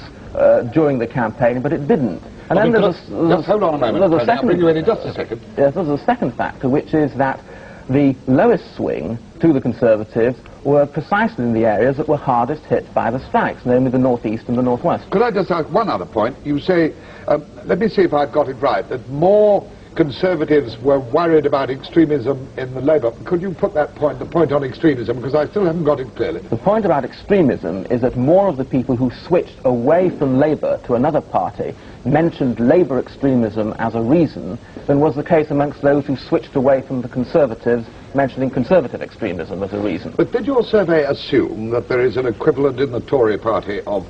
during the campaign, but it didn't. And then just hold on a moment, I'll bring you in just a second. Yes, there's a second factor, which is that the lowest swing to the Conservatives were precisely in the areas that were hardest hit by the strikes, namely the northeast and the northwest. Could I just ask one other point? You say, let me see if I've got it right, that more Conservatives were worried about extremism in the Labour. Could you put that point, the point on extremism, because I still haven't got it clearly. The point about extremism is that more of the people who switched away from Labour to another party mentioned Labour extremism as a reason than was the case amongst those who switched away from the Conservatives mentioning Conservative extremism as a reason. But did your survey assume that there is an equivalent in the Tory party of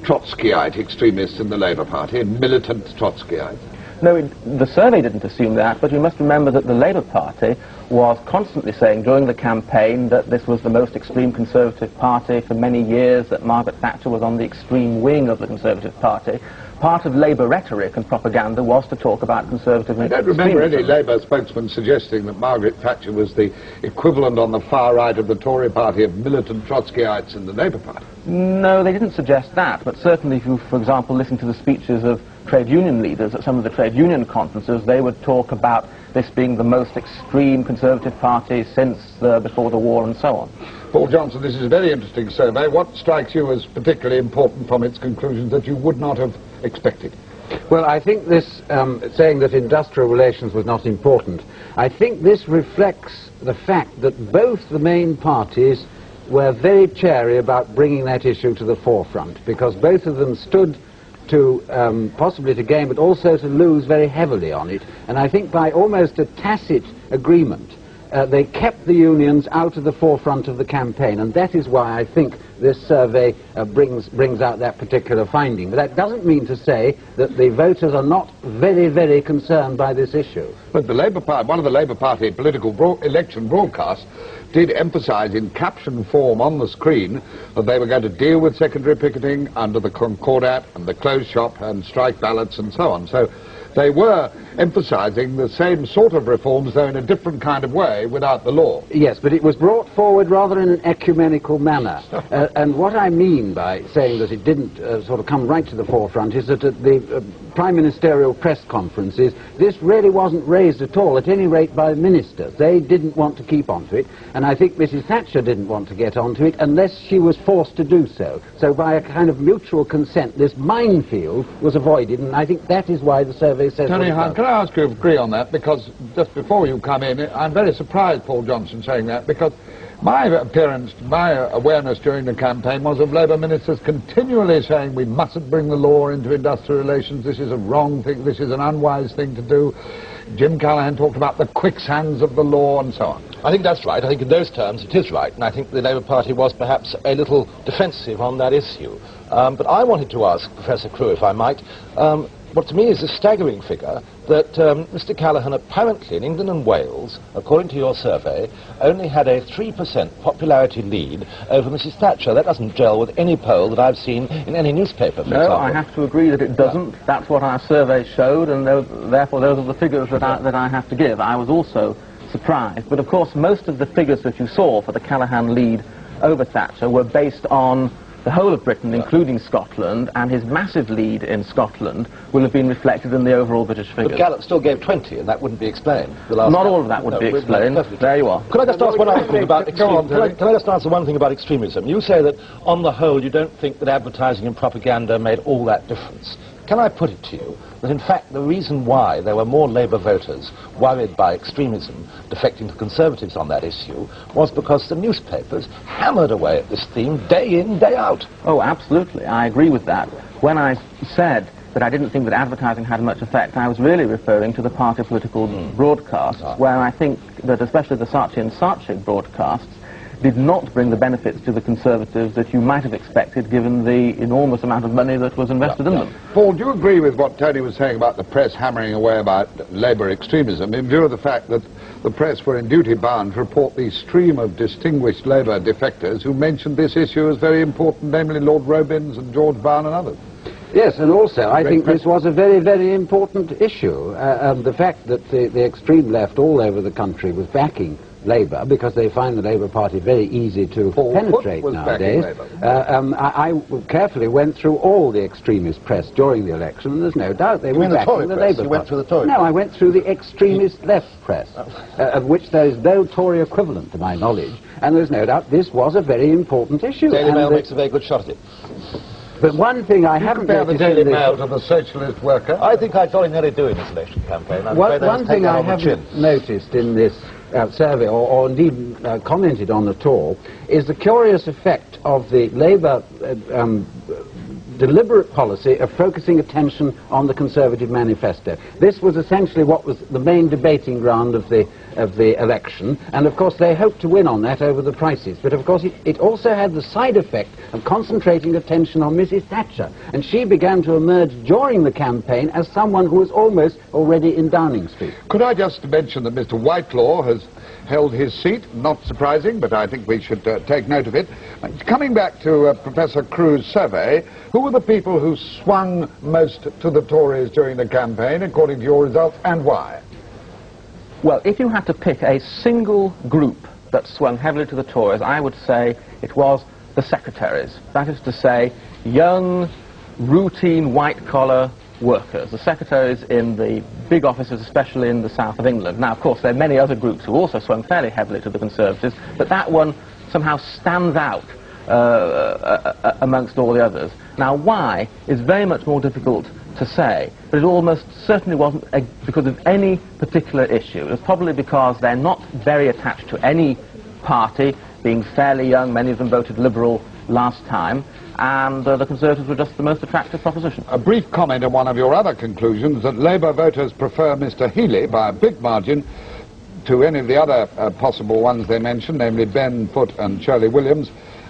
Trotskyite extremists in the Labour Party, militant Trotskyites? No, the survey didn't assume that, but you must remember that the Labour Party was constantly saying during the campaign that this was the most extreme Conservative Party for many years, that Margaret Thatcher was on the extreme wing of the Conservative Party. Part of Labour rhetoric and propaganda was to talk about Conservative I don't remember any Labour spokesman suggesting that Margaret Thatcher was the equivalent on the far right of the Tory party of militant Trotskyites in the Labour Party. No, they didn't suggest that, but certainly if you, for example, listen to the speeches of trade union leaders at some of the trade union conferences, they would talk about this being the most extreme Conservative Party since before the war and so on. Paul Johnson, this is a very interesting survey. What strikes you as particularly important from its conclusions that you would not have expected? Well, I think this, saying that industrial relations was not important, I think this reflects the fact that both the main parties were very chary about bringing that issue to the forefront, because both of them stood to possibly to gain, but also to lose very heavily on it. And I think by almost a tacit agreement, they kept the unions out of the forefront of the campaign, and that is why I think this survey brings out that particular finding. But that doesn't mean to say that the voters are not very, very concerned by this issue. But the Labour Party, one of the Labour Party political election broadcasts did emphasise in caption form on the screen that they were going to deal with secondary picketing under the Concordat and the closed shop and strike ballots and so on. So they were emphasising the same sort of reforms, though in a different kind of way, without the law. Yes, but it was brought forward rather in an ecumenical manner. And what I mean by saying that it didn't sort of come right to the forefront is that at the Prime Ministerial press conferences, this really wasn't raised at all, at any rate by ministers. They didn't want to keep onto it, and I think Mrs. Thatcher didn't want to get onto it unless she was forced to do so. So by a kind of mutual consent, this minefield was avoided, and I think that is why the survey says... Tony Hunt, can I ask you to agree on that? Because just before you come in, I'm very surprised, Paul Johnson, saying that, because my appearance, my awareness during the campaign was of Labour ministers continually saying we mustn't bring the law into industrial relations, this is a wrong thing, this is an unwise thing to do. Jim Callaghan talked about the quicksands of the law and so on. I think that's right. I think in those terms it is right, and I think the Labour Party was perhaps a little defensive on that issue. But I wanted to ask Professor Crewe, if I might, what to me is a staggering figure, that Mr. Callaghan apparently in England and Wales, according to your survey, only had a 3% popularity lead over Mrs. Thatcher. That doesn't gel with any poll that I've seen in any newspaper, for example. No, I have to agree that it doesn't. That's what our survey showed, and therefore those are the figures that I have to give. I was also surprised, but of course most of the figures that you saw for the Callaghan lead over Thatcher were based on the whole of Britain, including Scotland, and his massive lead in Scotland will have been reflected in the overall British figures. But Gallup still gave 20, and that wouldn't be explained. Not all of that would be explained. There you are. Could I just ask one other thing about extremism? Can I just answer one thing about extremism? You say that, on the whole, you don't think that advertising and propaganda made all that difference. Can I put it to you that, in fact, the reason why there were more Labour voters worried by extremism defecting to Conservatives on that issue was because the newspapers hammered away at this theme day in, day out? Oh, absolutely. I agree with that. When I said that I didn't think that advertising had much effect, I was really referring to the party political broadcasts, where I think that especially the Saatchi and Saatchi broadcasts did not bring the benefits to the Conservatives that you might have expected given the enormous amount of money that was invested in them. Paul, do you agree with what Tony was saying about the press hammering away about Labour extremism, in view of the fact that the press were in duty bound to report the stream of distinguished Labour defectors who mentioned this issue as very important, namely Lord Robins and George Brown and others? Yes, and also I think this was a very, very important issue. The fact that the extreme left all over the country was backing Labour, because they find the Labour Party very easy to penetrate nowadays. I carefully went through all the extremist press during the election, and there's no doubt they were backing the Labour Party. You went through the Tory press? No, I went through the extremist left press, of which there is no Tory equivalent to my knowledge, and there's no doubt this was a very important issue. Daily Mail makes a very good shot at it. But one thing I haven't compare the Daily Mail to the Socialist Worker. I think I jolly nearly do in this election campaign. One thing I haven't noticed in this survey, or indeed commented on at all, is the curious effect of the Labour deliberate policy of focusing attention on the Conservative manifesto. This was essentially what was the main debating ground of the election, and of course they hoped to win on that over the prices. But of course it also had the side effect of concentrating attention on Mrs. Thatcher, and she began to emerge during the campaign as someone who was almost already in Downing Street. Could I just mention that Mr. Whitelaw has held his seat, not surprising, but I think we should take note of it. Coming back to Professor Crewe's survey, who were the people who swung most to the Tories during the campaign, according to your results, and why? Well, if you had to pick a single group that swung heavily to the Tories, I would say it was the secretaries. That is to say, young, routine, white-collar workers, the secretaries in the big offices, especially in the south of England. Now, of course, there are many other groups who also swung fairly heavily to the Conservatives, but that one somehow stands out amongst all the others. Now, why is very much more difficult to say, but it almost certainly wasn't because of any particular issue. It was probably because they're not very attached to any party, being fairly young. Many of them voted Liberal last time, and the Conservatives were just the most attractive proposition. A brief comment on one of your other conclusions, that Labour voters prefer Mr. Healey by a big margin to any of the other possible ones they mentioned, namely Ben Foote and Shirley Williams,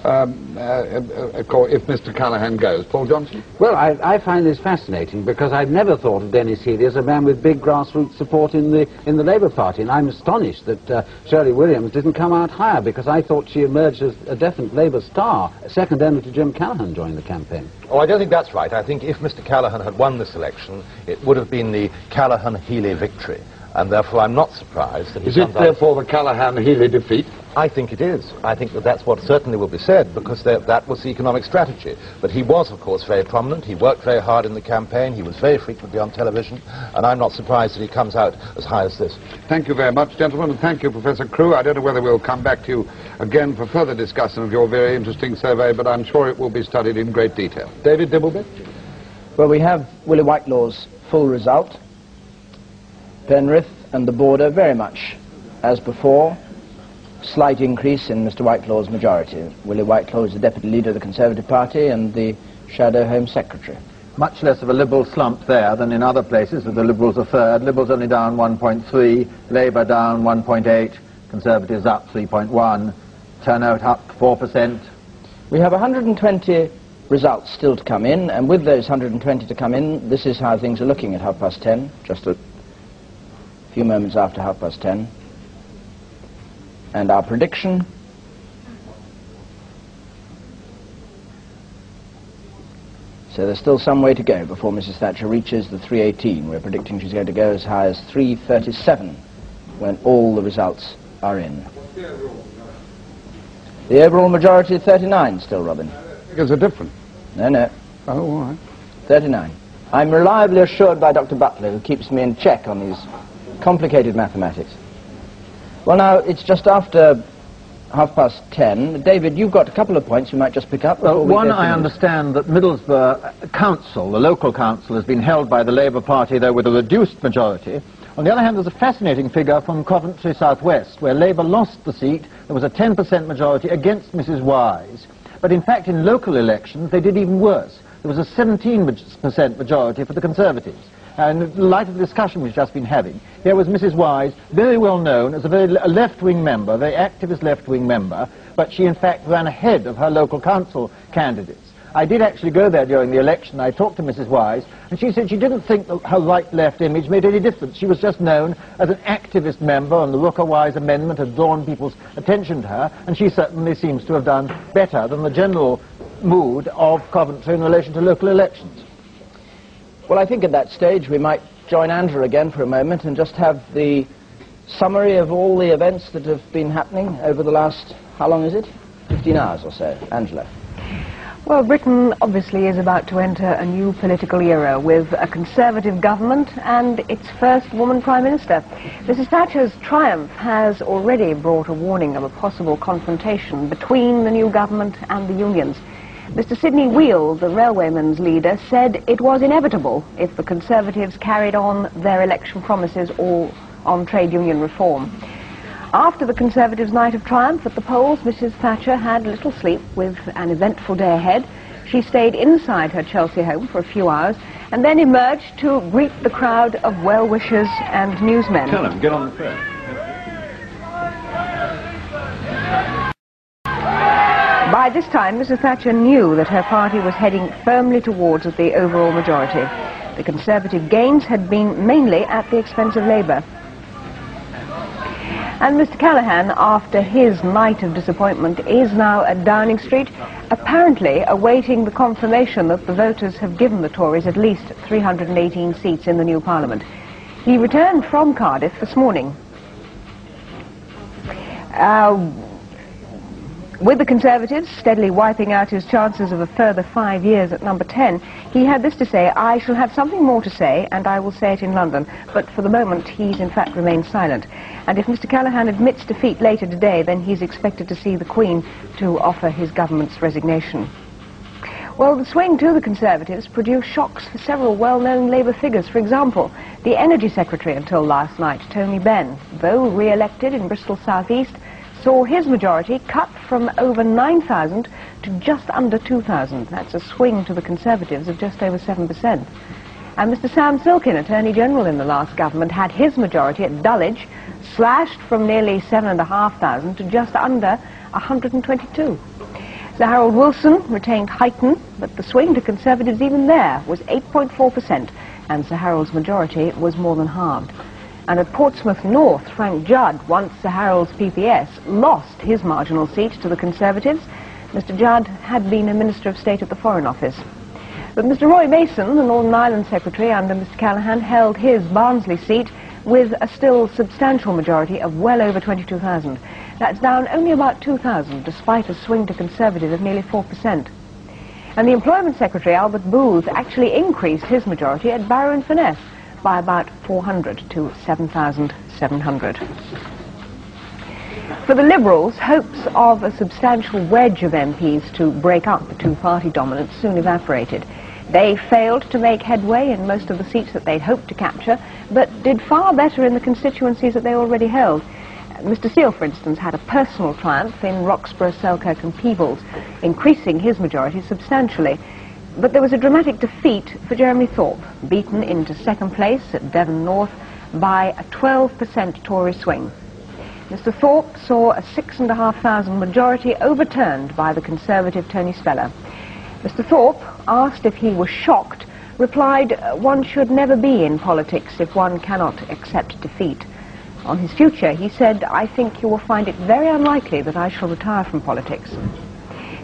if Mr. Callaghan goes. Paul Johnson? Well, I find this fascinating because I've never thought of Dennis Healey as a man with big grassroots support in the Labour Party, and I'm astonished that Shirley Williams didn't come out higher, because I thought she emerged as a definite Labour star, second only to Jim Callaghan during the campaign. Oh, I don't think that's right. I think if Mr. Callaghan had won this election, it would have been the Callaghan-Healey victory. And therefore I'm not surprised that he Is it therefore the Callaghan-Healey defeat? I think it is. I think that that's what certainly will be said, because that was the economic strategy. But he was, of course, very prominent. He worked very hard in the campaign. He was very frequently on television. And I'm not surprised that he comes out as high as this. Thank you very much, gentlemen, and thank you, Professor Crewe. I don't know whether we'll come back to you again for further discussion of your very interesting survey, but I'm sure it will be studied in great detail. David Dibbleby? Well, we have Willie Whitelaw's full result. Penrith and the Border very much as before. Slight increase in Mr. Whitelaw's majority. Willie Whitelaw is the deputy leader of the Conservative Party and the shadow Home Secretary. Much less of a Liberal slump there than in other places, with the Liberals a third. Liberals only down 1.3, Labour down 1.8, Conservatives up 3.1, turnout up 4%. We have 120 results still to come in, and with those 120 to come in, this is how things are looking at 10:30, just a few moments after 10:30. And our prediction: so there's still some way to go before Mrs. Thatcher reaches the 318. We're predicting she's going to go as high as 337 when all the results are in. The overall majority 39 still, Robin. Figures are different. No. Oh, all right. 39. I'm reliably assured by Dr. Butler, who keeps me in check on these complicated mathematics. Well, now, it's just after 10:30. David, you've got a couple of points you might just pick up. Well, one, I understand that Middlesbrough Council, the local council, has been held by the Labour Party, though with a reduced majority. On the other hand, there's a fascinating figure from Coventry South West, where Labour lost the seat. There was a 10% majority against Mrs. Wise. But in fact, in local elections, they did even worse. There was a 17% majority for the Conservatives. And in the light of the discussion we've just been having, here was Mrs. Wise, very well known as a very left-wing member, a very activist left-wing member, but she in fact ran ahead of her local council candidates. I did actually go there during the election. I talked to Mrs. Wise, and she said she didn't think that her right-left image made any difference. She was just known as an activist member, and the Rooker-Wise amendment had drawn people's attention to her, and she certainly seems to have done better than the general mood of Coventry in relation to local elections. Well, I think at that stage we might join Angela again for a moment and just have the summary of all the events that have been happening over the last, how long is it? 15 hours or so. Angela. Well, Britain obviously is about to enter a new political era with a Conservative government and its first woman Prime Minister. Mrs. Thatcher's triumph has already brought a warning of a possible confrontation between the new government and the unions. Mr. Sidney Wheel, the railwaymen's leader, said it was inevitable if the Conservatives carried on their election promises all on trade union reform. After the Conservatives' night of triumph at the polls, Mrs. Thatcher had little sleep with an eventful day ahead. She stayed inside her Chelsea home for a few hours and then emerged to greet the crowd of well-wishers and newsmen. Tell him, get on the phone. By this time, Mrs. Thatcher knew that her party was heading firmly towards the overall majority. The Conservative gains had been mainly at the expense of Labour. And Mr. Callaghan, after his night of disappointment, is now at Downing Street, apparently awaiting the confirmation that the voters have given the Tories at least 318 seats in the new Parliament. He returned from Cardiff this morning. With the Conservatives steadily wiping out his chances of a further 5 years at number 10, he had this to say: "I shall have something more to say, and I will say it in London." But for the moment, he's in fact remained silent. And if Mr. Callaghan admits defeat later today, then he's expected to see the Queen to offer his government's resignation. Well, the swing to the Conservatives produced shocks for several well-known Labour figures. For example, the Energy Secretary until last night, Tony Benn, though re-elected in Bristol South East, saw his majority cut from over 9,000 to just under 2,000. That's a swing to the Conservatives of just over 7%. And Mr. Sam Silkin, Attorney General in the last government, had his majority at Dulwich slashed from nearly 7,500 to just under 122. Sir Harold Wilson retained Huyton, but the swing to Conservatives even there was 8.4%, and Sir Harold's majority was more than halved. And at Portsmouth North, Frank Judd, once Sir Harold's PPS, lost his marginal seat to the Conservatives. Mr. Judd had been a Minister of State at the Foreign Office. But Mr. Roy Mason, the Northern Ireland Secretary under Mr. Callaghan, held his Barnsley seat with a still substantial majority of well over 22,000. That's down only about 2,000, despite a swing to Conservative of nearly 4%. And the Employment Secretary, Albert Booth, actually increased his majority at Barrow-in-Furness by about 400 to 7,700. For the Liberals, hopes of a substantial wedge of MPs to break up the two-party dominance soon evaporated. They failed to make headway in most of the seats that they'd hoped to capture, but did far better in the constituencies that they already held. Mr. Seal, for instance, had a personal triumph in Roxburgh, Selkirk and Peebles, increasing his majority substantially. But there was a dramatic defeat for Jeremy Thorpe, beaten into second place at Devon North by a 12% Tory swing. Mr. Thorpe saw a 6,500 majority overturned by the Conservative Tony Speller. Mr. Thorpe, asked if he was shocked, replied, "One should never be in politics if one cannot accept defeat." On his future, he said, "I think you will find it very unlikely that I shall retire from politics."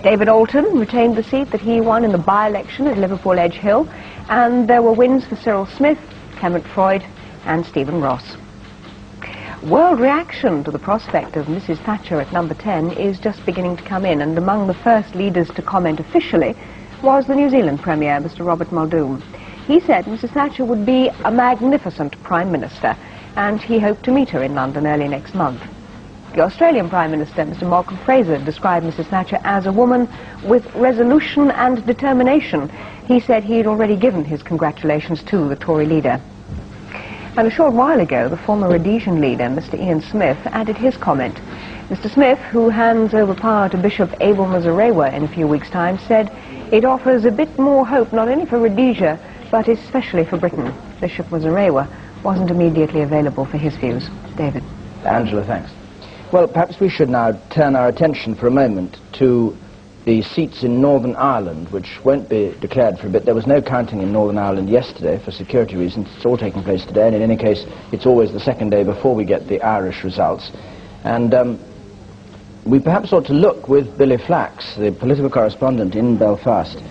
David Alton retained the seat that he won in the by-election at Liverpool Edge Hill, and there were wins for Cyril Smith, Clement Freud and Stephen Ross. World reaction to the prospect of Mrs. Thatcher at number 10 is just beginning to come in, and among the first leaders to comment officially was the New Zealand Premier, Mr. Robert Muldoon. He said Mrs. Thatcher would be a magnificent Prime Minister, and he hoped to meet her in London early next month. The Australian Prime Minister, Mr. Malcolm Fraser, described Mrs. Thatcher as a woman with resolution and determination. He said he had already given his congratulations to the Tory leader. And a short while ago, the former Rhodesian leader, Mr. Ian Smith, added his comment. Mr. Smith, who hands over power to Bishop Abel Muzorewa in a few weeks' time, said it offers a bit more hope not only for Rhodesia, but especially for Britain. Bishop Muzorewa wasn't immediately available for his views. David. Angela, thanks. Well, perhaps we should now turn our attention for a moment to the seats in Northern Ireland, which won't be declared for a bit. There was no counting in Northern Ireland yesterday for security reasons. It's all taking place today, and in any case, it's always the second day before we get the Irish results. And we perhaps ought to look with Billy Flax, the political correspondent in Belfast,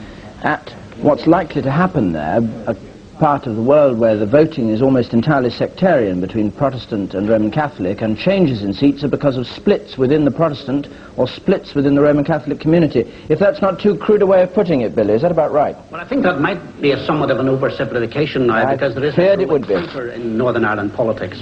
at what's likely to happen there, a part of the world where the voting is almost entirely sectarian between Protestant and Roman Catholic, and changes in seats are because of splits within the Protestant or splits within the Roman Catholic community. If that's not too crude a way of putting it, Billy, is that about right? Well, I think that might be a somewhat of an oversimplification now, because there is a growing center in Northern Ireland politics.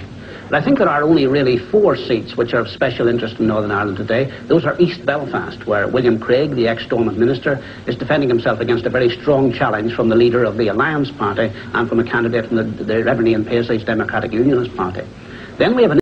But I think there are only really 4 seats which are of special interest in Northern Ireland today. Those are East Belfast, where William Craig, the ex-Stormont minister, is defending himself against a very strong challenge from the leader of the Alliance Party and from a candidate from the Revenue and Paisley's Democratic Unionist Party. Then we have an